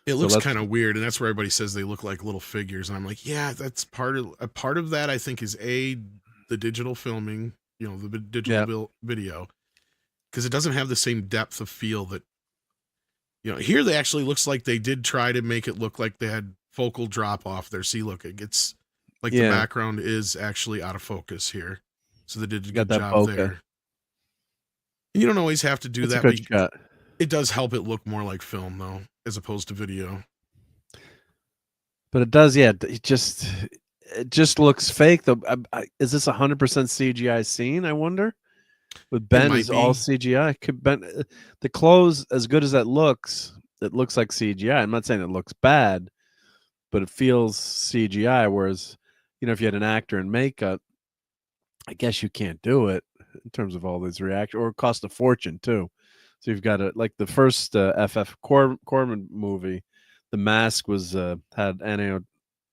It looks kind of weird, and that's where everybody says they look like little figures. And I'm like, yeah, that's part of that, I think, is the digital filming, the digital video, because it doesn't have the same depth of feel that, here they actually looks like they did try to make it look like they had focal drop off there. See, look, it gets like the background is actually out of focus here. So they did a good job there. You don't always have to do that. But it does help it look more like film, though, as opposed to video. But it does, it just looks fake, though. Is this 100% CGI scene, I wonder? With Ben is all CGI. The clothes, as good as that looks, it looks like CGI. I'm not saying it looks bad, but it feels CGI. Whereas, if you had an actor in makeup, I guess you can't do it in terms of all these reactions, or it costs a fortune too. So you've got to, like the first FF Corman movie, the mask was had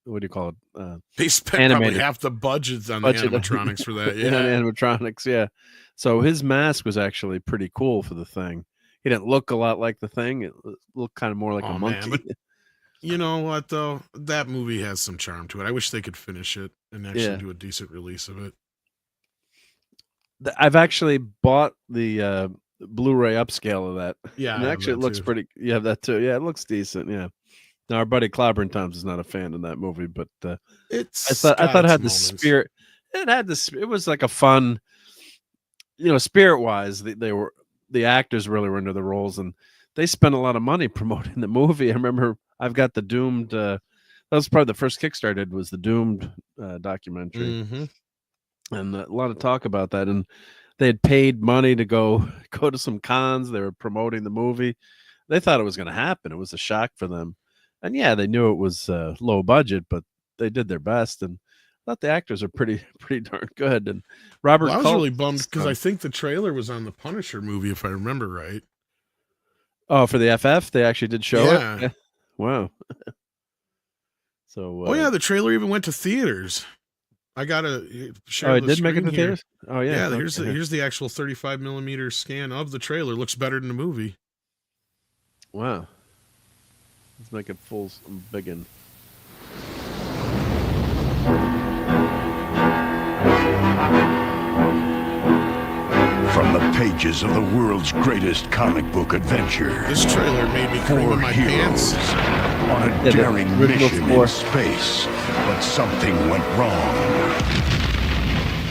what do you call it? They spent probably half the budget on the animatronics for that. Yeah, animatronics. Yeah. So his mask was actually pretty cool for the thing. He didn't look a lot like the thing. It looked kind of more like a monkey. You know what though? That movie has some charm to it. I wish they could finish it and actually do a decent release of it. I've actually bought the Blu-ray upscale of that. Yeah, and actually it looks pretty. You have that too. Yeah, it looks decent. Yeah. Now our buddy Clobber Toms is not a fan of that movie, but I thought it had the spirit. It had this. It was like a fun, spirit-wise. The actors really were into the roles, and they spent a lot of money promoting the movie. I remember I've got the Doomed. That was probably the first Kickstarter I did, was the Doomed documentary, and a lot of talk about that. And they had paid money to go to some cons. They were promoting the movie. They thought it was going to happen. It was a shock for them, and yeah, they knew it was low budget, but they did their best. And I thought the actors are pretty darn good. And Robert, I was really bummed because I think the trailer was on the Punisher movie, if I remember right. Oh, for the FF, they actually did show it. Yeah. Wow. So. Oh yeah, the trailer even went to theaters. I gotta share. Oh, it did make it to theaters. Oh yeah. Yeah. Here's the actual 35 millimeter scan of the trailer. Looks better than the movie. Wow. Let's make it full big and. From the pages of the world's greatest comic book adventure. This trailer made me cream in my pants. On a daring mission in space, but something went wrong.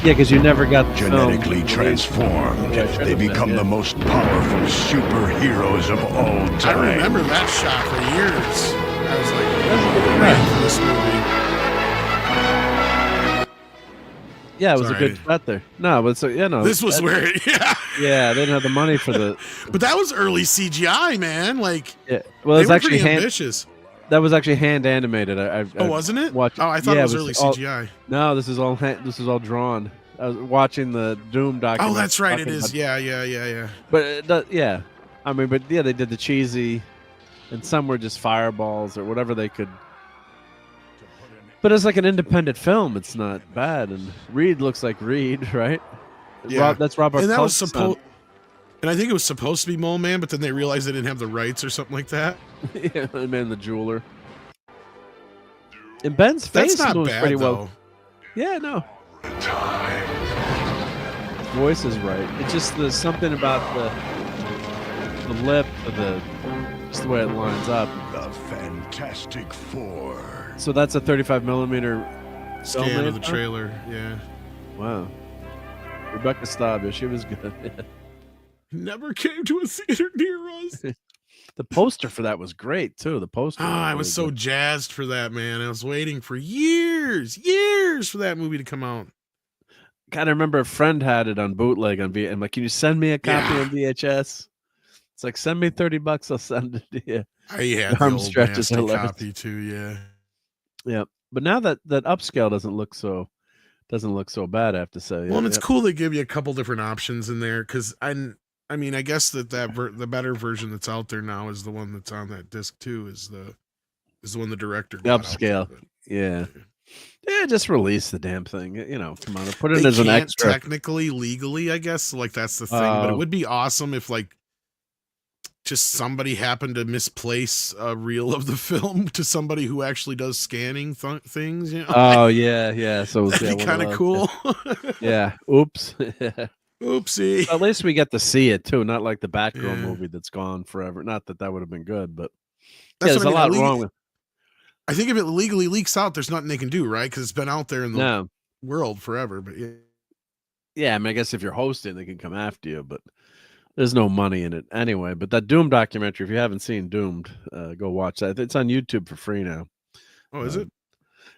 Yeah, because you never got genetically transformed. They become the most powerful superheroes of all time. I remember that shot for years. I was like, ready for this movie. Yeah, it was a good shot there. No, but no. This was where, yeah, they didn't have the money for the. But that was early CGI, man. Like, yeah, well, it's actually ambitious. That was actually hand animated. Wasn't it? I thought it was early CGI. No, this is all drawn. I was watching the Doom documentary. Oh, that's right. It is. Yeah. But yeah, I mean, but yeah, they did the cheesy, and some were just fireballs or whatever they could. But it's like an independent film. It's not bad, and Reed looks like Reed, right? Yeah, that's Robert. And that was supposed. And I think it was supposed to be Mole Man, but then they realized they didn't have the rights or something like that. Yeah, Man the Jeweler. And Ben's face moves pretty well. Yeah, no. His voice is right. It's just there's something about the lip, just the way it lines up. The Fantastic Four. So that's a 35 millimeter scan of the trailer. Yeah. Wow. Rebecca Staub, she was good. Never came to a theater near us. The poster for that was great too. The poster. Oh, I was so jazzed for that, man. I was waiting for years for that movie to come out. God, I remember a friend had it on bootleg on VHS. I'm like, can you send me a copy on VHS? It's like, send me $30. I'll send it to you. I had the old nasty copy too. Yeah. Yeah, but now that upscale doesn't look so bad, I have to say. Well, and it's cool they give you a couple different options in there because I mean, I guess the better version that's out there now is the one that's on that disc too. Is the one the director got upscale. Yeah, just release the damn thing. Come on, put it as an extra. Technically, legally, I guess, like that's the thing. But it would be awesome if like just somebody happened to misplace a reel of the film to somebody who actually does scanning things. Oh yeah. So that'd be kind of cool. Yeah. Oops. Oopsie. So at least we get to see it too, not like the Batgirl movie that's gone forever. Not that would have been good, but there's a lot wrong with. I think if it legally leaks out, there's nothing they can do, right? Because it's been out there in the world forever. But yeah, I mean, I guess if you're hosting, they can come after you, but. There's no money in it anyway. But that Doom documentary, if you haven't seen Doomed, go watch that. It's on YouTube for free now. Oh, is it?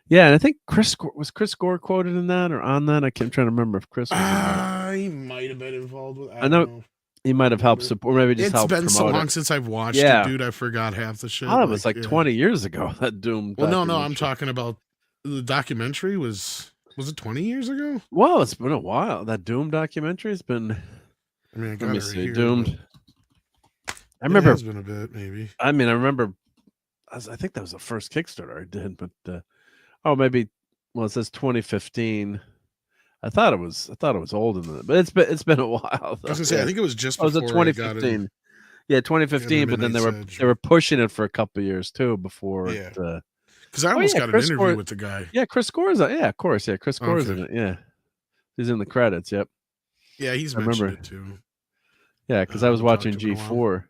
Yeah, and I think Chris Gore quoted in that or on that. I'm trying to remember if Chris was in that. He might have been involved with. I know he might have helped support, maybe just helped promote it. It's been so long since I've watched it, dude. I forgot half the shit. Oh, it was like 20 years ago. That Doom. Well, no, I'm talking about the documentary. Was it 20 years ago? Well, it's been a while. That Doom documentary has been. I mean, I got it right here, Doomed. I remember. It's been a bit, maybe. I mean, I remember. I think that was the first Kickstarter I did, but maybe. Well, it says 2015. I thought it was older than that, but it's been a while. I was gonna say, I think it was just before 2015. Yeah, 2015, but then they were pushing it for a couple of years too before. Yeah, because I almost got an interview with the guy. Yeah, Chris Gore's. Yeah, of course. Yeah, Chris Gore's in it. Yeah, he's in the credits. Yep. Yeah, he's mentioned it too. Yeah, because I was watching G4.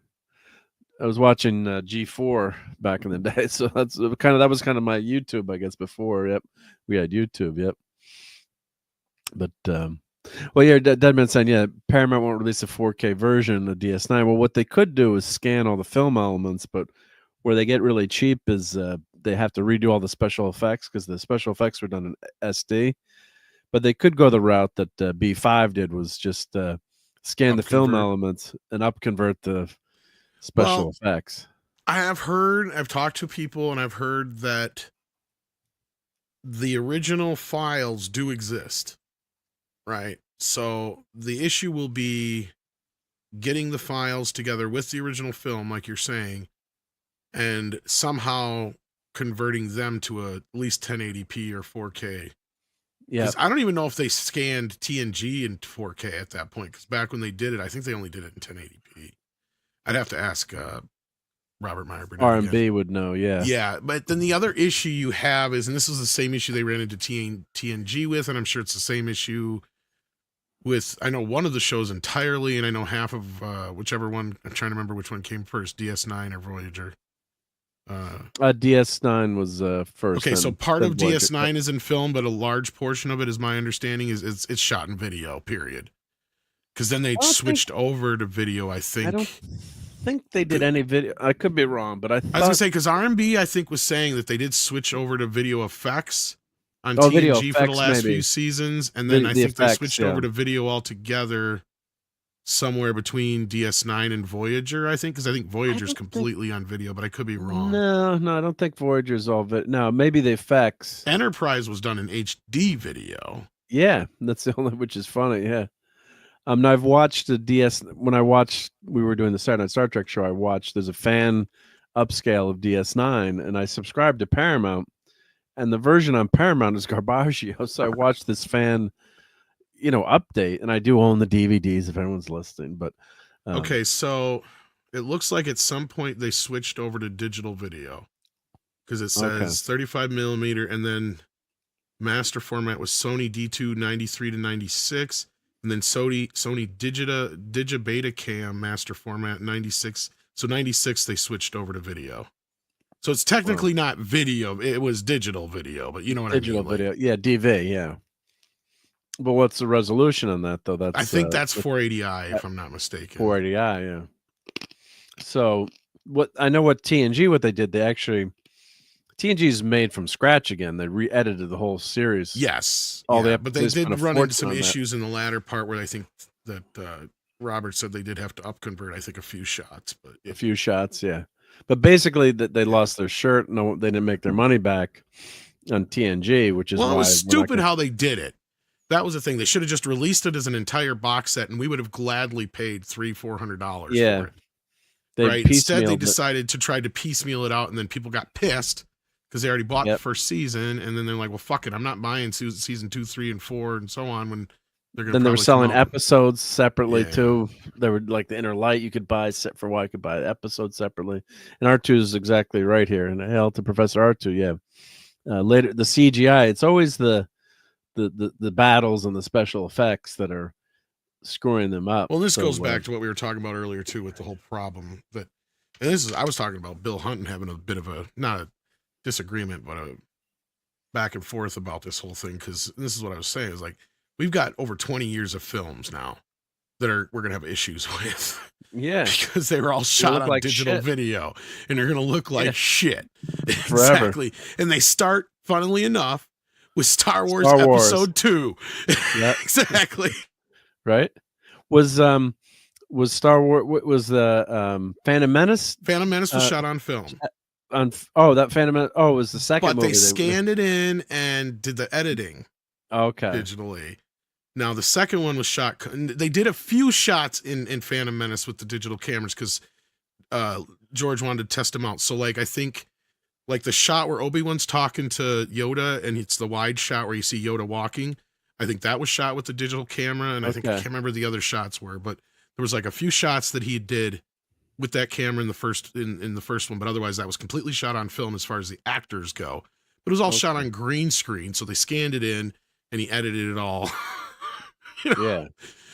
I was watching G4 back in the day, so that was kind of my YouTube, I guess. Before, yep, we had YouTube. Yep. But well, yeah, Deadman saying, yeah, Paramount won't release a 4K version of DS9. Well, what they could do is scan all the film elements, but where they get really cheap is they have to redo all the special effects because the special effects were done in SD. But they could go the route that B5 did, was just scan the film elements and upconvert the special effects. I've talked to people, and I've heard that the original files do exist. Right. So the issue will be getting the files together with the original film, like you're saying, and somehow converting them to at least 1080p or 4K. Yeah. I don't even know if they scanned TNG in 4K at that point, because back when they did it, I think they only did it in 1080p. I'd have to ask Robert Meyer Burnett. R&B would know, yeah. Yeah, but then the other issue you have is, and this is the same issue they ran into TNG with, and I'm sure it's the same issue with, I know one of the shows entirely, and I know half of whichever one. I'm trying to remember which one came first, DS9 or Voyager. DS9 was first. Okay, so part of DS9 is in film, but a large portion of it, is my understanding, is it's shot in video, period. Because then they switched over to video, I think. I don't think they did any video. I could be wrong, but I was going to say, because R&B, I think, was saying that they did switch over to video effects on TNG for the last few seasons, and then I think they switched over to video altogether somewhere between DS9 and Voyager, I think, because I think Voyager's completely on video, but I could be wrong. No, I don't think Voyager's all video. No, maybe the effects. Enterprise was done in HD video. Yeah, that's the only, which is funny, yeah. Now I've watched the DS, when we were doing the Saturday Night Star Trek show, I watched, there's a fan upscale of DS9, and I subscribed to Paramount, and the version on Paramount is Garbaggio. So I watched this fan, update, and I do own the DVDs if anyone's listening. But okay, so it looks like at some point they switched over to digital video, because it says 35 millimeter, and then master format was Sony D2 93 to 96, and then Sony Digibeta Cam master format 96. So 96 they switched over to video. So it's technically not video; it was digital video, but you know what I mean. Digital video, yeah, DV, yeah. But what's the resolution on that, though? I think that's 480i, if I'm not mistaken. 480i, yeah. So what TNG, what they did, TNG is made from scratch again. They re-edited the whole series. Yes, but they did run into some issues in the latter part where I think that Robert said they did have to upconvert, I think, a few shots. But a few shots, yeah. But basically, that they lost their shirt. No, they didn't make their money back on TNG, which is it was stupid how they did it. That was the thing. They should have just released it as an entire box set, and we would have gladly paid $300-400 for it. Right? Instead, they decided to try to piecemeal it out, and then people got pissed because they already bought the first season, and then they're like, "Well, fuck it, I'm not buying season 2, 3, and 4, and so on." When they're going, then they were selling episodes separately too. They were like the Inner Light you could buy set for why you could buy episodes separately. And R2 is exactly right here. And hail to Professor R2. Yeah. Later, the CGI. It's always the battles and the special effects that are screwing them up. Well, this goes back to what we were talking about earlier too, with the whole problem that, and I was talking about Bill Hunt having a bit of not a disagreement, but a back and forth about this whole thing. Because this is what I was saying, is like, we've got over 20 years of films now that we're going to have issues with. Yeah. Because they were all shot on digital video, and they're going to look like shit. Forever. Exactly. And they start, funnily enough, with Star Wars Episode 2. Yeah. Exactly. Right? Was Star Wars, was the Phantom Menace? Phantom Menace was shot on film. That Phantom Menace. Oh, it was the second movie. But they scanned it in and did the editing. Okay. Digitally. Now the second one was shot. They did a few shots in Phantom Menace with the digital cameras because George wanted to test them out. So like, I think like the shot where Obi-Wan's talking to Yoda, and it's the wide shot where you see Yoda walking. I think that was shot with the digital camera, and I think I can't remember the other shots were, but there was like a few shots that he did with that camera in the first one, but otherwise that was completely shot on film as far as the actors go. But it was all shot on green screen, so they scanned it in and he edited it all. Yeah.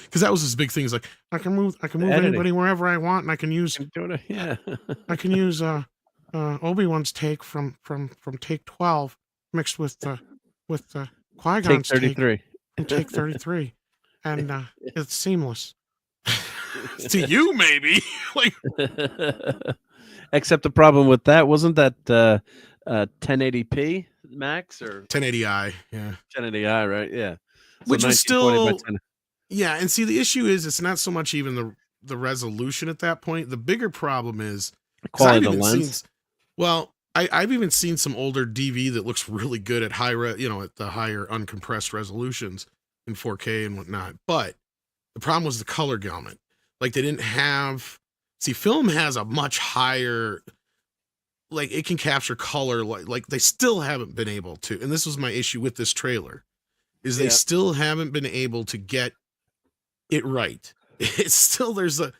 Because that was his big thing. He's like, I can move anybody wherever I want, and I can use I can use Obi-Wan's take from take 12 mixed with Qui-Gon's take 33. And take 33. And it's seamless. To you, maybe. Like, except the problem with that wasn't that 1080p max or 1080i, yeah. 1080i, right? Yeah. So which was still, yeah. And see, the issue is it's not so much even the resolution at that point. The bigger problem is quality of the lens. I've even seen some older DV that looks really good at at the higher uncompressed resolutions in 4K and whatnot. But the problem was the color gamut. Like they didn't have, film has a much higher, like it can capture color. Like they still haven't been able to. And this was my issue with this trailer is they still haven't been able to get it right. It's still, there's a,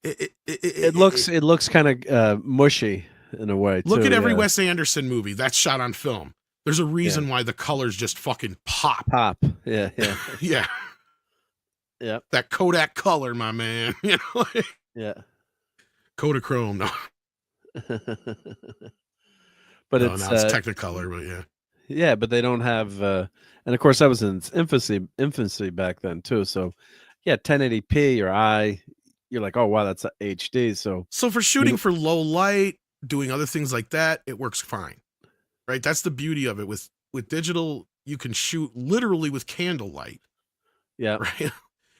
it looks kind of mushy in a way. Look at every Wes Anderson movie that's shot on film. There's a reason why the colors just fucking pop. Yeah. Yeah. Yeah. That Kodak color, my man. Yeah. Kodachrome, no. But no, it's Technicolor, but yeah. Yeah, but they don't have and of course that was in its infancy back then too. So yeah, 1080p or you're like, oh wow, that's HD. So for shooting for low light, doing other things like that, it works fine. Right? That's the beauty of it. With digital, you can shoot literally with candlelight. Yeah. Right.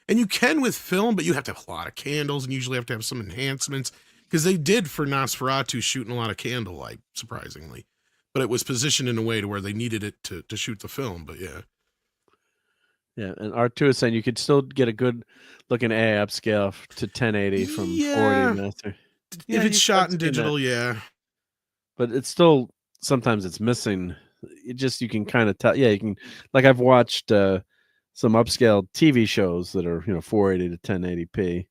And you can with film, but you have to have a lot of candles and usually have to have some enhancements because they did for Nosferatu shooting a lot of candlelight, surprisingly. But it was positioned in a way to where they needed it to shoot the film. But yeah. Yeah. And R2 is saying you could still get a good looking A upscale to 1080 from 40 master. If it's shot in digital, yeah. But it's still, sometimes it's missing. You can kind of tell. Yeah, you can, like I've watched some upscale TV shows that are 480 to 1080p,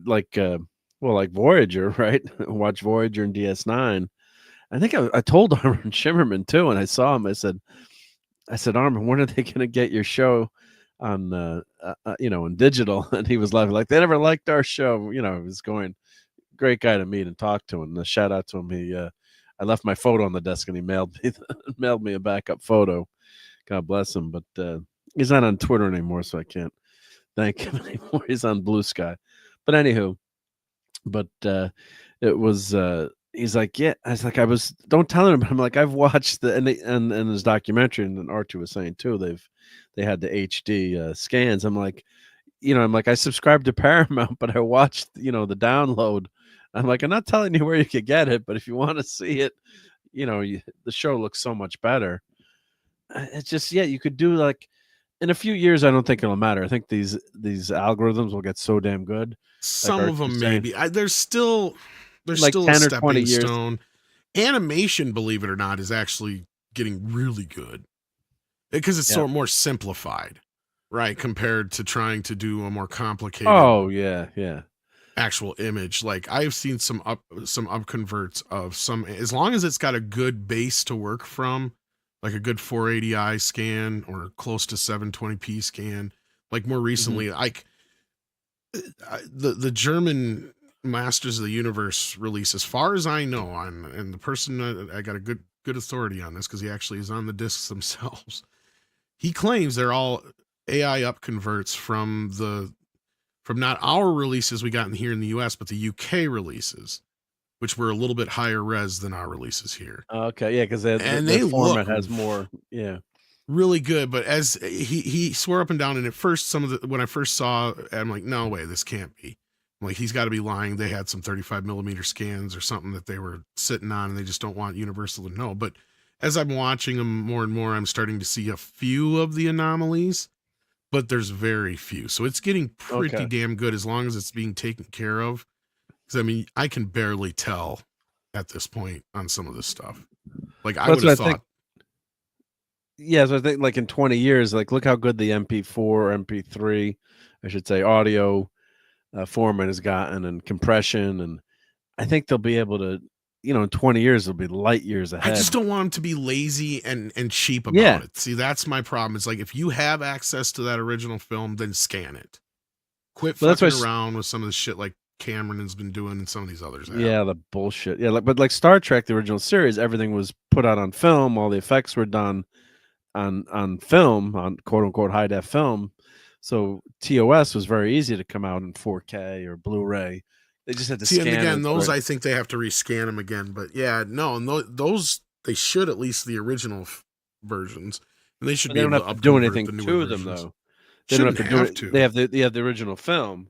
like Voyager, right? Watch Voyager and DS9. I think I told Armin Shimmerman too, when I saw him. I said Armin, when are they going to get your show on in digital? And he was laughing like they never liked our show. He was going, great guy to meet and talk to, and shout out to him. I left my photo on the desk and he mailed me a backup photo. God bless him, but he's not on Twitter anymore, so I can't thank him anymore. He's on Blue Sky. But anywho, it was he's like, yeah. I was like, don't tell him, but I'm like, I've watched and his documentary, and R2 was saying too, they had the HD scans. I'm like, I subscribed to Paramount, but I watched, the download. I'm like, I'm not telling you where you could get it, but if you want to see it, the show looks so much better. It's just, you could do like, in a few years, I don't think it'll matter. I think these algorithms will get so damn good. Some of them maybe. There's still like still 10 a or 20 stepping years. stone. Animation, believe it or not, is actually getting really good because it's so more simplified, right? Compared to trying to do a more complicated. Oh yeah. Actual image. Like I've seen some up converts of some, as long as it's got a good base to work from, like a good 480i scan or close to 720p scan. Like more recently, like the German Masters of the Universe release, as far as I know, and the person I got a good authority on this because he actually is on the discs themselves. He claims they're all AI up converts from not our releases we got here in the US, but the UK releases, which were a little bit higher res than our releases here. Okay, yeah, because the format has more, really good. But as he swore up and down, and at first, when I first saw, I'm like, no way, this can't be. I'm like, he's got to be lying. They had some 35 millimeter scans or something that they were sitting on, and they just don't want Universal to know. But as I'm watching them more and more, I'm starting to see a few of the anomalies. But there's very few. So it's getting pretty damn good as long as it's being taken care of. Because, I mean, I can barely tell at this point on some of this stuff. Like, I would have thought. So I think, like, in 20 years, like, look how good the MP4 or MP3, I should say, audio format has gotten, and compression, and I think they'll be able to, in 20 years, they'll be light years ahead. I just don't want them to be lazy and cheap about it. See, that's my problem. It's like, if you have access to that original film, then scan it. Quit fucking around with some of the shit like Cameron has been doing and some of these others have. Yeah, the bullshit. Yeah, but like Star Trek, the original series, everything was put out on film. All the effects were done on film, on quote unquote high def film. So TOS was very easy to come out in 4K or Blu-ray. They just had to scan. And again, those I think they have to rescan them again. But yeah, no, those they should, at least the original versions, and they should be able to do anything to them though. They don't have to. They have the original film,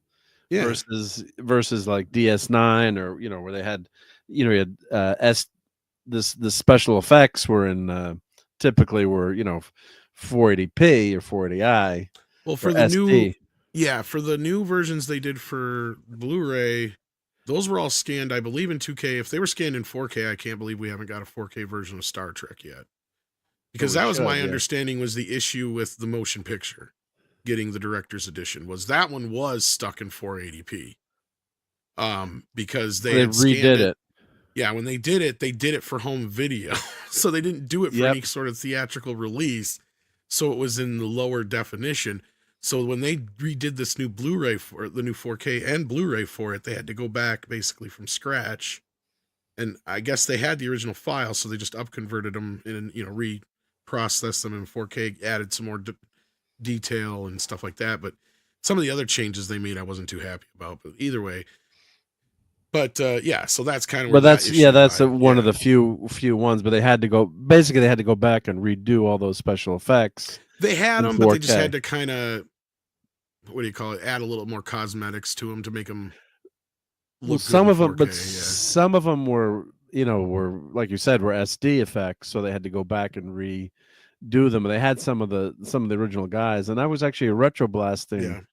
versus like DS9 or where they had you had the special effects were in typically were 480p or 480i. Well, for the SD. For the new versions they did for Blu-ray, those were all scanned, I believe, in 2K. If they were scanned in 4K, I can't believe we haven't got a 4K version of Star Trek yet. Because that was my understanding was the issue with the motion picture. Getting the director's edition was that one was stuck in 480p because they redid it. Yeah, when they did it for home video, so they didn't do it for any sort of theatrical release, so it was in the lower definition. So when they redid this new Blu-ray for the new 4K and Blu-ray for it, they had to go back basically from scratch, and I guess they had the original file, so they just upconverted them and reprocessed them in 4K, added some more detail and stuff like that. But some of the other changes they made I wasn't too happy about, but either way. But so that's kind of where that's one of the few ones, but they had to go back and redo all those special effects. They had them, but they just had to kind of add a little more cosmetics to them to make them look some of them 4K, but some of them were were like you said were SD effects, so they had to go back and do them. They had some of the original guys, and I was actually a Retro Blasting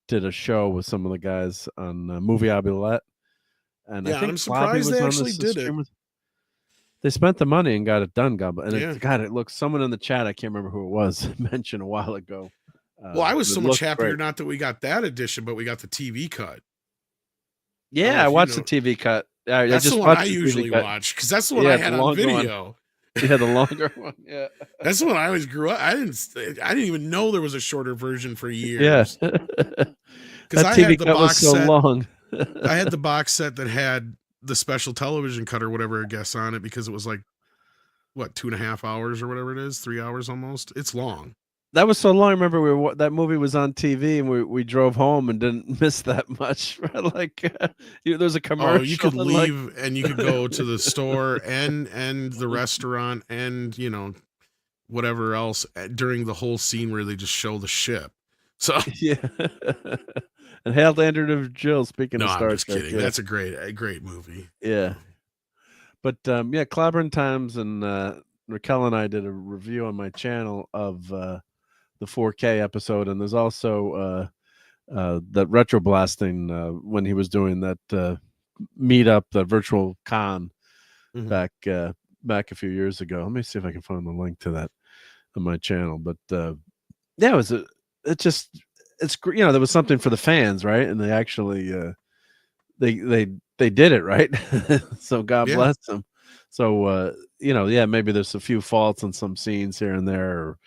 did a show with some of the guys on Movie Abilette, and I think I'm surprised they actually did it. They spent the money and got it done, it looks, someone in the chat, I can't remember who it was, mentioned a while ago. Well, I was so much happier not that we got that edition, but we got the TV cut. Yeah, I watched the TV cut. That's the one I usually watch because that's the one I had on video. Yeah, the longer one. Yeah, that's the one I always grew up. I didn't even know there was a shorter version for years. Yeah, because I had the box set. Long. I had the box set that had the special television cut or whatever, I guess, on it because it was like 2.5 hours or whatever it is, 3 hours almost. It's long. That was so long. I remember that movie was on TV and we drove home and didn't miss that much. Like there's a commercial. Oh, you could leave and you could go to the store and the restaurant and whatever else during the whole scene where they just show the ship. So yeah. And Hail to Andrew Jill. Speaking of Star Trek, I'm just kidding. That's a great movie. Yeah, but Clobbering Times and Raquel and I did a review on my channel of the 4K episode, and there's also that Retro Blasting when he was doing that meetup, the virtual con back a few years ago. Let me see if I can find the link to that on my channel. But there was there was something for the fans, right? And they actually they did it right. So God bless them. So maybe there's a few faults on some scenes here and there,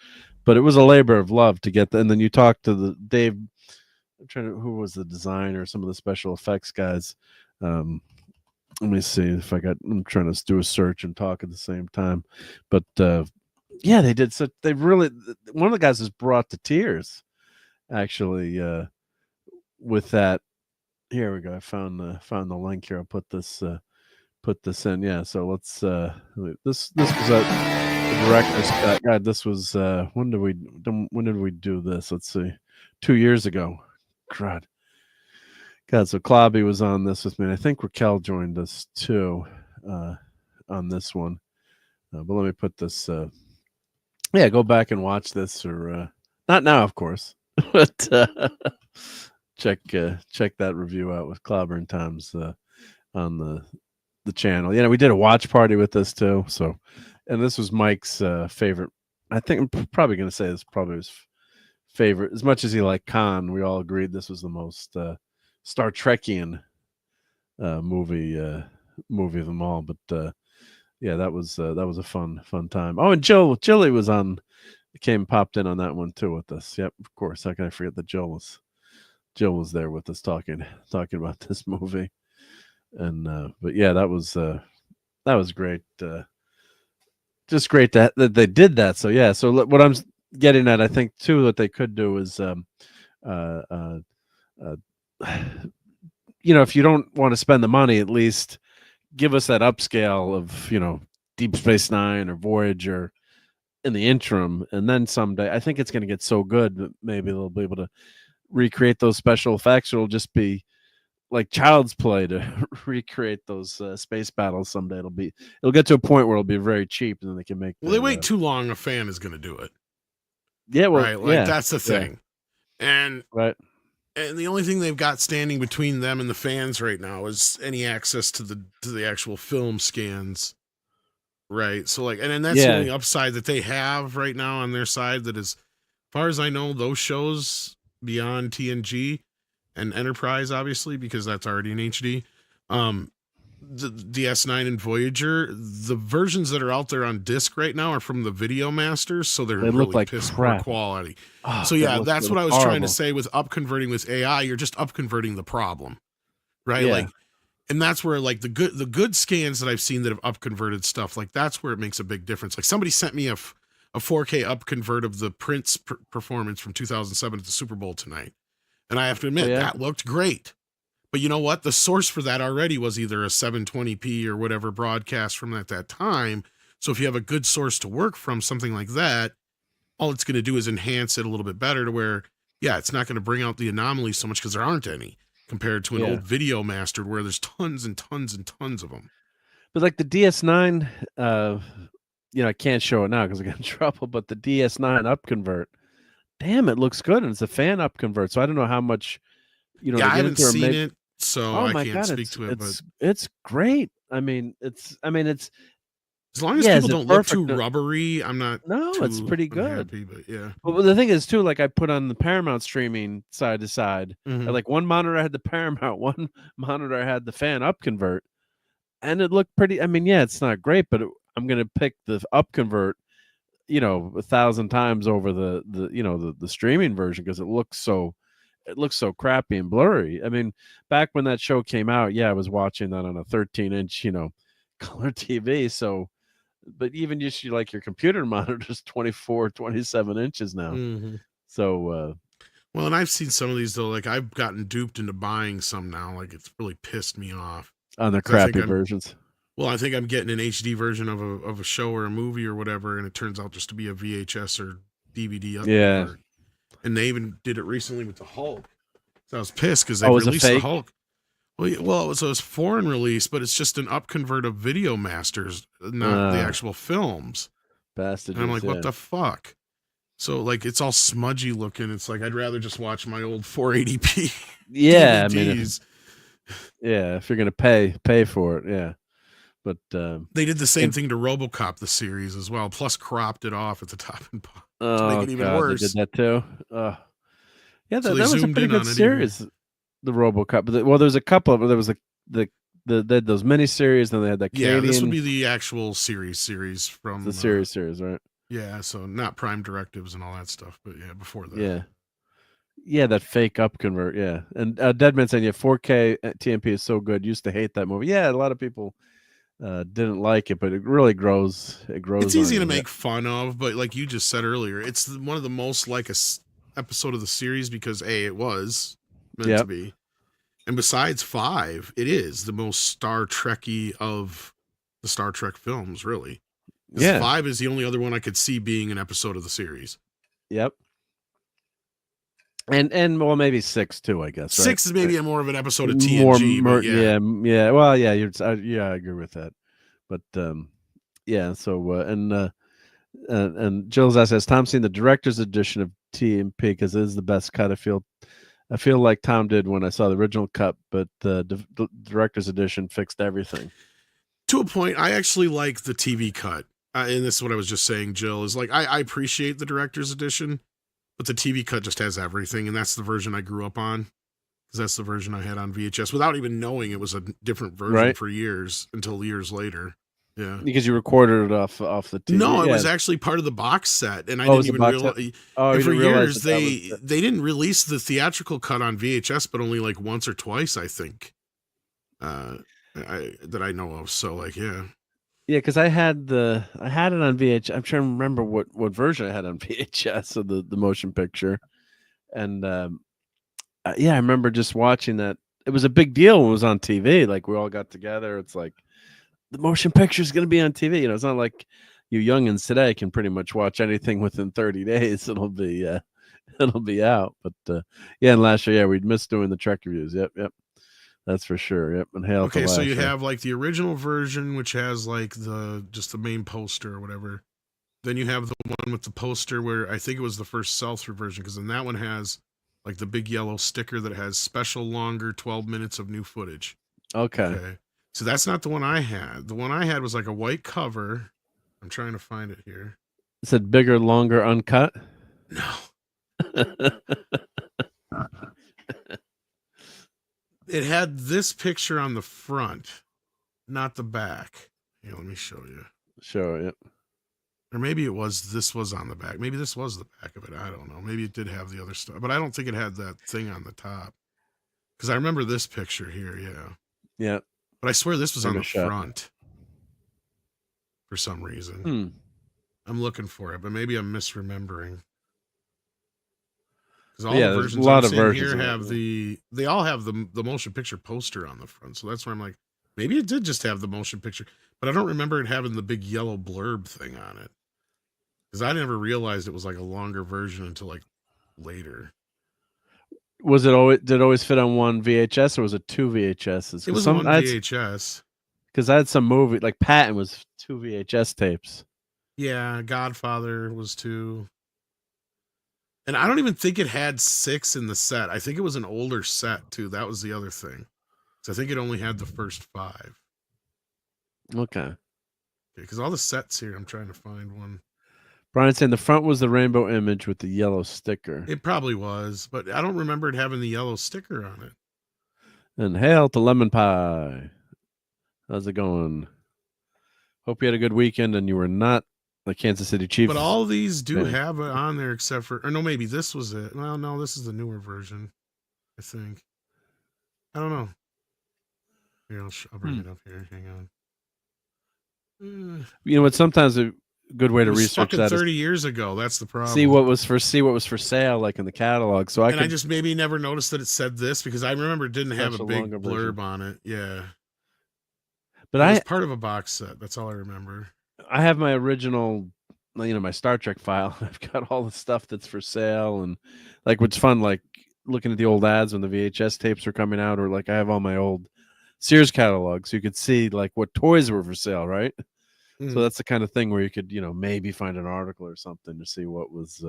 but it was a labor of love to get and then you talk to the Dave, who was the designer, some of the special effects guys. Let me see if I'm trying to do a search and talk at the same time. But they did. So they really, one of the guys was brought to tears actually with that. Here we go. I found the link here. I'll put this in. Yeah. So let's this was a director's cut. God, this was when did we do this? Let's see. 2 years ago. God, so Clobby was on this with me. And I think Raquel joined us too on this one. But let me put this. Go back and watch this, or not now, of course. But check that review out with Clobbering Times on the channel. We did a watch party with this too. So, and this was Mike's favorite. I think I'm probably going to say this is probably his favorite. As much as he liked Khan, we all agreed this was the most Star Trekian movie of them all. But yeah, that was a fun time. Oh, and Jilly was on, popped in on that one too with us. Yep, of course. How can I forget that Jill was there with us talking about this movie. And but yeah, that was great. Just great that they did that. So yeah, so what I'm getting at, I think too, that they could do is if you don't want to spend the money, at least give us that upscale of Deep Space Nine or Voyager in the interim, and then someday I think it's going to get so good that maybe they'll be able to recreate those special effects. It'll just be like child's play to recreate those space battles someday. It'll get to a point where it'll be very cheap, and then they can make. Well, they wait too long. A fan is going to do it. Yeah, well, right. Like that's the thing, and right. And the only thing they've got standing between them and the fans right now is any access to the actual film scans. Right. So and then that's the only upside that they have right now on their side. That as far as I know, those shows beyond TNG and Enterprise, obviously, because that's already in HD. The DS9 and Voyager, the versions that are out there on disc right now are from the Video Masters, so they really look like piss crap. poor quality. Oh, so yeah, that's what I was horrible. trying to say with upconverting with AI. You're just upconverting the problem, right? Yeah. And that's where the good scans that I've seen that have upconverted stuff, that's where it makes a big difference. Like somebody sent me a 4K upconvert of the Prince performance from 2007 at the Super Bowl tonight, and I have to admit that looked great. But you know what? The source for that already was either a 720p or whatever broadcast from at that time. So if you have a good source to work from, something like that, all it's going to do is enhance it a little bit better to where, it's not going to bring out the anomalies so much because there aren't any compared to an old Video Mastered where there's tons and tons and tons of them. But like the DS9, I can't show it now because I got in trouble, but the DS9 upconvert, damn, it looks good. And it's a fan upconvert. So I don't know how much, I haven't seen it. So I can't speak to it, but it's great. I mean, it's as long as people don't look too rubbery, I'm not. No, it's pretty good. Unhappy, but yeah. But the thing is too, I put on the Paramount streaming side to side. Mm-hmm. And, one monitor I had the Paramount, one monitor I had the fan upconvert, and it looked pretty. I mean, it's not great, but I'm gonna pick the upconvert, 1,000 times over the streaming version because it looks so crappy and blurry. I mean, back when that show came out, I was watching that on a 13-inch, color TV. So, but even just your computer monitor is 24, 27 inches now. Mm-hmm. So, well, and I've seen some of these though. I've gotten duped into buying some now. It's really pissed me off on the crappy versions. Well, I think I'm getting an HD version of a show or a movie or whatever, and it turns out just to be a VHS or DVD. Yeah. And they even did it recently with the Hulk. So I was pissed because they released the Hulk. Well, it was foreign release, but it's just an upconvert of Video Masters, not the actual films. Bastard. And I'm like, what the fuck? So it's all smudgy looking. It's I'd rather just watch my old 480p. Yeah, DVDs. I mean, if you're gonna pay for it, yeah. But they did the same thing to RoboCop the series as well, plus cropped it off at the top and bottom. To make it even worse. They did that too. That was a pretty good series. The RoboCop, but there's a couple of them. There was they had those miniseries, then they had that Canadian. Yeah, this would be the actual series from the series, right? Yeah, so not Prime Directives and all that stuff, but before that. Yeah, that fake upconvert. Yeah, and Deadman saying 4K TMP is so good. Used to hate that movie. Yeah, a lot of people didn't like it, but it really grows. It's easy to make fun of, but like you just said earlier, it's one of the most episode of the series because it was meant to be, and besides 5, it is the most Star Trekky of the Star Trek films, really. 5 is the only other one I could see being an episode of the series. Yep. And well, maybe 6 too, I guess. 6 is maybe more of an episode of TNG. Yeah. Well, yeah, I agree with that. But So and Jill's asked, has Tom seen the director's edition of TMP? Because it is the best cut. I feel like Tom did when I saw the original cut, but the director's edition fixed everything. To a point, I actually like the TV cut. And this is what I was just saying, Jill, is I appreciate the director's edition. But the TV cut just has everything, and that's the version I grew up on. Because that's the version I had on VHS without even knowing it was a different version for years until years later. Yeah. Because you recorded it off the TV. No, it was actually part of the box set, and I didn't even realize. Oh, for years they didn't release the theatrical cut on VHS, but only like once or twice, I think. That I know of. So like, yeah. Yeah, because I had it on VHS. I'm trying to remember what version I had on VHS of the motion picture, and yeah, I remember just watching that. It was a big deal when it was on TV. Like we all got together. It's like the motion picture is going to be on TV. You know, it's not like you youngins today can pretty much watch anything within 30 days. It'll be out. But yeah, and last year, we'd missed doing the Trek reviews. Yep. That's for sure. Yep. And hail. Okay, so you have like the original version, which has like just the main poster or whatever. Then you have the one with the poster where I think it was the first sell-through version, because then that one has like the big yellow sticker that has special longer 12 minutes of new footage. Okay. So that's not the one I had. The one I had was like a white cover. I'm trying to find it here. It said bigger, longer, uncut. No. It had this picture on the front, not the back. Here, let me show you. Show it. Or maybe this was on the back. Maybe this was the back of it. I don't know. Maybe it did have the other stuff, but I don't think it had that thing on the top. Because I remember this picture here, yeah. Yeah. But I swear this was on the front for some reason. I'm looking for it, but maybe I'm misremembering. Because all the versions I'm seeing here have they all have the motion picture poster on the front. So that's where I'm like, maybe it did just have the motion picture, but I don't remember it having the big yellow blurb thing on it. Because I never realized it was like a longer version until like later. Was it always? Did it always fit on one VHS, or was it two VHSs? It was one VHS. Because I had some movie like Patton was 2 VHS tapes. Yeah, Godfather was 2. And I don't even think it had 6 in the set. I think it was an older set too. That was the other thing. So I think it only had the first 5. Okay. Because all the sets here, I'm trying to find one. Brian saying the front was the rainbow image with the yellow sticker. It probably was, but I don't remember it having the yellow sticker on it. And hail to Lemon Pie. How's it going? Hope you had a good weekend and you were not the Kansas City Chiefs. But all these do have it on there except for, or no, maybe this was it. Well, no, this is the newer version, I think. I don't know. Here, I'll bring it up here. Hang on. You know what? Sometimes a good way to research that 30 years ago. That's the problem. See what was for sale, like in the catalog. So I just maybe never noticed that it said this, because I remember it didn't have a big blurb on it. Yeah, but it was part of a box set. That's all I remember. I have my original, my Star Trek file. I've got all the stuff that's for sale, and like what's fun, like looking at the old ads when the VHS tapes were coming out, or like I have all my old Sears catalogs, so you could see like what toys were for sale, right? So that's the kind of thing where you could, maybe find an article or something to see what was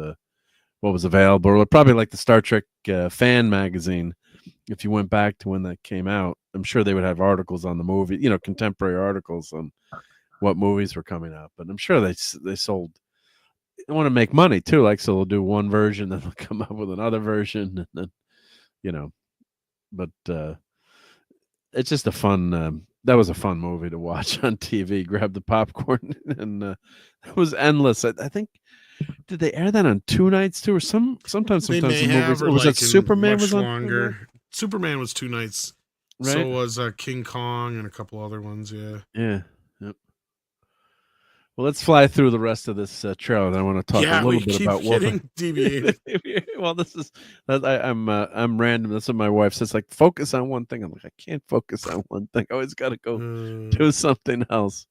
available. Or probably like the Star Trek fan magazine. If you went back to when that came out, I'm sure they would have articles on the movie, contemporary articles on what movies were coming out. But I'm sure they sold. They want to make money too, like so they'll do one version, then they'll come up with another version, and then But it's just a fun. That was a fun movie to watch on TV. Grab the popcorn, and it was endless. I think, did they air that on 2 nights too, or sometimes the movies? Or was it Superman was on longer? Superman was 2 nights. Right? So was King Kong and a couple other ones. Yeah. Yeah. Yep. Well, let's fly through the rest of this trailer. I want to talk a little bit about Wolverine. Deviated. Well, this is I'm random. That's what my wife says. Like, focus on one thing. I'm like, I can't focus on one thing. I always got to go do something else.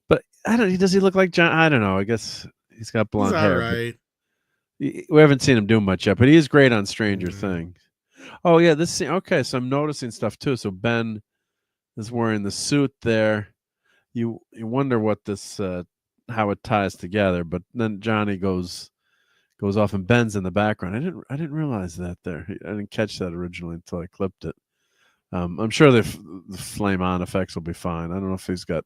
But does he look like John? I don't know. I guess he's got blonde hair. Right. We haven't seen him do much yet, but he is great on Stranger Things. Oh yeah, this scene. Okay, so I'm noticing stuff too. So Ben is wearing the suit there. You wonder what this how it ties together, but then Johnny goes off and Ben's in the background. I didn't realize that there. I didn't catch that originally until I clipped it. I'm sure the flame on effects will be fine. I don't know if he's got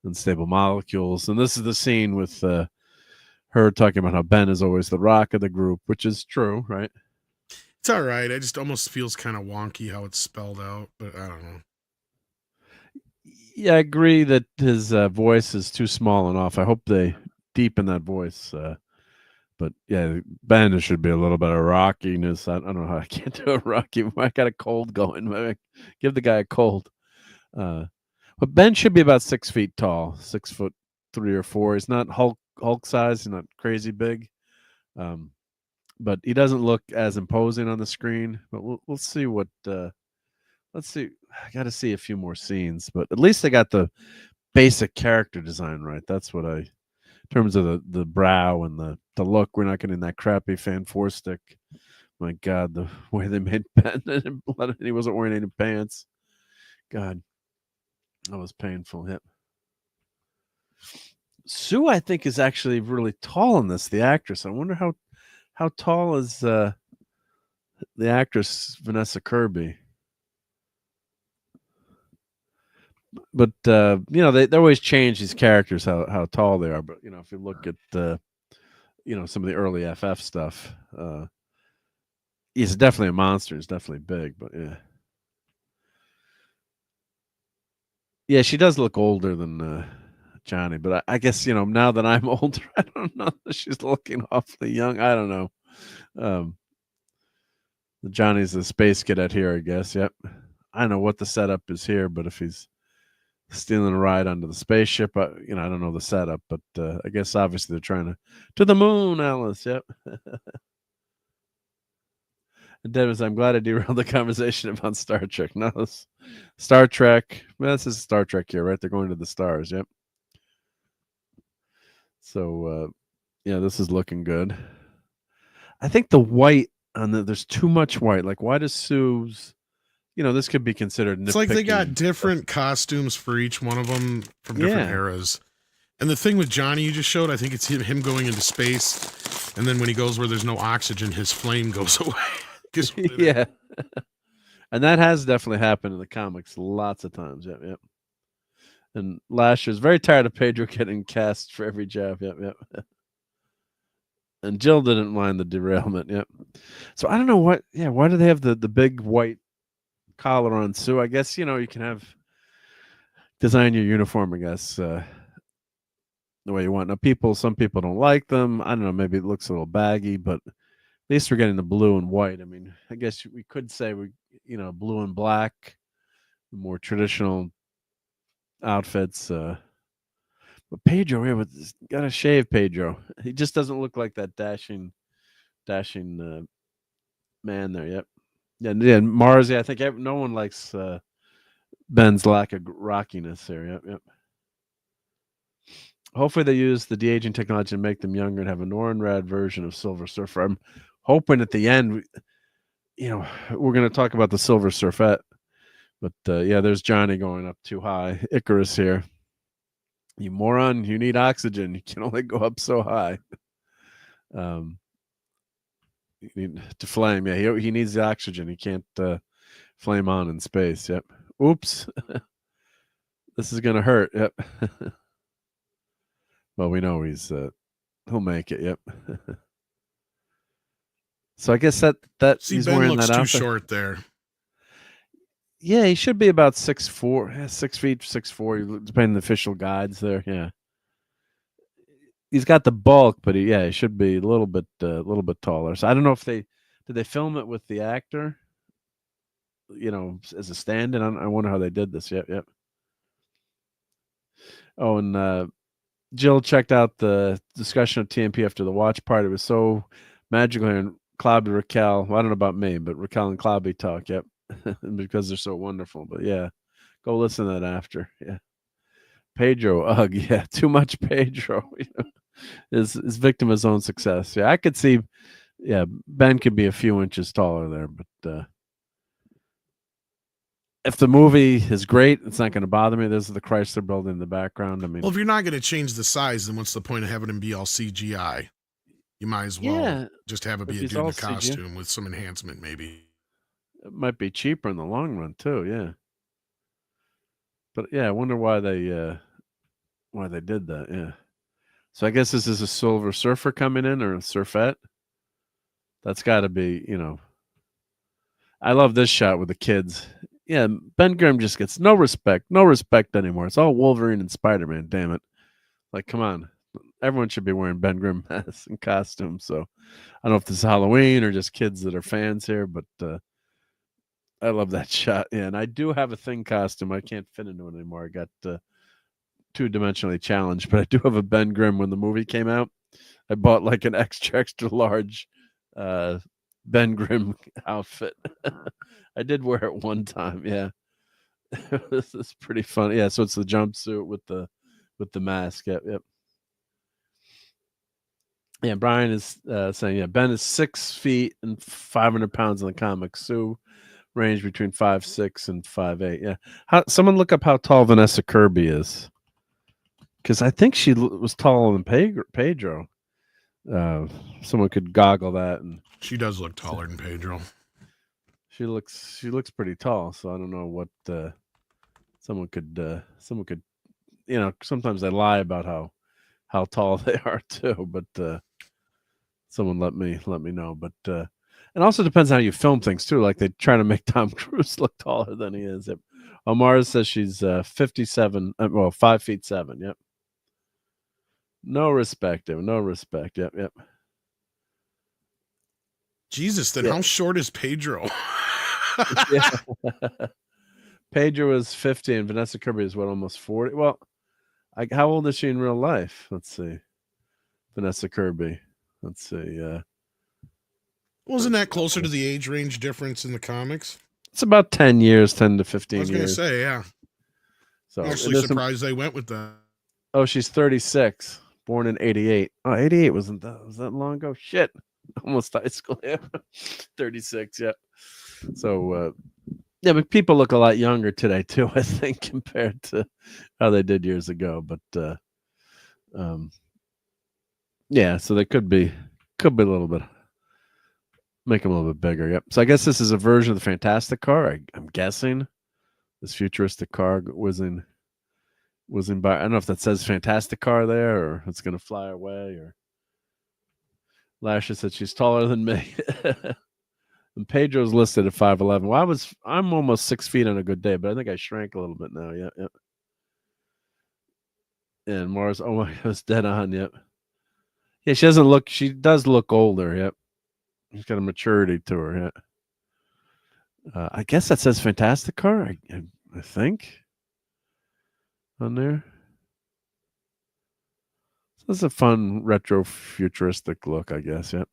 unstable molecules. And this is the scene with her talking about how Ben is always the rock of the group, which is true, right? It's all right. It just almost feels kind of wonky how it's spelled out, but I don't know. Yeah, I agree that his voice is too small and off. I hope they deepen that voice. But yeah, Ben, there should be a little bit of rockiness. I don't know how I can't do a rocky. I got a cold going. Maybe give the guy a cold. But Ben should be about 6 feet tall, 6'3" or 4". He's not Hulk size. He's not crazy big. But he doesn't look as imposing on the screen. But we'll see what. Let's see. I got to see a few more scenes, but at least they got the basic character design right. That's what in terms of the brow and the look. We're not getting that crappy Fan 4 stick. My God, the way they made Ben, and he wasn't wearing any pants. God, that was painful. Yep. Sue, I think, is actually really tall in this. The actress. I wonder how tall is the actress Vanessa Kirby. But they always change these characters how tall they are. But if you look at some of the early FF stuff, he's definitely a monster. He's definitely big. But yeah, she does look older than Johnny. But I guess now that I'm older, I don't know. She's looking awfully young. I don't know. Johnny's a space cadet here, I guess. Yep. I don't know what the setup is here, but if he's stealing a ride onto the spaceship, I don't know the setup, but I guess obviously they're trying to the moon, Alice. Yep. And Dennis, I'm glad I derailed the conversation about Star Trek. No, Star Trek. Well, this is Star Trek here, right? They're going to the stars. Yep. So, this is looking good. I think the white there's too much white. Like, why does Sue's? This could be considered. It's like they got different costumes for each one of them from different eras. And the thing with Johnny you just showed, I think it's him going into space, and then when he goes where there's no oxygen, his flame goes away. Yeah. And that has definitely happened in the comics lots of times. Yep, yep. And Lasher's very tired of Pedro getting cast for every job. Yep, yep. And Jill didn't mind the derailment. Yep. So I don't know why do they have the big white collar on Sue? I guess you can design your uniform, I guess, the way you want. Now some people don't like them. I don't know, maybe it looks a little baggy, but at least we're getting the blue and white. I mean, I guess we could say blue and black, more traditional outfits. But Pedro, got to shave Pedro. He just doesn't look like that dashing man there. Yep. Yeah, Mars. I think no one likes Ben's lack of rockiness there. Yep, yep. Hopefully they use the de-aging technology to make them younger and have a Norrin-Rad version of Silver Surfer. I'm hoping at the end, we're going to talk about the Silver Surfette. But there's Johnny going up too high. Icarus here. You moron! You need oxygen. You can only go up so high. You need to flame. Yeah, he needs the oxygen. He can't flame on in space. Yep. Oops. This is gonna hurt. Yep. Well, we know he'll make it. Yep. So I guess that he's Ben wearing looks that too outfit. short there. Yeah, he should be about 6'4", 6 feet, 6'4", depending on the official guides there. Yeah. He's got the bulk, but he should be a little bit taller. So I don't know if did they film it with the actor, as a stand-in. I wonder how they did this. Yep, yep. Oh, and Jill checked out the discussion of TMP after the watch party. It was so magical. And Clobby, Raquel, well, I don't know about me, but Raquel and Clobby talk. Yep, because they're so wonderful. But yeah, go listen to that after. Yeah. Pedro, ugh, yeah, too much Pedro. Is victim of his own success. Yeah, I could see. Yeah, Ben could be a few inches taller there, but if the movie is great, it's not going to bother me. There's the Chrysler building in the background. I mean, well, if you're not going to change the size, then what's the point of having him be all CGI? You might as well just have it be a dude in a costume with some enhancement, maybe. It might be cheaper in the long run too. Yeah, but yeah, I wonder why they did that. Yeah. So I guess this is a Silver Surfer coming in, or a Surfette. That's got to be, I love this shot with the kids. Yeah, Ben Grimm just gets no respect anymore. It's all Wolverine and Spider-Man, damn it. Like, come on. Everyone should be wearing Ben Grimm masks and costumes. So I don't know if this is Halloween or just kids that are fans here, but I love that shot. Yeah, and I do have a Thing costume. I can't fit into it anymore. I got two-dimensionally challenged, but I do have a Ben Grimm. When the movie came out, I bought like an extra large Ben Grimm outfit. I did wear it one time. Yeah, this is pretty funny. Yeah, so it's the jumpsuit with the mask. Yep. Yeah, Brian is saying, yeah, Ben is 6 feet and 500 pounds in the comics. Sue range between 5'6" and 5'8". Yeah, someone look up how tall Vanessa Kirby is, because I think she was taller than Pedro. Someone could goggle that, and she does look taller than Pedro. She looks pretty tall, so I don't know what someone could sometimes they lie about how tall they are too, but someone let me know. But it also depends on how you film things too. Like they try to make Tom Cruise look taller than he is. Omar says she's 57, 5'7". Yep. No respect, dude. No respect. Yep. Jesus, then how short is Pedro? Yeah. Pedro is 50 and Vanessa Kirby is almost 40. Well, how old is she in real life? Let's see. Vanessa Kirby. Let's see. Wasn't that closer to the age range difference in the comics? It's about 10 years, 10 to 15 years. I was going to say, yeah. So I'm actually surprised they went with that. Oh, she's 36, born in 88. Oh, 88 was that long ago? Shit. Almost high school. Yeah. 36, yeah. So yeah, but people look a lot younger today too, I think, compared to how they did years ago. But yeah, so they could be a little bit, make them a little bit bigger. Yep. So I guess this is a version of the Fantastic Car. I'm guessing this futuristic car was in by. I don't know if that says Fantastic Car there, or it's going to fly away. Or Lasha said she's taller than me. And Pedro's listed at 5'11". Well, I'm almost 6 feet on a good day, but I think I shrank a little bit now. Yep. And Mars, oh my, it's dead on. Yep. Yeah, she does look older. Yep. She's got a maturity to her. Yeah. I guess that says Fantastic Car. I think on there. So it's a fun retro futuristic look, I guess. Yep.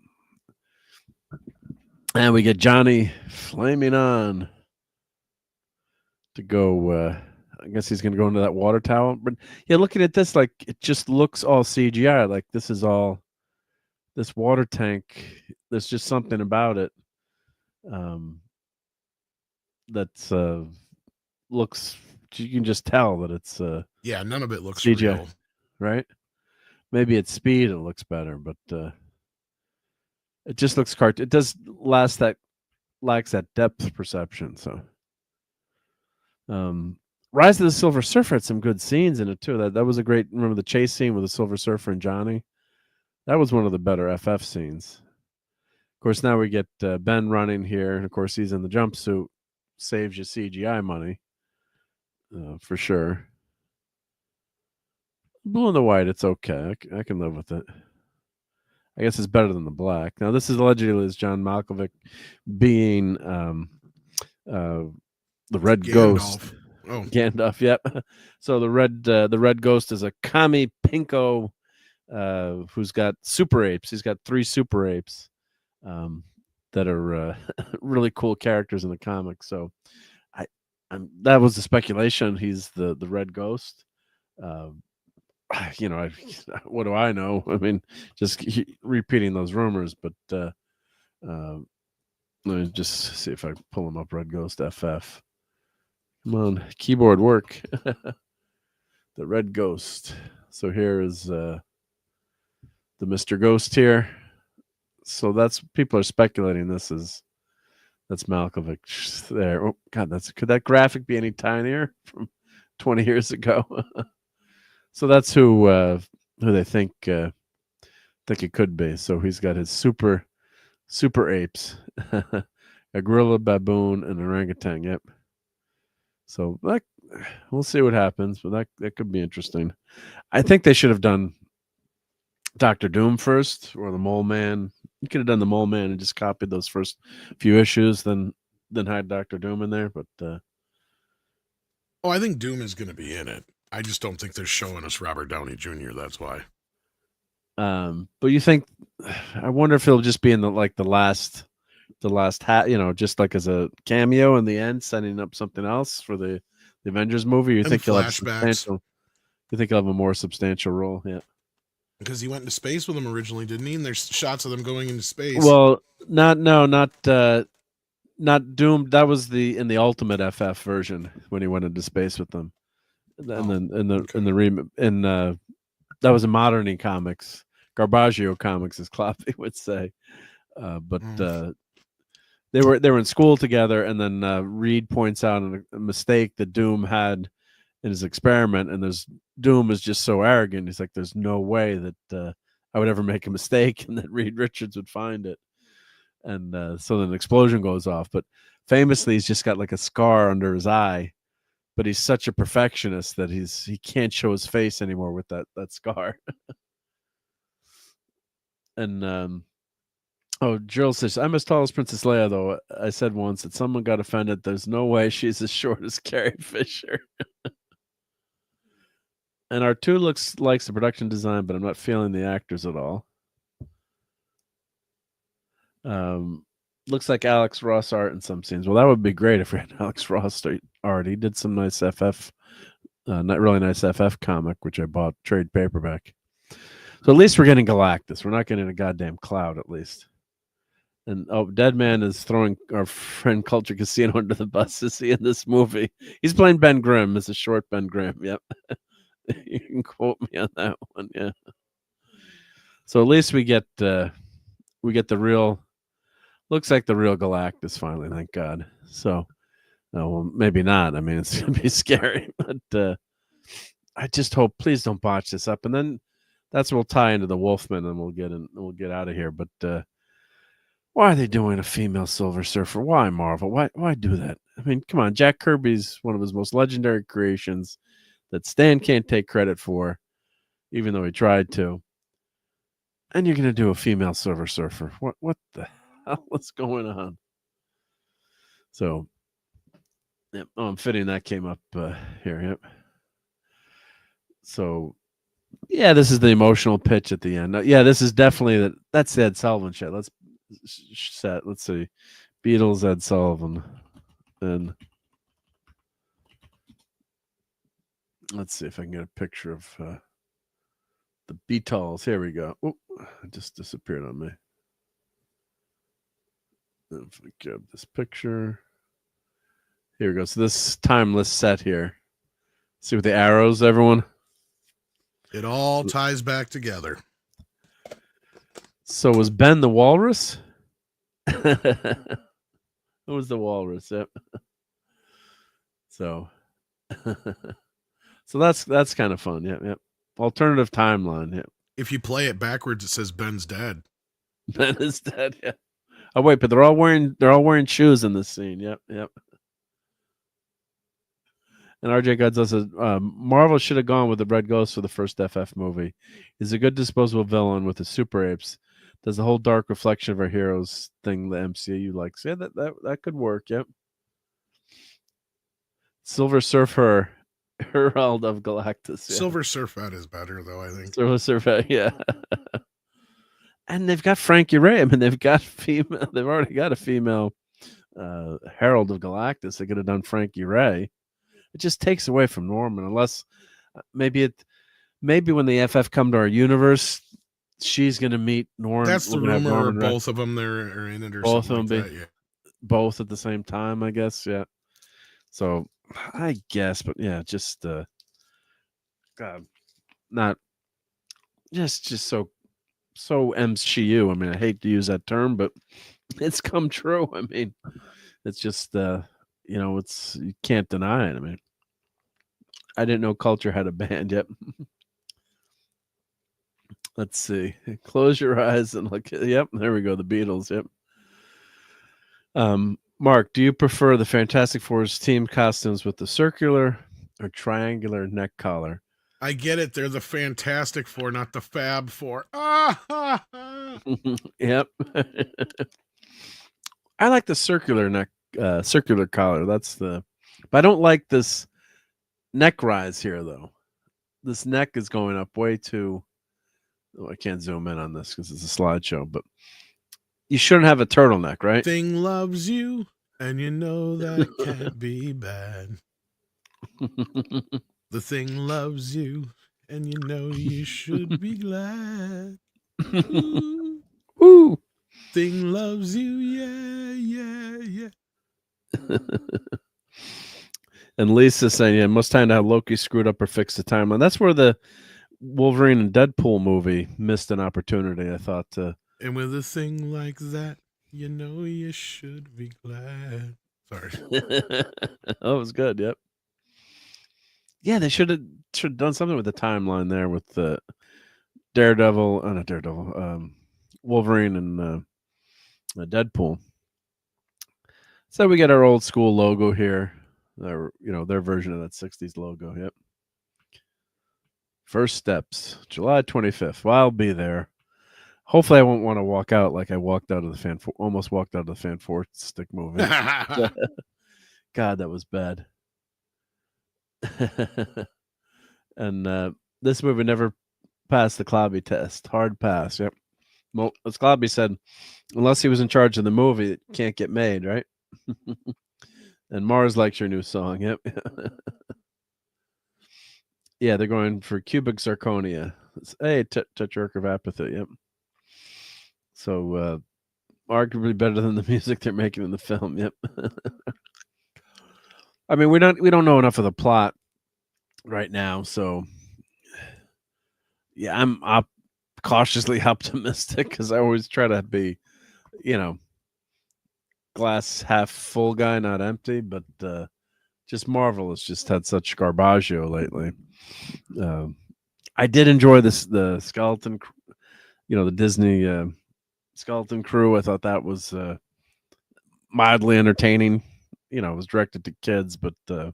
And we get Johnny flaming on to go. I guess he's going to go into that water tower. But yeah, looking at this, like it just looks all CGI. Like this is all this water tank. There's just something about it that looks. You can just tell that it's. Yeah, none of it looks CGI, real, right? Maybe at speed it looks better, but. It just looks cartoon. It does lacks that depth perception. So, Rise of the Silver Surfer had some good scenes in it too. That was a great. Remember the chase scene with the Silver Surfer and Johnny? That was one of the better FF scenes. Of course, now we get Ben running here, and of course he's in the jumpsuit. Saves you CGI money, for sure. Blue and the white, it's okay. I can live with it. I guess it's better than the black. Now, this is allegedly John Malkovich being the Red Ghost. Oh. Gandalf, yep. So the Red Ghost is a commie pinko who's got super apes. He's got 3 super apes that are really cool characters in the comics. So that was the speculation. He's the Red Ghost. What do I know? I mean, just repeating those rumors, but let me just see if I pull them up. Red Ghost FF. Come on, keyboard work. The Red Ghost. So here is the Mr. Ghost here. So that's people are speculating that's Malkovich there. Oh God, could that graphic be any tinier from 20 years ago? So that's who who they think it could be. So he's got his super apes, a gorilla, baboon, and an orangutan. Yep. So we'll see what happens, but that could be interesting. I think they should have done Dr. Doom first, or the Mole Man. You could have done the Mole Man and just copied those first few issues, then had Dr. Doom in there. But I think Doom is going to be in it. I just don't think they're showing us Robert Downey Jr. That's why. But you think? I wonder if it'll just be in the last hat, just like as a cameo in the end, setting up something else for the Avengers movie. You think he'll have substantial? You think he'll have a more substantial role? Yeah. Because he went into space with them originally, didn't he? And there's shots of them going into space. Well, not Doom. That was in the Ultimate FF version when he went into space with them, and then that was in Modern Comics, Garbaggio Comics, as Kloppy would say. But they were in school together, and then Reed points out a mistake that Doom had in his experiment, and Doom is just so arrogant. He's like, "There's no way that I would ever make a mistake," and that Reed Richards would find it. And so then an explosion goes off. But famously, he's just got like a scar under his eye. But he's such a perfectionist that he can't show his face anymore with that scar. And Gerald says, "I'm as tall as Princess Leia, though. I said once that someone got offended. There's no way she's as short as Carrie Fisher." And R2 likes the production design, but I'm not feeling the actors at all. Looks like Alex Ross art in some scenes. Well, that would be great if we had Alex Ross art. He did some nice FF, not really nice FF comic, which I bought trade paperback. So at least we're getting Galactus. We're not getting a goddamn cloud, at least. And Deadman is throwing our friend Culture Casino under the bus. Is he in this movie? He's playing Ben Grimm. It's a short Ben Grimm. Yep. You can quote me on that one. Yeah. So at least we get the real. Looks like the real Galactus finally. Thank God. So, well, maybe not. I mean, it's gonna be scary, but I just hope. Please don't botch this up, and then that's what we'll tie into the Wolfman, and we'll get out of here. But why are they doing a female Silver Surfer? Why, Marvel? Why do that? I mean, come on. Jack Kirby's one of his most legendary creations that Stan can't take credit for, even though he tried to. And you're going to do a female Silver Surfer. What the hell is going on? So, yep. I'm fitting that came up here. Yep. So, yeah, this is the emotional pitch at the end. Yeah, this is definitely that's the Ed Sullivan shit. Let's see. Beatles, Ed Sullivan. And let's see if I can get a picture of the Beatles. Here we go. Oh, it just disappeared on me. If we grab this picture. Here we go. So this timeless set here. See with the arrows, everyone? It all ties back together. So was Ben the Walrus? Who was the Walrus? Yep. So that's kind of fun. Yep. Alternative timeline. Yep. If you play it backwards, it says Ben's dead. Ben is dead. Yeah. Oh wait, but they're all wearing shoes in this scene. Yep. And RJ Godzilla says Marvel should have gone with the Red Ghost for the first FF movie. He's a good disposable villain with the super apes. Does the whole dark reflection of our heroes thing the MCU likes? Yeah, that could work. Yep. Silver Surfer, Herald of Galactus. Yeah. Silver Surfer is better though, I think. Silver Surfer, yeah. And they've got Frankie Ray. I mean, they've already got a female Herald of Galactus. They could have done Frankie Ray. It just takes away from Norman, unless maybe when the FF come to our universe, she's going to meet Norman. That's the rumor. Or both of them are in it, or both something of them like that, yeah. Both at the same time, I guess. Yeah. So I guess, but yeah, just not just so MCU. I mean, I hate to use that term, but it's come true. I mean, it's just it's you can't deny it. I mean, I didn't know Culture had a band yet. Let's see. Close your eyes and look. Yep, there we go. The Beatles. Yep. Mark, do you prefer the Fantastic Four's team costumes with the circular or triangular neck collar? I get it. They're the Fantastic Four, not the Fab Four. Yep. I like the circular neck, circular collar. But I don't like this neck rise here, though. This neck is going up way too. Oh, I can't zoom in on this because it's a slideshow, but you shouldn't have a turtleneck, right? Thing loves you, and you know that can't be bad. The thing loves you, and you know you should be glad. Ooh. Ooh. Thing loves you, yeah. And Lisa saying, yeah, most time how Loki screwed up or fixed the timeline. That's where the Wolverine and Deadpool movie missed an opportunity, I thought. And with a thing like that, you know you should be glad. Sorry. Oh, it was good, yep. Yeah, they should have done something with the timeline there with the Wolverine and Deadpool. So we get our old school logo here. Their version of that 60s logo. Yep. First steps, July 25th. Well, I'll be there. Hopefully, I won't want to walk out like I walked out of the almost walked out of the Fantastic movie. God, that was bad. And this movie never passed the Clobby test. Hard pass. Yep. Well, as Clobby said, unless he was in charge of the movie, it can't get made, right? And Mars likes your new song. Yep. Yeah, they're going for cubic zirconia. Hey, tetrarch of apathy. Yep. So, arguably better than the music they're making in the film. Yep. I mean, we don't know enough of the plot right now, so yeah, I'm cautiously optimistic because I always try to be, glass half full guy, not empty. But just Marvel has just had such garbaggio lately. I did enjoy the skeleton, the Disney skeleton crew. I thought that was mildly entertaining. It was directed to kids, but it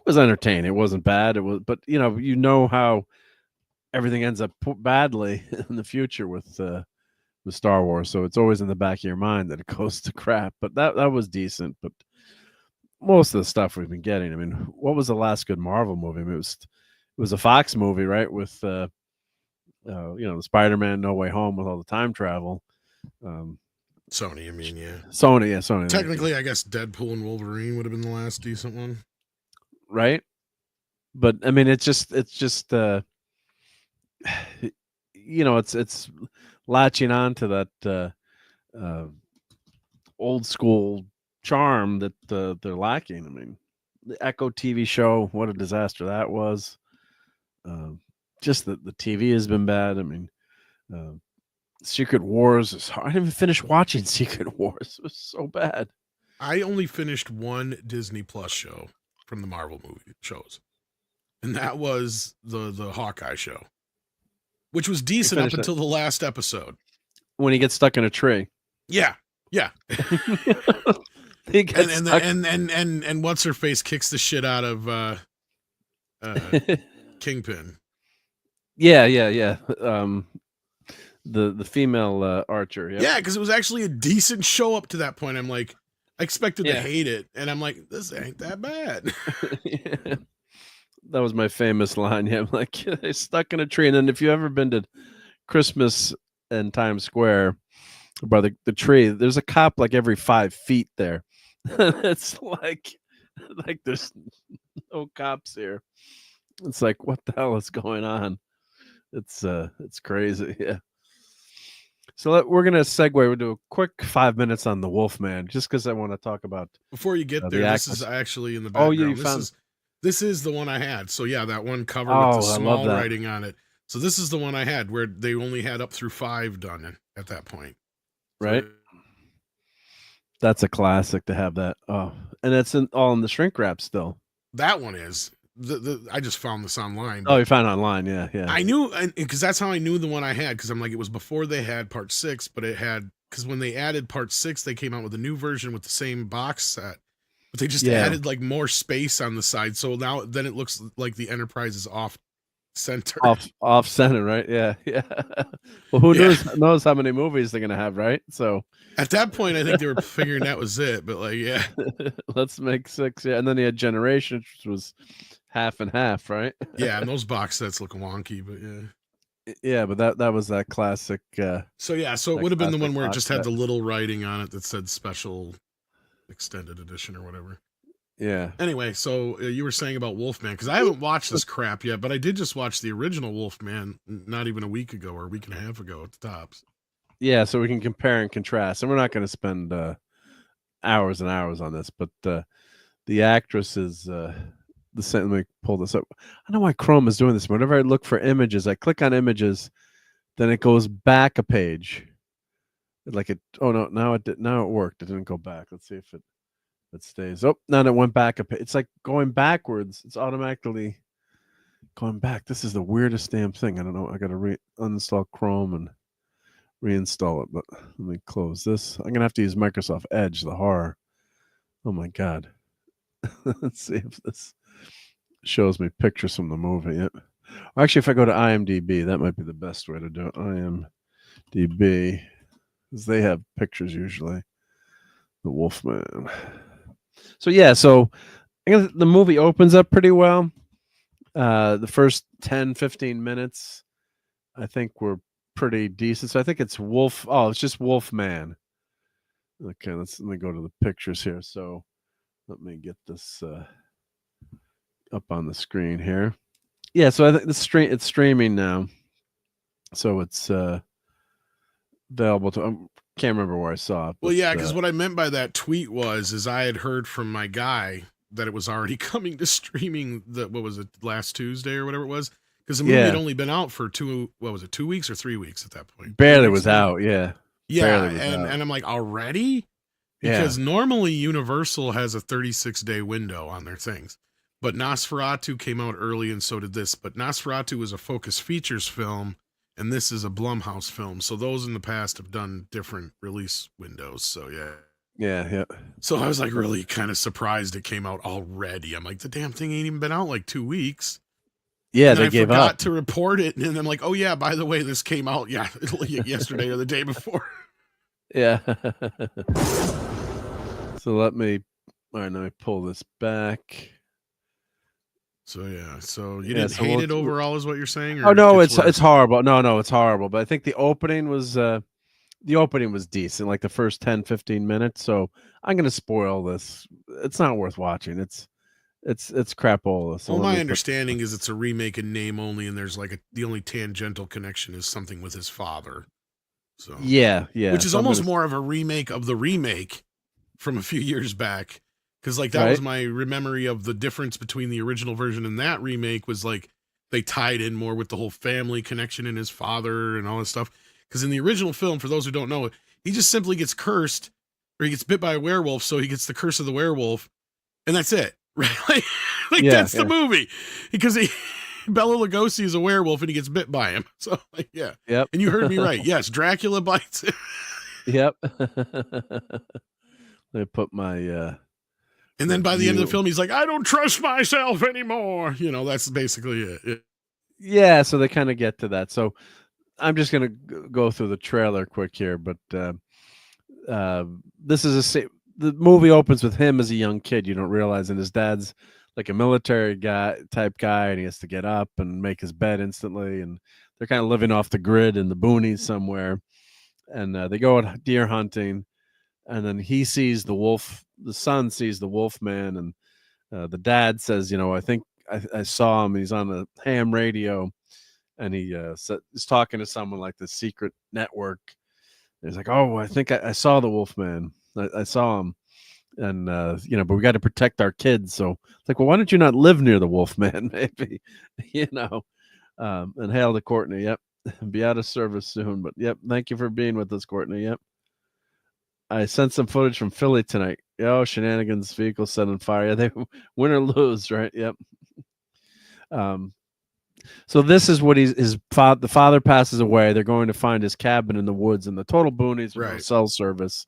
was entertaining. It wasn't bad. It was, but how everything ends up badly in the future with Star Wars. So it's always in the back of your mind that it goes to crap. But that was decent. But most of the stuff we've been getting. I mean, what was the last good Marvel movie? I mean, it was a Fox movie, right? With the Spider-Man No Way Home with all the time travel. Sony, I mean, yeah. Sony. Technically, I guess Deadpool and Wolverine would have been the last decent one. Right? But I mean, it's just it's latching on to that old school charm that they're lacking. I mean, the Echo TV show, what a disaster that was. Just the TV has been bad. I mean, Secret Wars is hard. I didn't even finish watching Secret Wars. It was so bad. I only finished one Disney Plus show from the Marvel movie shows, and that was the Hawkeye show, which was decent up until the last episode. When he gets stuck in a tree. Yeah. And what's her face kicks the shit out of Kingpin. Yeah. The female archer. Yep. Yeah, because it was actually a decent show up to that point. I'm like, I expected to hate it, and I'm like, this ain't that bad. Yeah. That was my famous line. Yeah, I'm like, they're stuck in a tree. And then if you've ever been to Christmas in Times Square by the tree, there's a cop like every 5 feet there. It's like there's no cops here. It's like, what the hell is going on? It's crazy. Yeah. So we're gonna segue. We'll do a quick 5 minutes on the Wolfman, just because I want to talk about. Before you get there, this is actually in the background. Oh, you found. This is the one I had. So yeah, that one cover with the small writing on it. So this is the one I had where they only had up through 5 done at that point. Right. So, that's a classic to have that. Oh, and that's all in the shrink wrap still. That one is. I just found this online. Oh, you found it online, yeah. I knew, because that's how I knew the one I had, because I'm like, it was before they had part 6, but it had, because when they added part 6, they came out with a new version with the same box set, but they just added like more space on the side. So then it looks like the Enterprise is off center. Off center, right? Yeah. Well, who knows how many movies they're gonna have, right? So at that point, I think they were figuring that was it. But like, yeah, let's make 6. Yeah, and then he had Generations, which was half and half, right? Yeah, and those box sets look wonky, but yeah, but that was that classic. So it would have been the one where it just had the little writing on it that said special extended edition or whatever. Yeah. Anyway, so you were saying about Wolfman, because I haven't watched this crap yet, but I did just watch the original Wolfman not even a week ago or a week and a half ago at the tops. Yeah, so we can compare and contrast, and we're not going to spend hours and hours on this, but the actress is the same. Let me pull this up. I don't know why Chrome is doing this. Whenever I look for images, I click on images, then it goes back a page. Like it. Oh no! Now it worked. It didn't go back. Let's see if it stays. Oh, now it went back a page. It's like going backwards. It's automatically going back. This is the weirdest damn thing. I don't know. I got to uninstall Chrome and reinstall it. But let me close this. I'm gonna have to use Microsoft Edge. The horror. Oh my god. Let's see if this shows me pictures from the movie. Yep. Actually, if I go to IMDb, that might be the best way to do it. IMDb, because they have pictures usually. The Wolfman. So yeah, so I guess the movie opens up pretty well. The first 10-15 minutes, I think, were pretty decent. So I think it's it's just Wolfman. Okay, let me go to the pictures here. So let me get this up on the screen here. Yeah, so I think it's streaming now. So it's available to can't remember where I saw it. Well, yeah, because what I meant by that tweet was I had heard from my guy that it was already coming to streaming. Last Tuesday or whatever it was? Because the movie had only been out for 2 weeks or 3 weeks at that point. Barely was out, yeah. Yeah, and I'm like, already? Because normally Universal has a 36-day window on their things. But Nosferatu came out early and so did this. But Nosferatu was a Focus Features film, and this is a Blumhouse film. So those in the past have done different release windows. So yeah. So I was like really kind of surprised it came out already. I'm like, the damn thing ain't even been out like 2 weeks. Yeah, and they gave up. I forgot up to report it, and I'm like, oh yeah, by the way, this came out yesterday or the day before. Yeah. So let me pull this back. So yeah, so you didn't hate it overall, is what you're saying? Or no, it's horrible. No, it's horrible. But I think the opening was decent, like the first 10-15 minutes. So I'm gonna spoil this. It's not worth watching. It's crapola. So my understanding is it's a remake in name only, and there's like the only tangential connection is something with his father. So yeah, which is almost more of a remake of the remake from a few years back. Because like that was my memory of the difference between the original version and that remake was like they tied in more with the whole family connection and his father and all this stuff. Because in the original film, for those who don't know, he just simply gets cursed or he gets bit by a werewolf, so he gets the curse of the werewolf, and that's it. Right? That's the movie. Because Bela Lugosi is a werewolf and he gets bit by him. So like, yeah. Yep. And you heard me right. Yes, Dracula bites him. Yep. Let me put my and then by the end of the film, he's like, I don't trust myself anymore. That's basically it. Yeah, so they kind of get to that. So I'm just going to go through the trailer quick here. But this is the movie opens with him as a young kid. You don't realize, and his dad's like a military type guy, and he has to get up and make his bed instantly. And they're kind of living off the grid in the boonies somewhere. And they go out deer hunting. And then he sees the wolf. The son sees the wolf man, and the dad says, I think I saw him. He's on the ham radio, and he's talking to someone like the secret network. And he's like, oh, I think I saw the wolf man. I saw him, and but we got to protect our kids. So it's like, well, why don't you not live near the wolf man? Maybe, and hail to Courtney. Yep, be out of service soon, but yep, thank you for being with us, Courtney. Yep. I sent some footage from Philly tonight. Shenanigans, vehicle set on fire. Yeah, they win or lose, right? Yep. So this is what the father passes away. They're going to find his cabin in the woods in the total boonies, with no cell service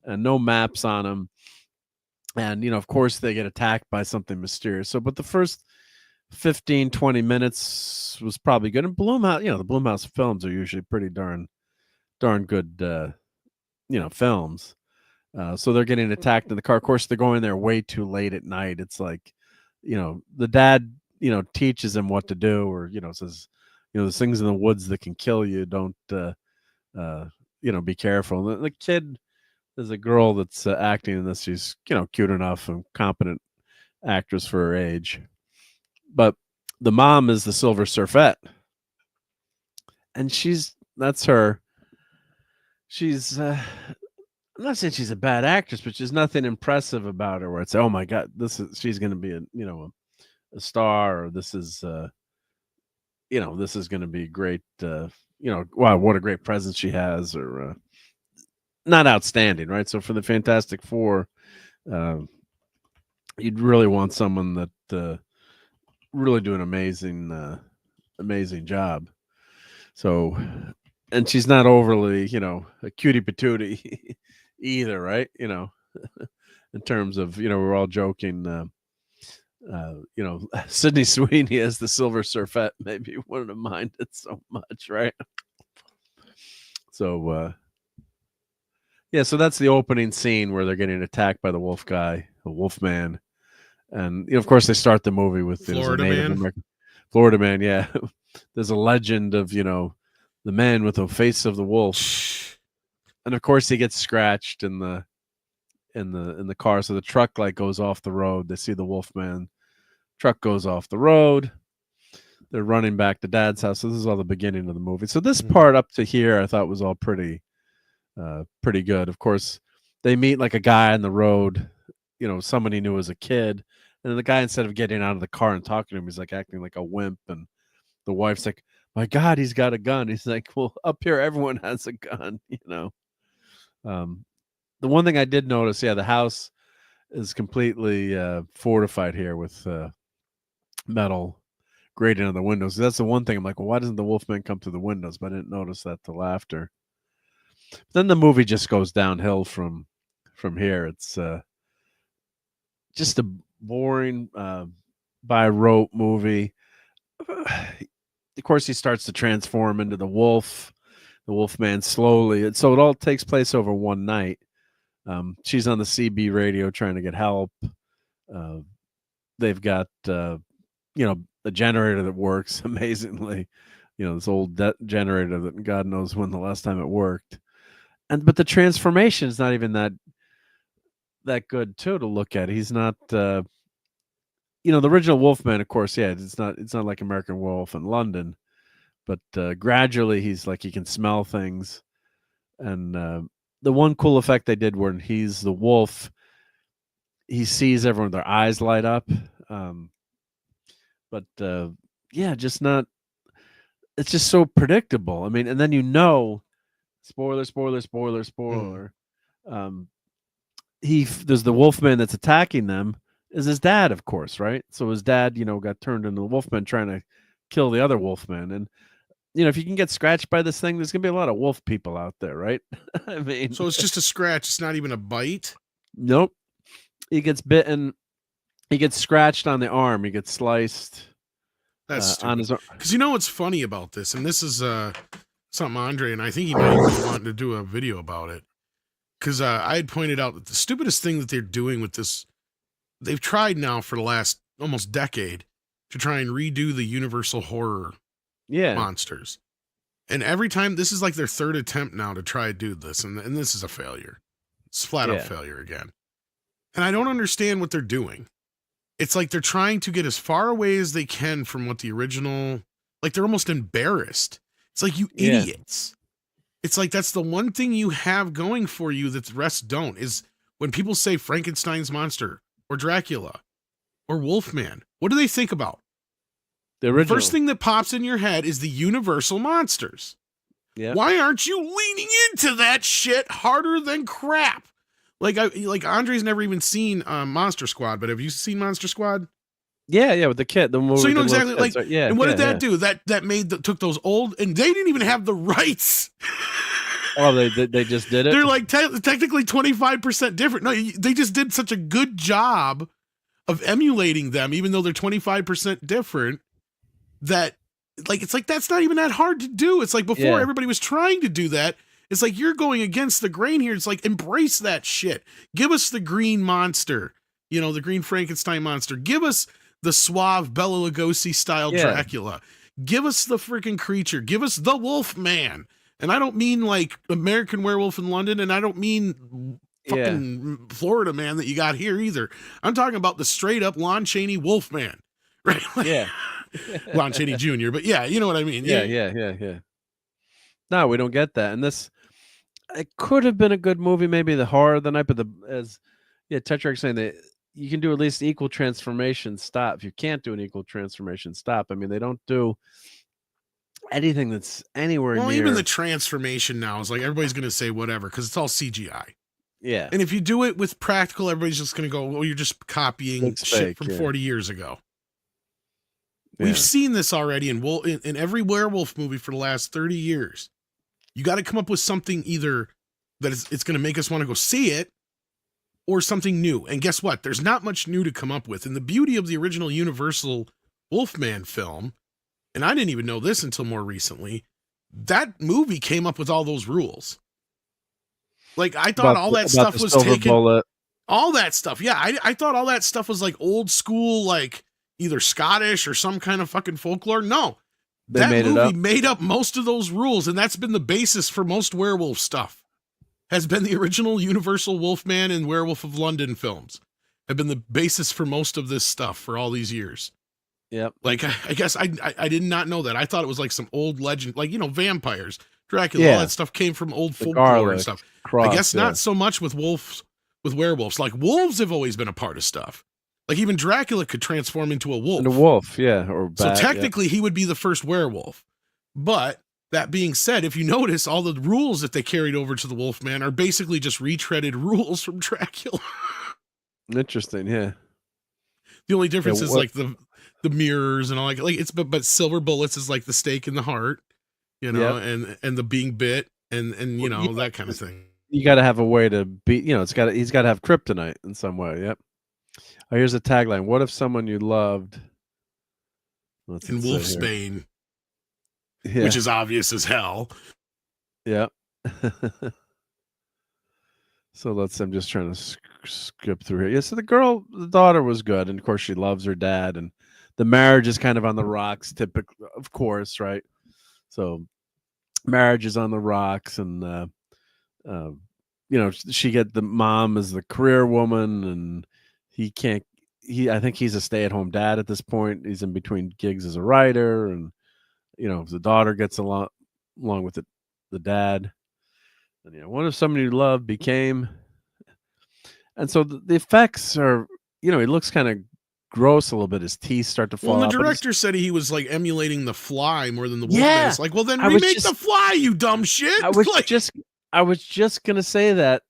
and no maps on him. And, of course they get attacked by something mysterious. So, but the first 15, 20 minutes was probably good. And Blumhouse, the Blumhouse films are usually pretty darn good, films. So they're getting attacked in the car. Of course, they're going there way too late at night. It's like, the dad, teaches him what to do, or, says, there's things in the woods that can kill you. Don't, be careful. The kid, there's a girl that's acting in this. She's, cute enough and competent actress for her age. But the mom is the Silver Surfette. And that's her. She's, I'm not saying she's a bad actress, but there's nothing impressive about her where it's, oh my God, she's going to be a star, or this is going to be great. Wow, what a great presence she has, or not outstanding, right? So for the Fantastic Four, you'd really want someone that really do an amazing job. So, and she's not overly, a cutie patootie either, right? In terms of, we're all joking, Sydney Sweeney as the Silver Surfette maybe wouldn't have minded so much, right? So, so that's the opening scene where they're getting attacked by the wolf guy, the wolf man. And, of course, they start the movie with Florida Man. Florida Man, yeah. There's a legend of, the man with the face of the wolf. And, of course, he gets scratched in the car. So the truck goes off the road. They see the wolf man. Truck goes off the road. They're running back to Dad's house. So this is all the beginning of the movie. So this part up to here I thought was all pretty good. Of course, they meet like a guy on the road, someone he knew as a kid. And then the guy, instead of getting out of the car and talking to him, he's like acting like a wimp. And the wife's like, my God, he's got a gun. He's like, well, up here, everyone has a gun, The one thing I did notice, the house is completely fortified here with metal grating on the windows. That's the one thing I'm like, well, why doesn't the Wolfman come through the windows? But I didn't notice that till after. Then the movie just goes downhill from here. It's just a boring by rote movie. Of course, he starts to transform into the Wolfman slowly. And so it all takes place over one night. She's on the CB radio trying to get help. They've got, a generator that works amazingly. This old generator that God knows when the last time it worked. But the transformation is not even that good too to look at. He's not, the original Wolfman, of course, it's not like American Wolf in London, but gradually he's like, he can smell things. And the one cool effect they did when he's the wolf, he sees everyone, their eyes light up. Just not, it's just so predictable. I mean, and then spoiler. There's the Wolfman that's attacking them is his dad, of course, right? So his dad, got turned into the Wolfman trying to kill the other Wolfman. And, if you can get scratched by this thing, there's going to be a lot of wolf people out there, right? I mean, so it's just a scratch. It's not even a bite. Nope. He gets bitten. He gets scratched on the arm. He gets sliced. That's on his arm. Because what's funny about this, and this is something Andre, and I think he might even want to do a video about it. Because I had pointed out that the stupidest thing that they're doing with this, they've tried now for the last almost decade to try and redo the Universal horror monsters. And every time, this is like their third attempt now to try to do this, and this is a failure. It's flat out failure again. And I don't understand what they're doing. It's like they're trying to get as far away as they can from what the original, like they're almost embarrassed. It's like, you idiots. It's like, that's the one thing you have going for you that the rest don't, is when people say Frankenstein's monster or Dracula or Wolfman, what do they think about? The original. First thing that pops in your head is the Universal monsters. Yeah. Why aren't you leaning into that shit harder than crap? Like Andre's never even seen Monster Squad, but have you seen Monster Squad? Yeah, with the kid. The movie. So you know exactly kids, like. right? Yeah. And what yeah, did that do? That took those old, and they didn't even have the rights. Oh, they just did it. They're like technically 25% different. No, they just did such a good job of emulating them, even though they're 25% different. That like it's like that's not even that hard to do. It's like before everybody was trying to do that. It's like you're going against the grain here. It's like embrace that shit. Give us the green monster, the green Frankenstein monster. Give us the suave Bela Lugosi style Dracula. Give us the freaking creature. Give us the Wolf Man. And I don't mean like American Werewolf in London, and I don't mean fucking Florida Man that you got here either. I'm talking about the straight up Lon Chaney Wolf Man, right? Like, Lon Chaney Jr. But yeah, you know what I mean. Yeah. No, we don't get that, and it could have been a good movie, maybe the horror of the night, but Tetrarch saying that you can do at least equal transformation. Stop. If you can't do an equal transformation, stop. I mean, they don't do anything that's anywhere near. Even the transformation now is like everybody's going to say whatever because it's all CGI. Yeah. And if you do it with practical, everybody's just going to go, well, you're just copying shit from 40 years ago. Yeah. We've seen this already in every werewolf movie for the last 30 years. You got to come up with something either that it's going to make us want to go see it or something new. And guess what? There's not much new to come up with. And the beauty of the original Universal Wolfman film, and I didn't even know this until more recently, that movie came up with all those rules. Like, I thought all that stuff was taken. Bullet. All that stuff. Yeah, I thought all that stuff was like old school, like either Scottish or some kind of fucking folklore. No. That movie made up most of those rules, and that's been the basis for most werewolf stuff. Has been the original Universal Wolfman and Werewolf of London films. Have been the basis for most of this stuff for all these years. Yep. Like, I guess I did not know that. I thought it was like some old legend, like, vampires, Dracula, all that stuff came from old folklore and stuff. I guess not so much with werewolves. Like, wolves have always been a part of stuff. Like, even Dracula could transform into a wolf. And a wolf, or so technically he would be the first werewolf. But that being said, if you notice, all the rules that they carried over to the Wolfman are basically just retreaded rules from Dracula. Interesting, yeah. The only difference is like the mirrors and all but silver bullets is like the stake in the heart, and the being bit and that kind of thing. You got to have a way to be, he's got to have kryptonite in some way. Yep. Oh, here's a tagline. What if someone you loved in Wolfsbane, which is obvious as hell. Yeah. So I'm just trying to skip through here. Yeah, so the daughter was good, and of course she loves her dad, and the marriage is kind of on the rocks, typically, of course, right? So marriage is on the rocks, and she the mom is the career woman, and I think he's a stay-at-home dad at this point. He's in between gigs as a writer, and the daughter gets along with the dad. And what if somebody you love became? And so the effects are, he looks kind of gross a little bit. His teeth start to fall out. Well, the director said he was like emulating The Fly more than the Wolfman. It's like, well, then remake The Fly, you dumb shit. I was just gonna say that.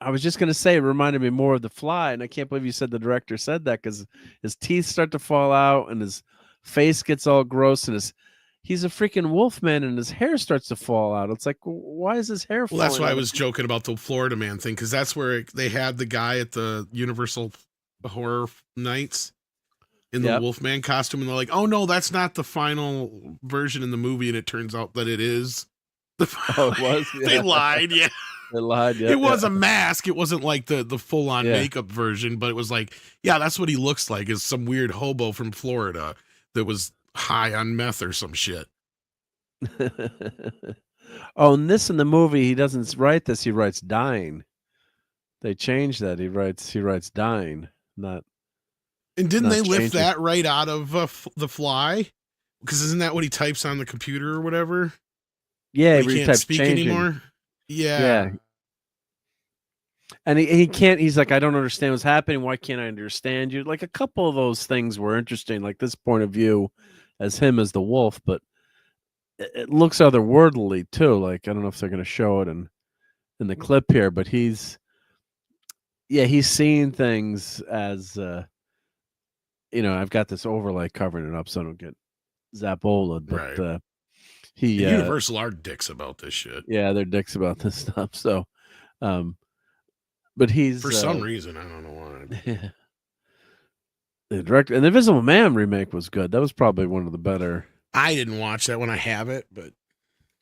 I was just going to say it reminded me more of The Fly, and I can't believe you said the director said that, because his teeth start to fall out and his face gets all gross, and he's a freaking Wolfman and his hair starts to fall out. It's like, why is his hair falling out? Well, that's why I was joking about the Florida Man thing, because that's where they had the guy at the Universal Horror Nights in the Wolfman costume, and they're like, oh, no, that's not the final version in the movie, and it turns out that it is. Oh, it was? Yeah. They lied, yeah. They lied, yeah. It was a mask. It wasn't like the full-on makeup version, but it was like, yeah, that's what he looks like, is some weird hobo from Florida that was high on meth or some shit. Oh, and this in the movie, he doesn't write this, he writes dying. They changed that. He writes dying, not. And didn't they lift that right out of The Fly? Because isn't that what he types on the computer or whatever? Yeah, he can't speak anymore. Yeah. And he can't, he's like, I don't understand what's happening. Why can't I understand you? Like, a couple of those things were interesting, like this point of view as him as the wolf, but it looks otherworldly too. Like, I don't know if they're going to show it in the clip here, but he's seeing things as I've got this overlay covering it up so I don't get Zappola, but Right. he Universal are dicks about this shit. Yeah, they're dicks about this stuff. So, but he's for some reason, I don't know why. Yeah. The director and the Invisible Man remake was good. That was probably one of the better. I didn't watch that one. I have it, but it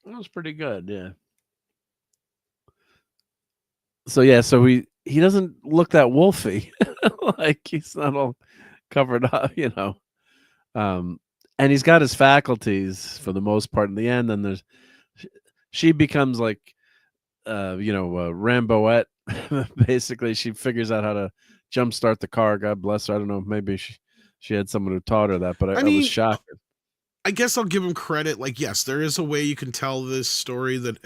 was pretty good. Yeah. So yeah, so he doesn't look that wolfy, like he's not all covered up, and he's got his faculties for the most part in the end. And she becomes like, Ramboette. Basically, she figures out how to jumpstart the car. God bless her. I don't know. Maybe she had someone who taught her that, but I was shocked. I guess I'll give him credit. Like, yes, there is a way you can tell this story. That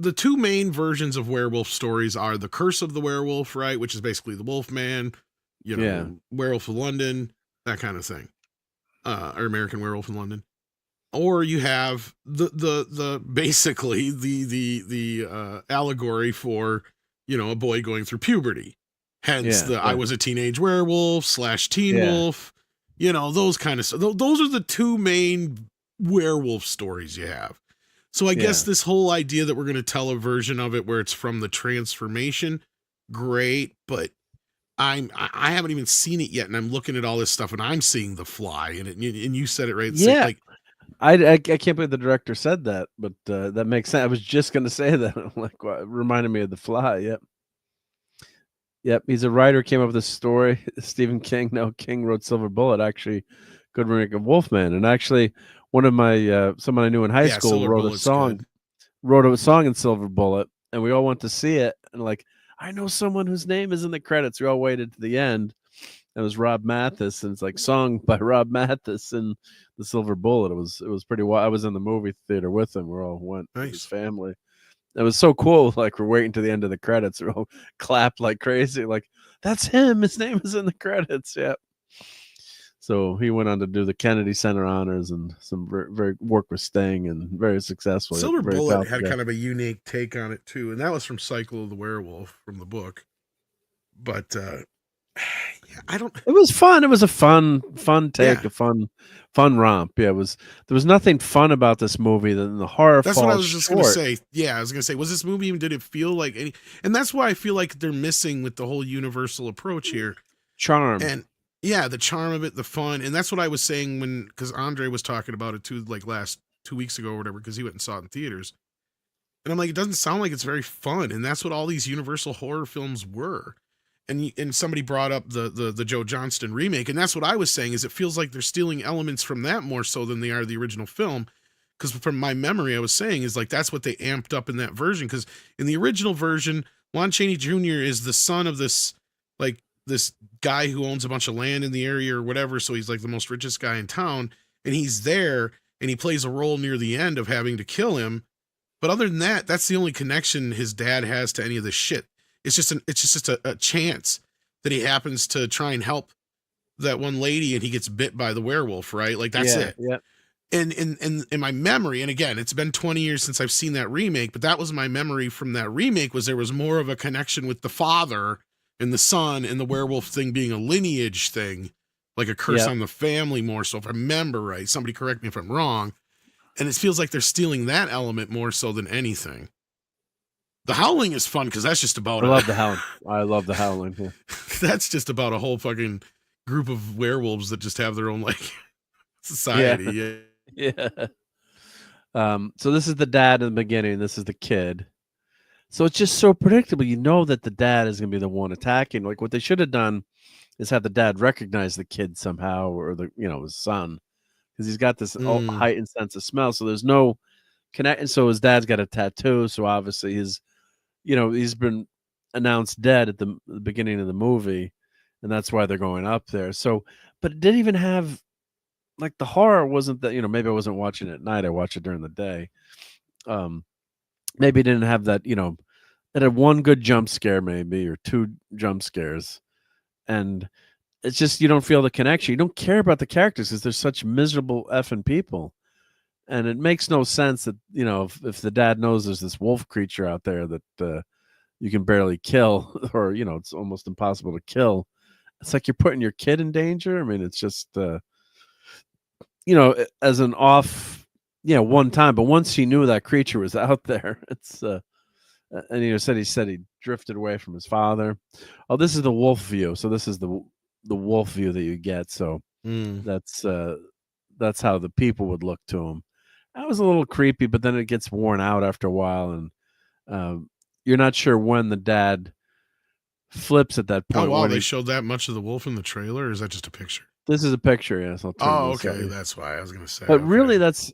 the two main versions of werewolf stories are the Curse of the Werewolf, right? Which is basically the Wolfman, Werewolf of London, that kind of thing. Or American Werewolf in London. Or you have the basically the allegory for, a boy going through puberty. Hence I was a teenage werewolf / teen wolf, those kind of stuff. Those are the two main werewolf stories you have. So I guess this whole idea that we're going to tell a version of it where it's from the transformation, great, but I haven't even seen it yet, and I'm looking at all this stuff, and I'm seeing The Fly, and you said it right. Yeah, I can't believe the director said that, but that makes sense. I was just going to say that. I'm like, what? It reminded me of The Fly. Yep. He's a writer. Came up with this story. Stephen King. No, King wrote Silver Bullet. Actually, good remake of Wolfman. And actually, one of my someone I knew in high school Silver wrote Bullet's a song in Silver Bullet, and we all went to see it. And like, I know someone whose name is in the credits. We all waited to the end. It was Rob Mathis, and it's like song by Rob Mathis and the Silver Bullet. It was pretty wild. I was in the movie theater with him. We all went with his family. It was so cool. Like, we're waiting to the end of the credits. We all clapped like crazy. Like, that's him. His name is in the credits. Yeah. So he went on to do the Kennedy Center honors and some very work with Sting, and very successful. Silver Bullet had kind of a unique take on it too, and that was from Cycle of the Werewolf from the book. But I don't. It was fun. It was a fun take, a fun romp. Yeah, there was nothing fun about this movie than the horror. That's what I was just going to say. Yeah, I was going to say, was this movie even? Did it feel like any? And that's why I feel like they're missing with the whole Universal approach here. Charm and the charm of it, the fun, and that's what I was saying because Andre was talking about it too, like last 2 weeks ago or whatever, because he went and saw it in theaters. And I'm like, it doesn't sound like it's very fun, and that's what all these Universal horror films were. And somebody brought up the Joe Johnston remake, and that's what I was saying, is it feels like they're stealing elements from that more so than they are the original film. Because from my memory, I was saying is like that's what they amped up in that version. Because in the original version, Lon Chaney Jr. is the son of this guy who owns a bunch of land in the area or whatever, so he's like the most richest guy in town, and he's there, and he plays a role near the end of having to kill him. But other than that, that's the only connection his dad has to any of this shit. It's just a chance that he happens to try and help that one lady, and he gets bit by the werewolf, right? Like that's it. Yeah. And in my memory, and again, it's been 20 years since I've seen that remake, but that was my memory from that remake, was there was more of a connection with the father and the son, and the werewolf thing being a lineage thing, like a curse on the family more. So if I remember right, somebody correct me if I'm wrong. And it feels like they're stealing that element more so than anything. The Howling is fun because that's just about. I love the Howling. I love the Howling. Yeah. That's just about a whole fucking group of werewolves that just have their own like society. Yeah. So this is the dad in the beginning. This is the kid. So it's just so predictable. You know that the dad is going to be the one attacking. Like what they should have done is have the dad recognize the kid somehow, or his son, because he's got this heightened sense of smell. So there's no connect. And so his dad's got a tattoo. So obviously he's been announced dead at the beginning of the movie, and that's why they're going up there. So, but it didn't even have like the horror wasn't that, maybe I wasn't watching it at night. I watch it during the day. Maybe it didn't have that, it had one good jump scare maybe, or two jump scares. And it's just, you don't feel the connection. You don't care about the characters because they're such miserable effing people. And it makes no sense that, if the dad knows there's this wolf creature out there that you can barely kill, or, it's almost impossible to kill. it's like you're putting your kid in danger. I mean, it's just as an off, one time, but once he knew that creature was out there, it's and he said he drifted away from his father. Oh, this is the wolf view. So this is the wolf view that you get. So that's how the people would look to him. That was a little creepy, but then it gets worn out after a while, and you're not sure when the dad flips at that point. Oh wow, they showed that much of the wolf in the trailer, or is that just a picture? This is a picture, yes. Okay, that's why I was gonna say. But really, that's.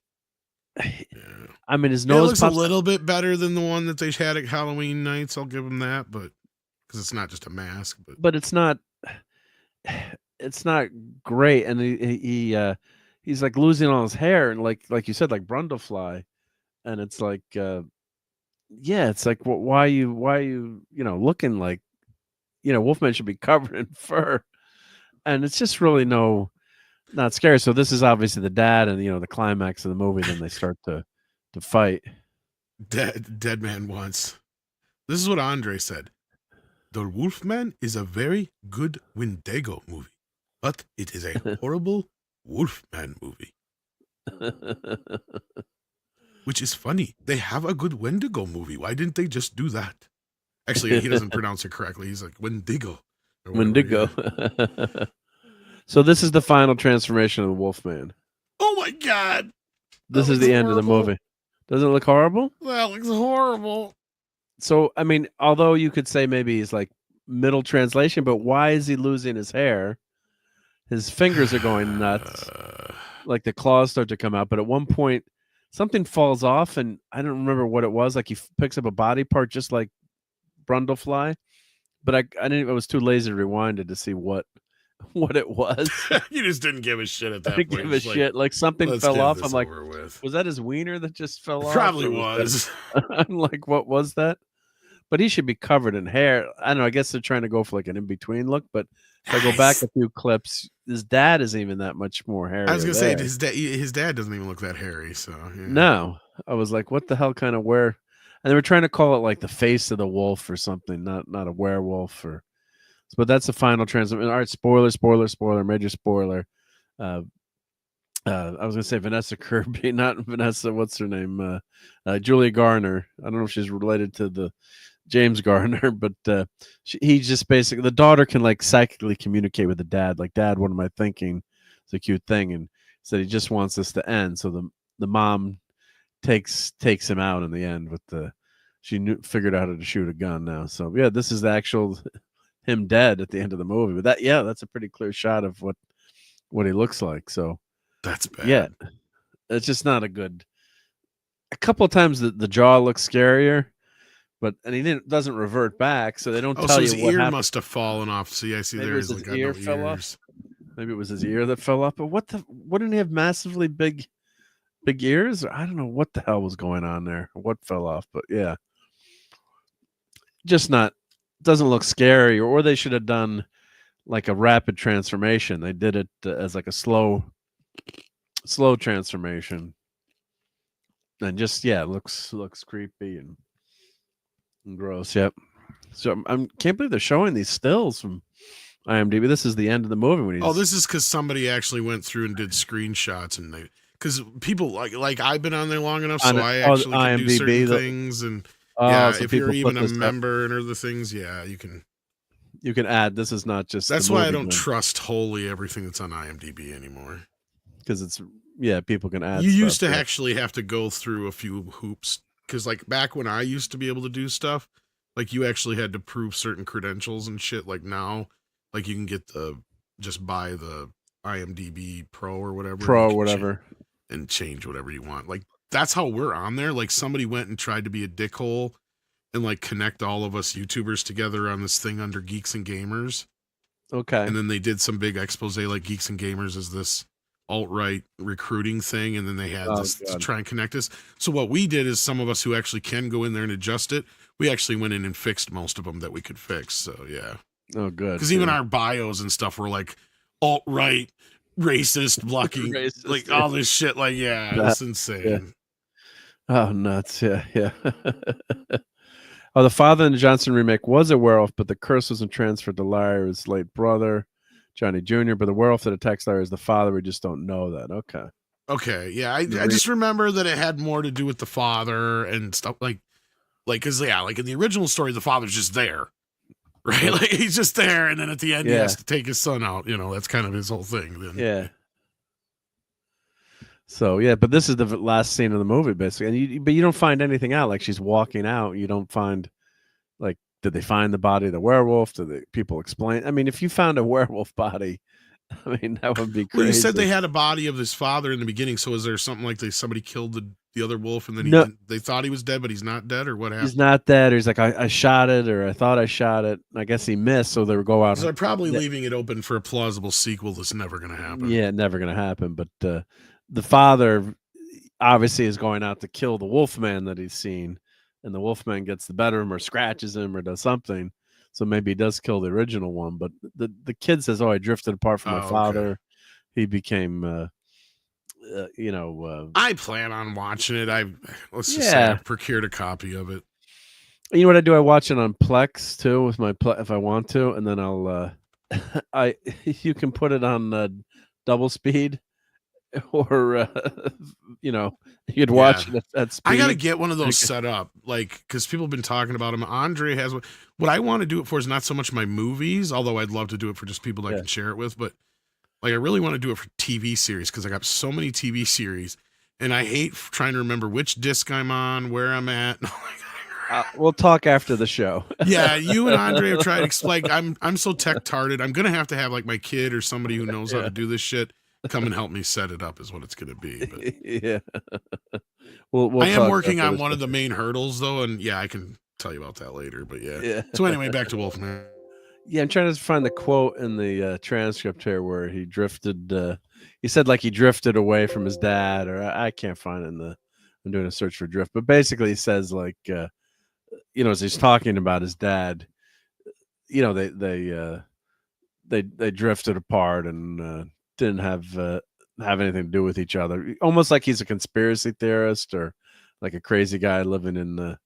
I mean, his nose looks a little bit better than the one that they had at Halloween Nights. I'll give him that, but because it's not just a mask, but it's not. It's not great, and he's like losing all his hair, and like you said, like Brundlefly, and it's like, it's like, why are you looking like, Wolfman should be covered in fur, and it's just really not scary. So this is obviously the dad, and the climax of the movie. Then they start to fight. Dead man once. This is what Andre said. The Wolfman is a very good Wendigo movie, but it is a horrible Wolfman movie. Which is funny. They have a good Wendigo movie. Why didn't they just do that? Actually, he doesn't pronounce it correctly. He's like Wendigo. Wendigo. So this is the final transformation of the Wolfman. Oh my God. This is the end of the movie. Doesn't it look horrible? That looks horrible. So, I mean, although you could say maybe he's like middle translation, but why is he losing his hair? His fingers are going nuts. Like the claws start to come out. But at one point, something falls off, and I don't remember what it was. Like he picks up a body part just like Brundlefly. But I didn't. I was too lazy to rewind it to see what it was. You just didn't give a shit at that point. Give a shit. Like something fell off. I'm like, with. Was that his wiener that just fell off? Probably was. I'm like, what was that? But he should be covered in hair. I don't know. I guess they're trying to go for like an in-between look. But if I go back a few clips, his dad isn't even that much more hairy. I was gonna say his dad doesn't even look that hairy. So yeah. No, I was like, what the hell kind of where? And they were trying to call it like the face of the wolf or something, not a werewolf or. But that's the final transformation. All right, spoiler, major spoiler. I was gonna say Vanessa Kirby, not Vanessa. What's her name? Julia Garner. I don't know if she's related to the James Garner, but he just basically, the daughter can like psychically communicate with the dad. Like, Dad, what am I thinking? It's a cute thing, and said he just wants this to end. So the mom takes him out in the end with figured out how to shoot a gun now. So yeah, this is the actual him dead at the end of the movie. But that's a pretty clear shot of what he looks like. So that's bad. Yeah, it's just not a good. A couple of times the jaw looks scarier, and he doesn't revert back, so they don't tell you his what ear happened. must have fallen off. See, I see Maybe there is his like ear fell off. Maybe it was his ear that fell off. But wouldn't he have massively big ears? I don't know what the hell was going on there. What fell off? But yeah, just doesn't look scary. Or they should have done like a rapid transformation. They did it as like a slow transformation, and just looks creepy and gross. Yep. So I can't believe they're showing these stills from IMDb. This is the end of the movie when he's. This is because somebody actually went through and did screenshots, and because people like I've been on there long enough, so I actually can do certain things, and so if you're even a member and other things, you can. You can add. This is not just. That's why I don't trust wholly everything that's on IMDb anymore. Because it's people can add. You used to actually have to go through a few hoops, because like back when I used to be able to do stuff, like you actually had to prove certain credentials and shit. Like now, like you can get just buy the IMDb Pro or whatever. And change whatever you want. Like that's how we're on there. Like somebody went and tried to be a dickhole and like connect all of us YouTubers together on this thing under Geeks and Gamers. Okay. And then they did some big expose like Geeks and Gamers is this alt-right recruiting thing, and then they had this to try and connect us. So what we did is some of us who actually can go in there and adjust it, we actually went in and fixed most of them that we could fix. So yeah. Oh, good. Because even our bios and stuff were like alt-right, racist, blocking, like all this shit. Like, it's insane. Yeah. Oh, nuts. Yeah. The father in the Johnson remake was a werewolf, but the curse wasn't transferred to Larry's late brother. Johnny Jr., but the werewolf that attacks Larry is the father. We just don't know that. Okay. Okay, yeah, I just remember that it had more to do with the father and stuff like, cause like in the original story, the father's just there, right? Like he's just there, and then at the end he has to take his son out. That's kind of his whole thing. Then. Yeah. So yeah, but this is the last scene of the movie, basically, but you don't find anything out. Like she's walking out, you don't find, like, did they find the body of the werewolf? Did the people explain? I mean, if you found a werewolf body, I mean, that would be crazy. Well, you said they had a body of his father in the beginning. So is there something like somebody killed the other wolf and then they thought he was dead, but he's not dead, or what happened? He's not dead. He's like, I shot it, or I thought I shot it. I guess he missed, so they would go out. So they're probably leaving it open for a plausible sequel that's never going to happen. Yeah, never going to happen. But the father obviously is going out to kill the wolfman that he's seen, and the wolfman gets the better of him or scratches him or does something. So maybe he does kill the original one. But the kid says, I drifted apart from my father. Okay. He became, I plan on watching it. Let's just say I procured a copy of it. You know what I do? I watch it on Plex too with my if I want to, and then I'll you can put it on double speed, or you'd watch it at speed. I gotta get one of those set up, because people have been talking about them. Andre has one. What I want to do it for is not so much my movies, although I'd love to do it for just people that I can share it with, but I really want to do it for TV series, because I got so many TV series, and I hate trying to remember which disc I'm on, where I'm at. We'll talk after the show. Yeah, you and Andre have tried to explain. I'm so tech-tarded. I'm gonna have to have my kid or somebody who knows how to do this shit come and help me set it up, is what it's gonna be. But yeah. I am working on one of the main hurdles though, and I can tell you about that later. But yeah. So anyway, back to Wolfman. Yeah, I'm trying to find the quote in the transcript here where he drifted. He said he drifted away from his dad, or I can't find it I'm doing a search for drift. But basically he says as he's talking about his dad, they drifted apart and didn't have anything to do with each other. Almost like he's a conspiracy theorist or like a crazy guy living in the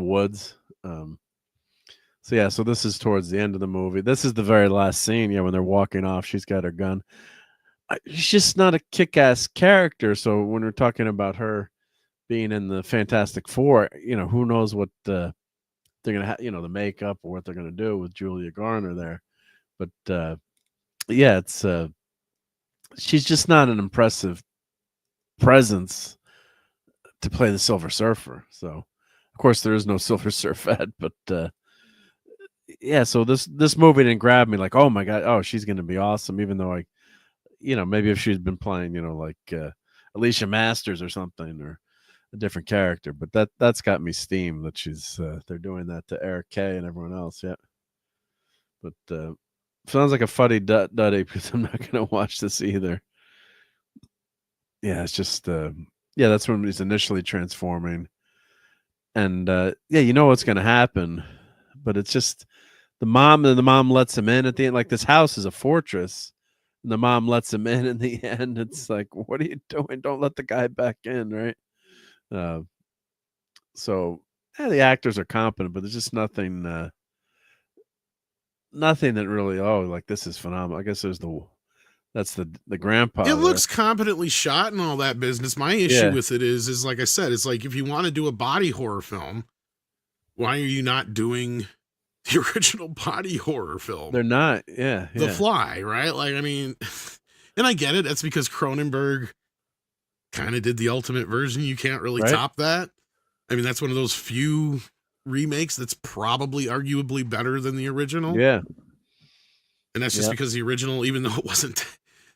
woods. So this is towards the end of the movie. This is the very last scene. When they're walking off, she's got her gun. She's just not a kick-ass character. So when we're talking about her being in the Fantastic Four, who knows what they're gonna have, the makeup or what they're gonna do with Julia Garner there. But it's she's just not an impressive presence to play the Silver Surfer. So of course there is no Silver Surfette, but so this movie didn't grab me oh my god, she's gonna be awesome, even though maybe if she'd been playing Alicia Masters or something, or a different character, but that's got me steamed that she's they're doing that to Eric Kay and everyone else. But sounds like a fuddy duddy, because I'm not gonna watch this either. It's just that's when he's initially transforming, and what's gonna happen, but it's just the mom lets him in at the end. This house is a fortress, and the mom lets him in the end. It's what are you doing? Don't let the guy back in, right? The actors are competent, but there's just nothing that really this is phenomenal. I guess that's the grandpa. It looks competently shot and all that business. My issue with it is like I said, it's if you want to do a body horror film, why are you not doing the original body horror film? They're not. The Fly, right? And I get it. That's because Cronenberg kind of did the ultimate version. You can't really top that. I mean, that's one of those few remakes that's probably arguably better than the original. Yeah. And that's just because the original, even though it wasn't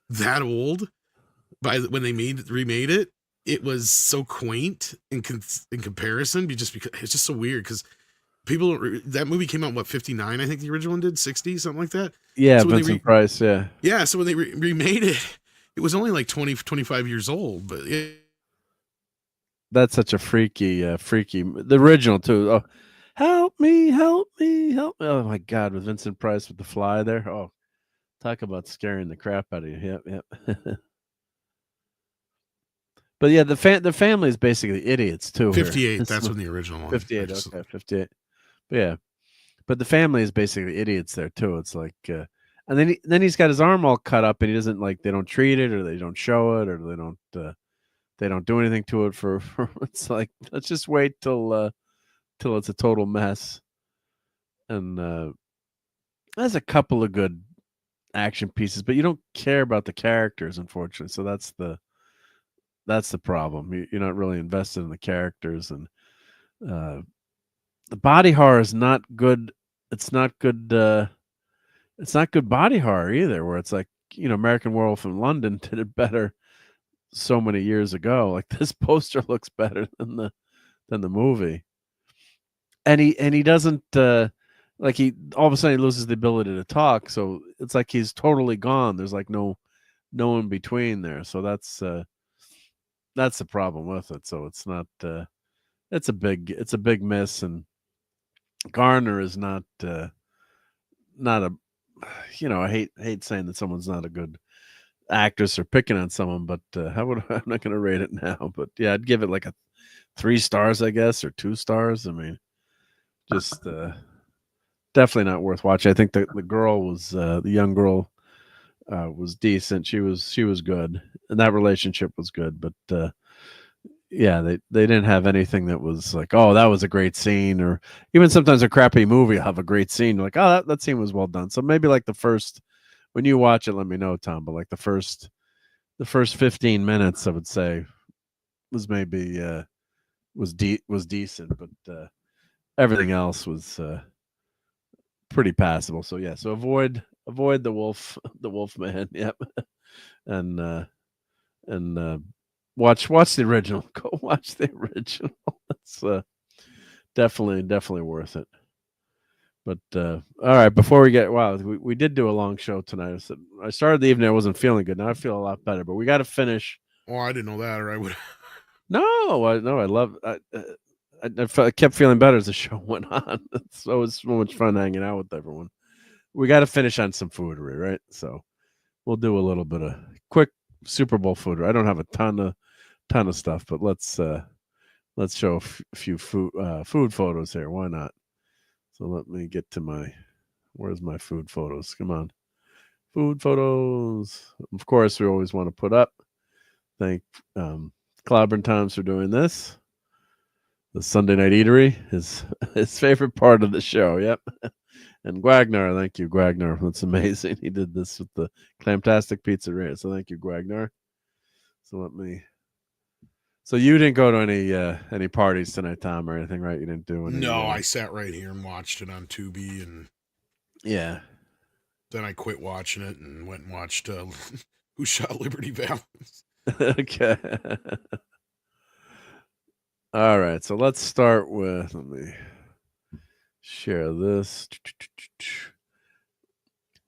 that old, when they remade it, it was so quaint in comparison, just because it's just so weird, because that movie came out 59, I think the original one did, 60, something like that. So Vincent Price, yeah, so when they remade it was only 20 25 years old, but that's such a freaky the original too. Oh, help me. Oh my god, with Vincent Price with the fly there. Oh, talk about scaring the crap out of you. Yep. But the family is basically idiots too. 58, that's when the original one. 58, okay, 58. But the family is basically idiots there too. It's And then he's got his arm all cut up, and he doesn't they don't treat it, or they don't show it, or they don't do anything to it for it's like, let's just wait till it's a total mess. And there's a couple of good action pieces, but you don't care about the characters, unfortunately. So that's the problem. You're not really invested in the characters, and the body horror is not good. It's not good. It's not good body horror either, where it's like, American Werewolf in London did it better so many years ago. Like, this poster looks better than the movie, and he doesn't he all of a sudden he loses the ability to talk, so it's like he's totally gone. There's like no in between there, so that's the problem with it. So it's not it's a big miss, and Garner is not a I hate saying that someone's not a good actress or picking on someone, but I'm not going to rate it now, but yeah, I'd give it like a 3 stars, I guess, or 2 stars. I mean, just definitely not worth watching. I think the girl was the young girl was decent. She was good, and that relationship was good, but yeah, they didn't have anything that was like, oh, that was a great scene, or even sometimes a crappy movie will have a great scene. You're like, oh, that scene was well done. So maybe like the first, when you watch it, let me know, Tom, but like the first 15 minutes, I would say, was maybe was decent, but everything else was pretty passable. So yeah, so avoid the wolf man. Yep. and watch the original. Go watch the original. It's definitely worth it. But all right, before we get we did do a long show tonight. I started the evening, I wasn't feeling good. Now I feel a lot better, but we got to finish. Oh, I didn't know that, or I would. No, I love. I kept feeling better as the show went on. It was so much fun hanging out with everyone. We got to finish on some foodery, right? So we'll do a little bit of quick Super Bowl foodery. I don't have a ton of stuff, but let's show a few food photos here. Why not? So let me get to where's my food photos? Come on. Food photos. Of course, we always want to put up. Thank Clobber Toms for doing this. The Sunday Night Eatery, his favorite part of the show. Yep. And Guagnar, thank you, Guagnar. That's amazing. He did this with the Clamtastic Pizzeria. So thank you, Guagnar. So you didn't go to any parties tonight, Tom, or anything, right? You didn't do any. No, I sat right here and watched it on Tubi, and yeah. Then I quit watching it and went and watched Who Shot Liberty Valance. Okay. All right, so let's start with, let me share this.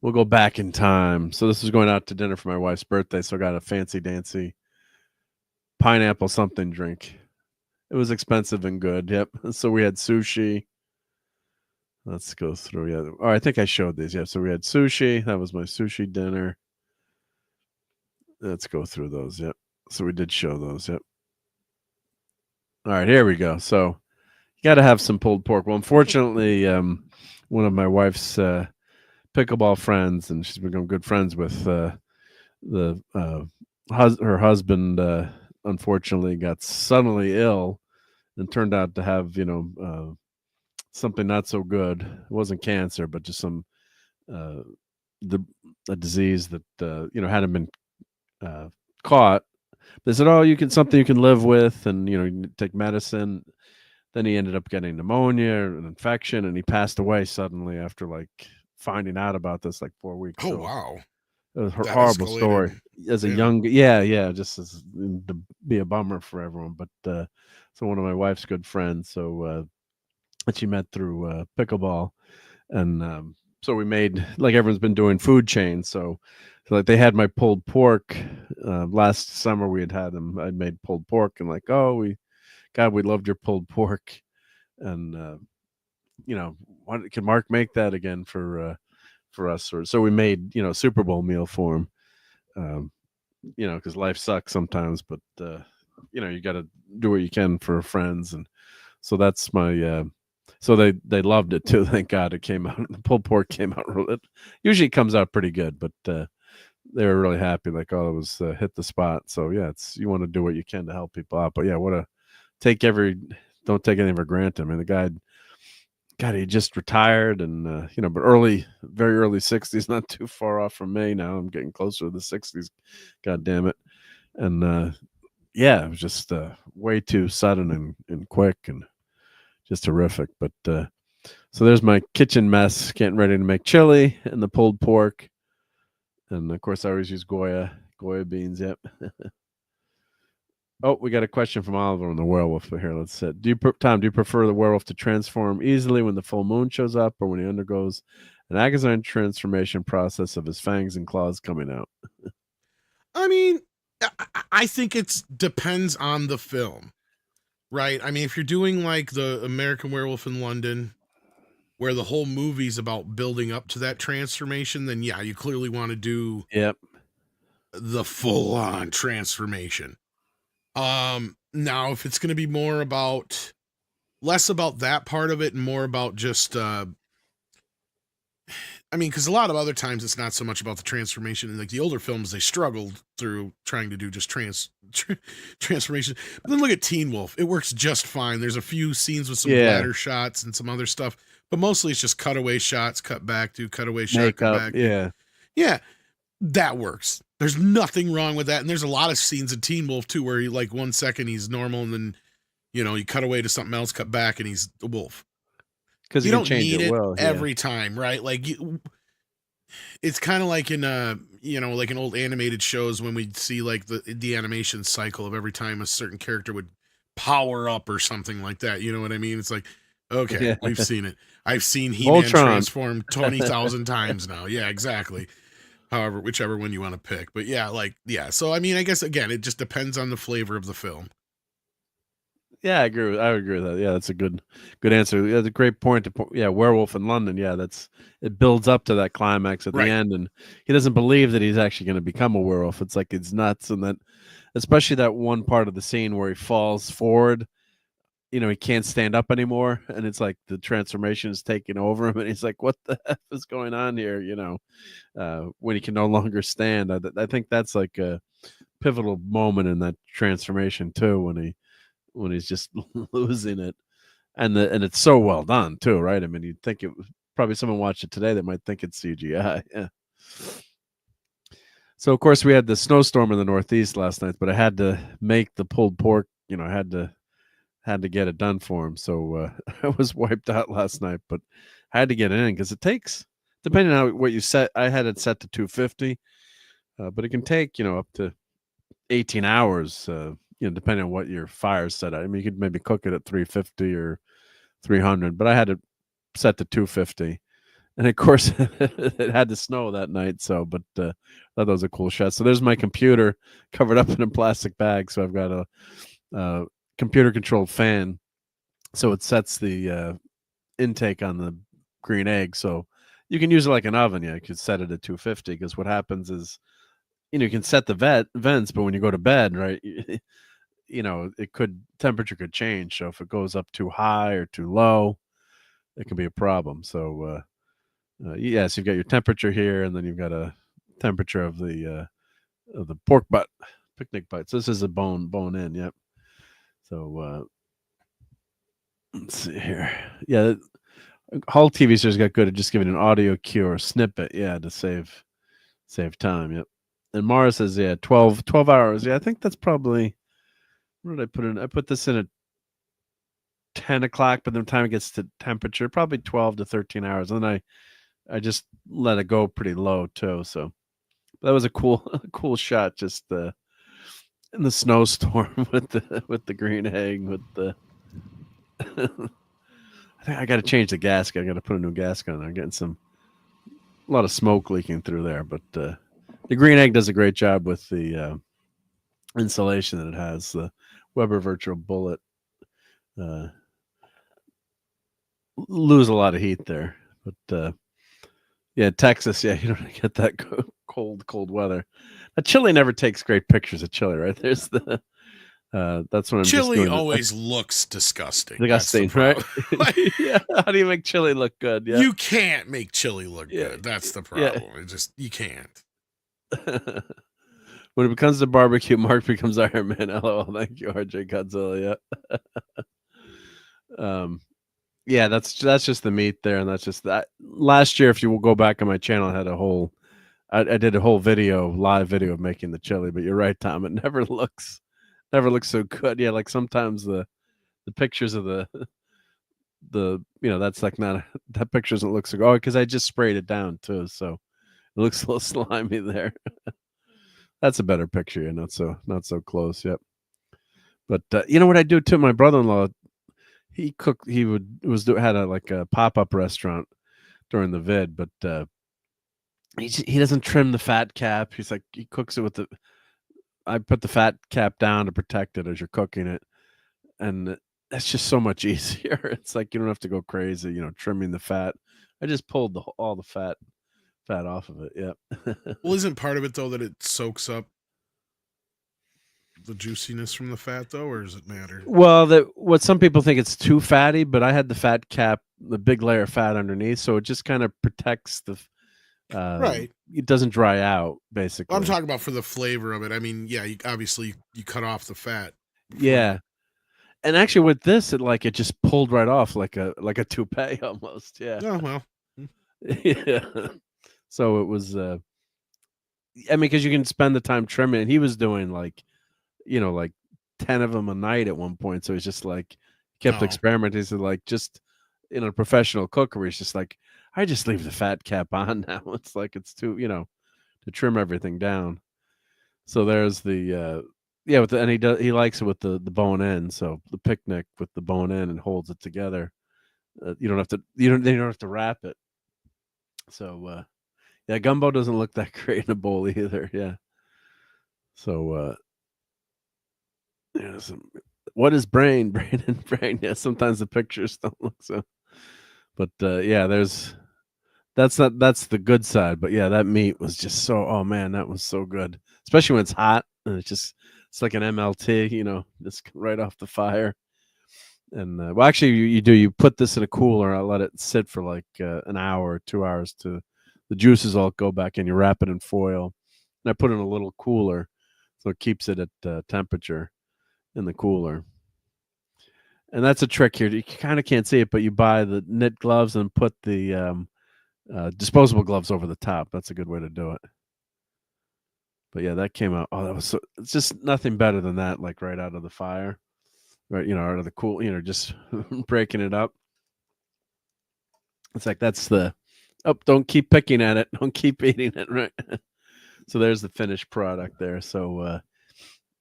We'll go back in time. So this was going out to dinner for my wife's birthday, so I got a fancy dancy pineapple something drink. It was expensive and good. Yep. So we had sushi. Let's go through. Yeah. Oh, I think I showed these. Yeah. So we had sushi. That was my sushi dinner. Let's go through those. Yep. So we did show those. Yep. All right, here we go. So you got to have some pulled pork. Well, unfortunately, one of my wife's pickleball friends, and she's become good friends with her husband, unfortunately got suddenly ill and turned out to have, something not so good. It wasn't cancer, but just some a disease that hadn't been caught. They said, "Oh, something you can live with, and you take medicine." Then he ended up getting pneumonia, an infection, and he passed away suddenly after finding out about this 4 weeks. Oh, wow. It was a horrible story. As a young, just as to be a bummer for everyone. But so one of my wife's good friends, so that she met through pickleball, and so we made, like everyone's been doing, food chains. So they had my pulled pork last summer. I'd made pulled pork, and we loved your pulled pork, and can Mark make that again for us? Or so we made Super Bowl meal for him, because life sucks sometimes, but you got to do what you can for friends, and so that's my So they loved it too. Thank God it came out. The pulled pork came out. It usually comes out pretty good, but they were really happy. Like, oh, it was hit the spot. So yeah, you want to do what you can to help people out. But yeah, don't take anything for granted. I mean, the guy, God, he just retired, and but very early 60s, not too far off from me now. I'm getting closer to the 60s. God damn it. And yeah, it was just way too sudden and quick and just terrific. But so there's my kitchen mess, getting ready to make chili and the pulled pork. And of course, I always use Goya beans. Yep. Oh, we got a question from Oliver on the werewolf here. Let's see. Tom, do you prefer the werewolf to transform easily when the full moon shows up, or when he undergoes an agonizing transformation process of his fangs and claws coming out? I mean, I think it depends on the film, right? I mean, if you're doing like the American Werewolf in London, where the whole movie's about building up to that transformation, then yeah, you clearly want to do the full-on transformation. Now, if it's going to be less about that part of it and more about just, I mean, because a lot of other times it's not so much about the transformation. And like the older films, they struggled through trying to do just transformation. But then look at Teen Wolf. It works just fine. There's a few scenes with some bladder shots and some other stuff, but mostly it's just cutaway shots, cut back to cutaway shot, Makeup, cut back. Yeah, that works. There's nothing wrong with that. And there's a lot of scenes in Teen Wolf too, where he, like, 1 second he's normal, and then, you cut away to something else, cut back, and he's a wolf. Because you don't need it every time, right? Like, it's kind of like in like in old animated shows when we'd see like the animation cycle of every time a certain character would power up or something like that. You know what I mean? It's like, okay, we've seen it. I've seen He-Man transform 20,000 times now. Yeah, exactly. However, whichever one you want to pick. But yeah, so I mean, I guess again, it just depends on the flavor of the film. Yeah, I agree with that. Yeah, that's a good answer. Yeah, that's a great point. Werewolf in London. Yeah, it builds up to that climax at the end, and he doesn't believe that he's actually going to become a werewolf. It's like it's nuts, and that, especially that one part of the scene where he falls forward. He can't stand up anymore, and it's like the transformation is taking over him, and he's like, "What the F is going on here?" When he can no longer stand. I think that's like a pivotal moment in that transformation too, when he's just losing it, and it's so well done too, right? I mean, you'd think it was probably someone watched it today that might think it's CGI. Yeah. So of course we had the snowstorm in the Northeast last night, but I had to make the pulled pork. I had to get it done for him. So I was wiped out last night, but I had to get it in because it takes, depending on what you set. I had it set to 250, but it can take up to 18 hours. Depending on what your fire's set at. I mean, you could maybe cook it at 350 or 300, but I had it set to 250. And of course, it had to snow that night. So, but I thought that was a cool shot. So there's my computer covered up in a plastic bag. So I've got a computer-controlled fan. So it sets the intake on the green egg. So you can use it like an oven. Yeah, you could set it at 250, because what happens is, you can set the vents, but when you go to bed, right, temperature could change. So if it goes up too high or too low, it can be a problem. So so you've got your temperature here, and then you've got a temperature of the pork butt, picnic butt. So this is a bone in. Yep. So let's see here. Yeah, Hull TV has got good at just giving an audio cue or snippet. Yeah, to save time. Yep. And Mara says, 12 hours. Yeah, I think that's probably, what did I put in? I put this in at 10 o'clock, but then the time it gets to temperature, probably 12 to 13 hours. And then I just let it go pretty low too. So that was a cool shot, just in the snowstorm with the green egg, with the I think I got to change the gasket. I got to put a new gasket on. I'm getting a lot of smoke leaking through there, but the green egg does a great job with the insulation that it has. The Weber Virtual Bullet lose a lot of heat there, but Texas, you don't get that cold weather. Chile never takes great pictures of Chile, right? There's That's what I'm chili just doing. Always looks disgusting. Disgusting, right? Yeah. How do you make chili look good? Yeah. You can't make chili look good. That's the problem. You can't. When it becomes the barbecue, Mark becomes Iron Man. LOL. Thank you, RJ Godzilla. Yeah. Yeah, that's just the meat there, and that's just that. Last year, if you will go back on my channel, I had I did a whole live video of making the chili. But you're right, Tom. It never looks so good. Yeah, like sometimes the pictures of the that's like not that picture doesn't look so good. Oh, because I just sprayed it down too, so it looks a little slimy there. That's a better picture. Yeah, not so close. Yep. But you know what I do too? My brother-in-law, he cooked. He had a pop-up restaurant during the vid, but he doesn't trim the fat cap. He's like, he cooks it with I put the fat cap down to protect it as you're cooking it, and that's just so much easier. It's like you don't have to go crazy, trimming the fat. I just pulled all the fat off of it. Yeah. Well, isn't part of it though that it soaks up the juiciness from the fat though, or does it matter? Well, what some people think it's too fatty, but I had the fat cap, the big layer of fat underneath, so it just kind of protects the. Right. It doesn't dry out, basically. I'm talking about for the flavor of it. I mean, yeah, obviously you cut off the fat. Yeah. And actually with this, it just pulled right off like a toupee almost. Yeah. Oh, well. Yeah. So it was, I mean, because you can spend the time trimming. And he was doing like 10 of them a night at one point. So he's just kept experimenting. He's just in a professional cookery. It's just I just leave the fat cap on now. It's it's too, to trim everything down. So there's the, and he likes it with the bone in. So the picnic with the bone in and holds it together. You don't have to wrap it. So, yeah, gumbo doesn't look that great in a bowl either. Yeah. So, what is brain? Brain and brain. Yeah, sometimes the pictures don't look so. But yeah, that's the good side. But yeah, that meat was just so. Oh man, that was so good, especially when it's hot and it's like an MLT, just right off the fire. And well, actually, you put this in a cooler. I let it sit for an hour or 2 hours to the juices all go back in. You wrap it in foil, and I put it in a little cooler, so it keeps it at temperature in the cooler. And that's a trick here. You kind of can't see it, but you buy the knit gloves and put the disposable gloves over the top. That's a good way to do it. But yeah, that came out. Oh, that was it's just nothing better than that, right out of the fire. Right, out of the cool, just breaking it up. It's that's don't keep picking at it. Don't keep eating it, right? So there's the finished product there. So,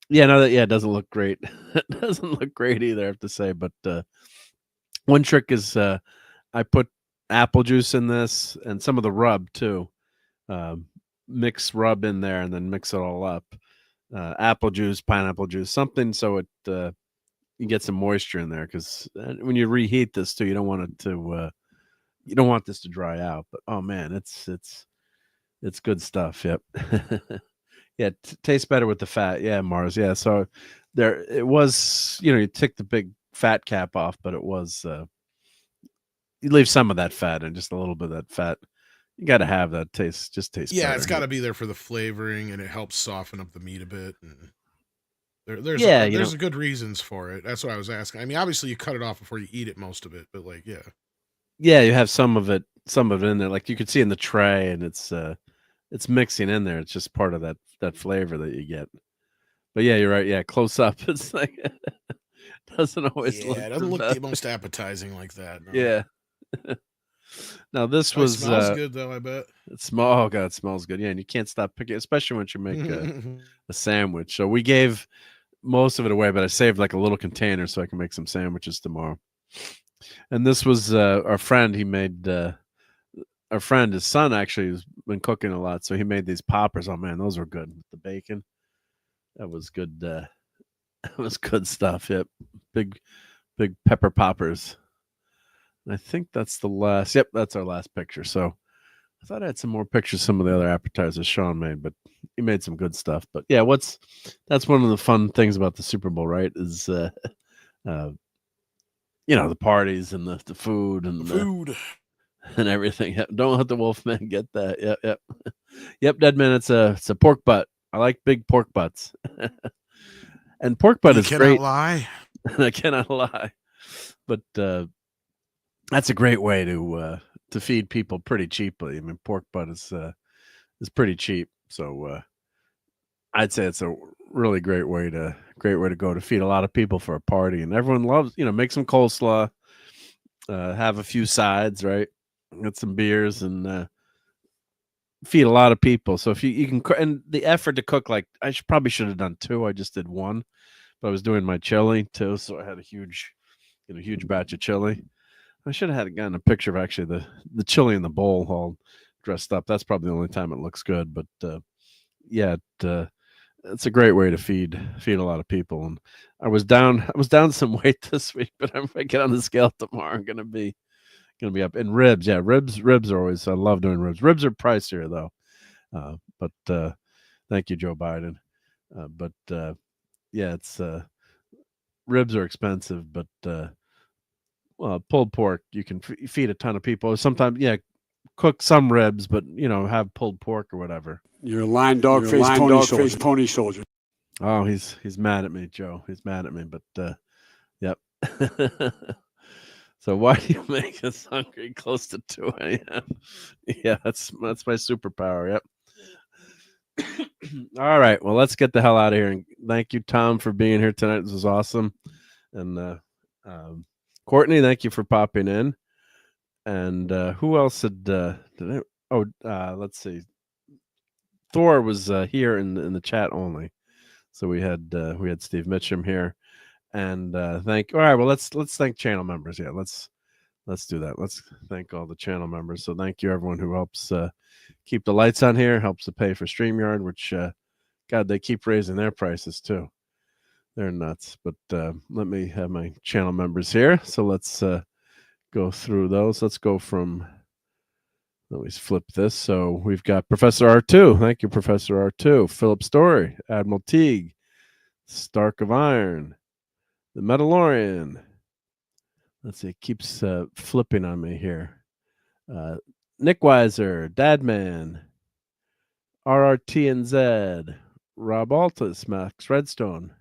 yeah, it doesn't look great. It doesn't look great either, I have to say. But one trick is I put apple juice in this and some of the rub too. Mix rub in there and then mix it all up. Apple juice, pineapple juice, something so it you get some moisture in there, because when you reheat this too, you don't want this to dry out. But oh man, it's good stuff. Yep. Yeah, tastes better with the fat. Yeah, Mars. Yeah, so there it was. You take the big fat cap off, but it was you leave some of that fat and just a little bit of that fat. You got to have that taste. Just taste. Yeah, better. It's got to be there for the flavoring, and it helps soften up the meat a bit. And there's good reasons for it. That's what I was asking. I mean, obviously you cut it off before you eat it, most of it, but yeah. Yeah, you have some of it in there. You could see in the tray, and it's mixing in there. It's just part of that flavor that you get. But yeah, you're right. Yeah, close up, it's doesn't always look. Yeah, it doesn't look the most appetizing like that. No. Yeah. Now this was smells good though. I bet it smells. Oh god, it smells good. Yeah, and you can't stop picking, especially once you make a sandwich. So we gave most of it away, but I saved a little container so I can make some sandwiches tomorrow. And this was our friend. He made our friend, his son actually has been cooking a lot, so he made these poppers. Oh man, those were good with the bacon. That was good. That was good stuff. Yep, big pepper poppers. And I think that's the last. Yep, that's our last picture. So I thought I had some more pictures of some of the other appetizers Sean made, but he made some good stuff. But yeah, that's one of the fun things about the Super Bowl, right? Is the parties and the food and the food and everything. Don't let the Wolfman get that. Yep, Deadman. It's a pork butt. I like big pork butts, and pork butt is great. Lie. I cannot lie, but that's a great way to feed people pretty cheaply. I mean, pork butt is pretty cheap, so I'd say it's a really great way to go to feed a lot of people for a party, and everyone loves. Make some coleslaw, have a few sides, right? Get some beers and feed a lot of people. So if you can, and the effort to cook, like I probably should have done 2. I just did 1, but I was doing my chili too, so I had a huge batch of chili. I should have gotten a picture of actually the chili in the bowl all dressed up. That's probably the only time it looks good. But it's a great way to feed a lot of people. And I was down some weight this week, but if I get on the scale tomorrow, I'm gonna be up. And ribs, ribs are always. I love doing ribs. Ribs are pricier though, but thank you, Joe Biden. It's ribs are expensive, but pulled pork you can feed a ton of people. Sometimes, cook some ribs, but have pulled pork or whatever. You're a line dog face pony soldier. Oh, he's mad at me, Joe. He's mad at me, but yep. So why do you make us hungry close to 2 a.m.? Yeah, that's my superpower. Yep. All right, well, let's get the hell out of here. And thank you, Tom, for being here tonight. This was awesome. And Courtney, thank you for popping in. And who else did I? Let's see. Thor was here in the chat only, so we had Steve Mitchum here, and all right. Well, let's thank channel members. Yeah, let's do that. Let's thank all the channel members. So thank you everyone who helps keep the lights on here, helps to pay for StreamYard, which God, they keep raising their prices too. They're nuts. But let me have my channel members here. So let's go through those. Let's go from. Let's flip this. So we've got Professor R2. Thank you, Professor R2. Philip Story, Admiral Teague, Stark of Iron, the Mandalorian. Let's see, it keeps flipping on me here. Nick Weiser, Dadman, RRTNZ, RobAltis, Max Redstone,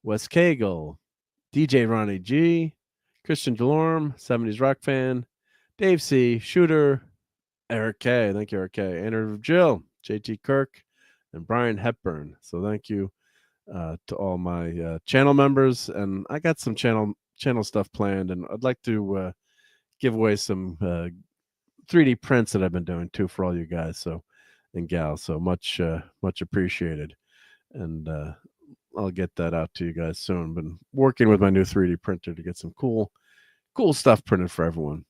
Wes Cagle, DJ Ronnie G, Christian Delorme, 70s Rock Fan, Dave C, Shooter, Eric K. Thank you, Eric K. Andrew Jill, JT Kirk, and Brian Hepburn. So thank you to all my channel members. And I got some channel stuff planned, and I'd like to give away some 3D prints that I've been doing too for all you guys and gals. So much appreciated. And I'll get that out to you guys soon. Been working with my new 3D printer to get some cool stuff printed for everyone.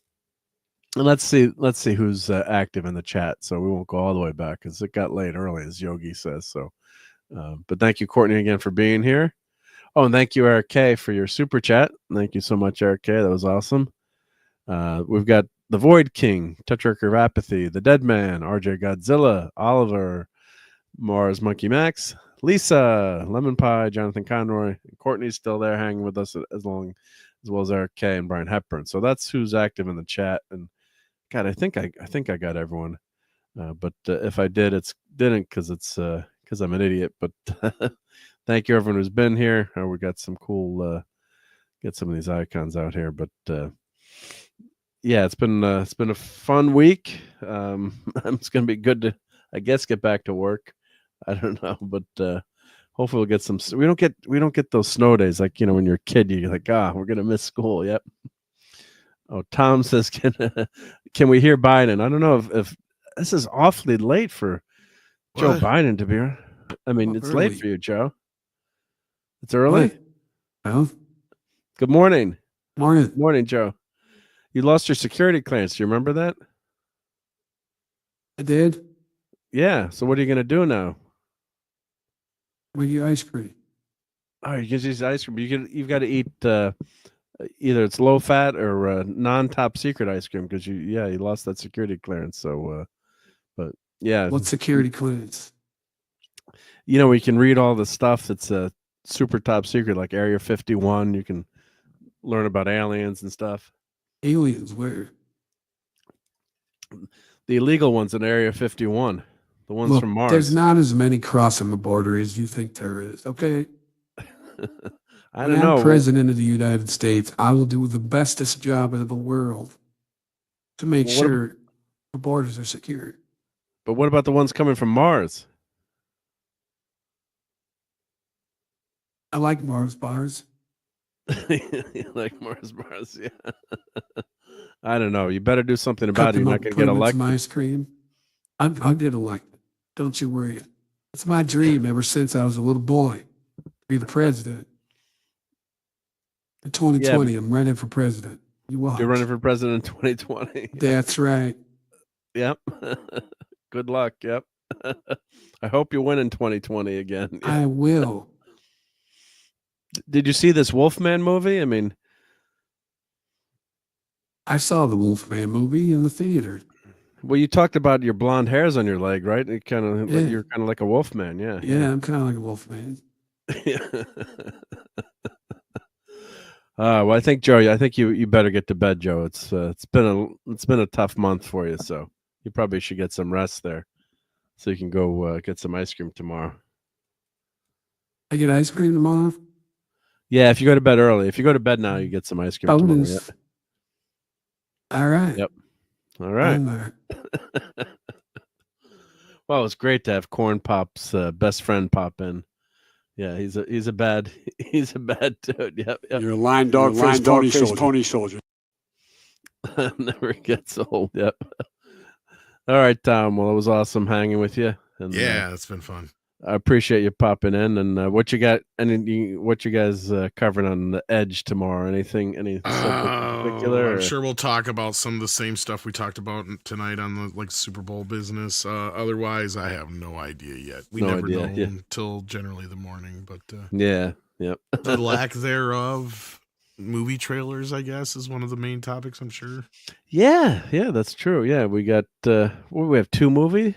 And let's see who's active in the chat. So we won't go all the way back because it got late early, as Yogi says. So, but thank you, Courtney, again for being here. Oh, and thank you, Eric K, for your super chat. Thank you so much, Eric K. That was awesome. We've got the Void King, Tetrarcher of Apathy, the Dead Man, RJ Godzilla, Oliver, Mars Monkey Max, Lisa, Lemon Pie, Jonathan Conroy, and Courtney's still there hanging with us as well as Eric K and Brian Hepburn. So that's who's active in the chat. And God, I think I got everyone, but if I didn't because I'm an idiot. But thank you everyone who's been here. We got some cool get some of these icons out here. But yeah, it's been a fun week. It's gonna be good to, I guess, get back to work. I don't know, but hopefully we'll get some. We don't get those snow days like when you're a kid. You're like, we're gonna miss school. Yep. Oh, Tom says, can we hear Biden? I don't know if this is awfully late for Joe Biden to be here. I mean, it's early. Late for you, Joe. It's early. Well, good morning. Morning, Joe. You lost your security clearance. Do you remember that? I did. Yeah. So what are you going to do now? We get ice cream. Oh, you can use ice cream. You've got to eat. Either it's low fat or non-top secret ice cream because you lost that security clearance. So But yeah. What's security clearance? You know, we can read all the stuff that's super top secret, like Area 51. You can learn about aliens and stuff. Aliens, where? The illegal ones in Area 51. The ones from Mars. There's not as many crossing the border as you think there is, okay? I don't know. I'm president of the United States. I will do the bestest job in the world to make sure the borders are secure. But what about the ones coming from Mars? I like Mars bars. You like Mars bars, yeah. I don't know. You better do something about it. You're not going to get elected. Some ice cream. I did elect. Don't you worry. It's my dream ever since I was a little boy to be the president. In 2020, I'm running for president. You watch. You're running for president in 2020. That's right. Yep. Good luck. Yep. I hope you win in 2020 again. Yeah. I will. Did you see this Wolfman movie? I mean, I saw the Wolfman movie in the theater. Well, you talked about your blonde hairs on your leg, right? It kind of you're kind of like a Wolfman, yeah. Yeah, I'm kind of like a Wolfman. Well, I think Joe, you better get to bed, Joe. It's been a tough month for you, so you probably should get some rest there, so you can go get some ice cream tomorrow. I get ice cream tomorrow? Yeah, if you go to bed early. If you go to bed now, you get some ice cream tomorrow. Yeah. All right. Yep. All right. Well, it's great to have Corn Pop's best friend pop in. Yeah, he's a bad dude. Yep. You're a line dog face pony soldier. Never gets old. Yep. All right, Tom. Well, it was awesome hanging with you. And, yeah, it's been fun. I appreciate you popping in. And what you got? What you guys covering on the Edge tomorrow? Anything particular? I'm sure we'll talk about some of the same stuff we talked about tonight on the Super Bowl business. Otherwise, I have no idea yet. We never know until generally the morning. But yeah, yep. The lack thereof. Movie trailers, I guess, is one of the main topics. I'm sure. Yeah, that's true. Yeah, we got. We have two movie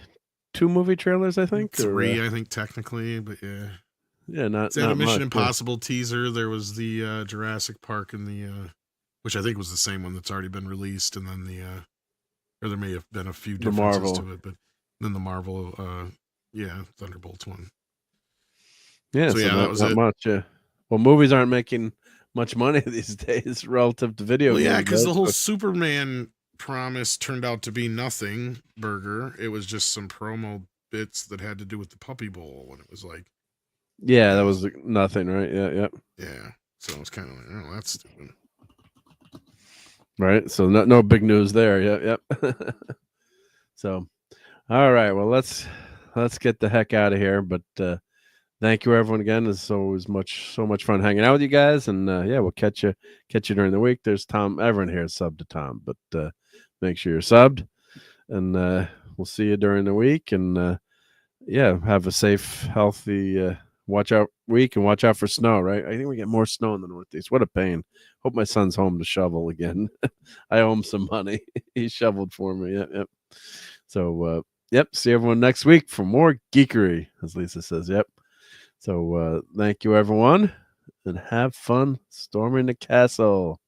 trailers, I think. Three, I think, technically, but yeah. Yeah, not a Mission much, Impossible teaser. There was the Jurassic Park and the which I think was the same one that's already been released, and then or there may have been a few differences to it, but then the Marvel Thunderbolts one. Yeah, so that was not much. Yeah. Well, movies aren't making much money these days relative to video games. Yeah, because the whole Superman promise turned out to be nothing burger. It was just some promo bits that had to do with the Puppy Bowl, and it was like, yeah, that was nothing, right? Yeah. So it was kind of like, oh, that's stupid, right? So no big news there. Yep. So, all right, well, let's get the heck out of here. But thank you, everyone, again. It's always so much fun hanging out with you guys, and we'll catch you during the week. There's Tom. Everyone here is subbed to Tom, but make sure you're subbed, and we'll see you during the week. And have a safe, healthy, watch out week, and watch out for snow. Right? I think we get more snow in the Northeast. What a pain. Hope my son's home to shovel again. I owe him some money. He shoveled for me. Yep. So see everyone next week for more geekery, as Lisa says. Yep. So thank you, everyone, and have fun storming the castle.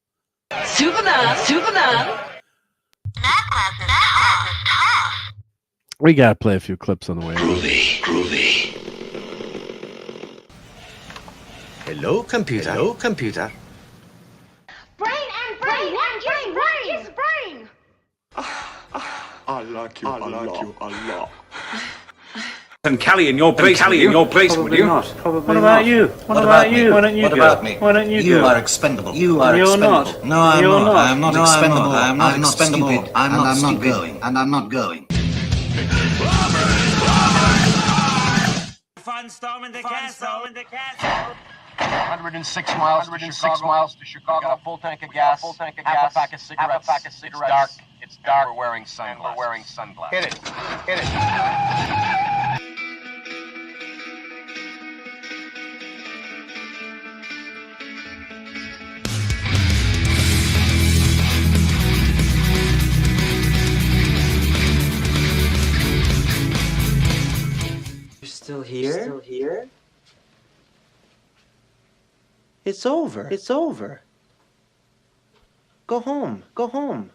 Superman. We got to play a few clips on the way. Groovy. Hello, computer. Brain. Yes, brain. I like you a lot. And Callie in your place, would you? Not. What about you? What about you? Why don't you What about me? Why don't you You go? are expendable. You're not. No, I'm You're not. not. I am not expendable. I am not expendable. I'm not going. Fun storming the castle. 106 miles to Chicago. Got a full tank of gas. Half a pack of cigarettes. It's dark. We're wearing sunglasses. Hit it. here? Still here? It's over. It's over. Go home. Go home.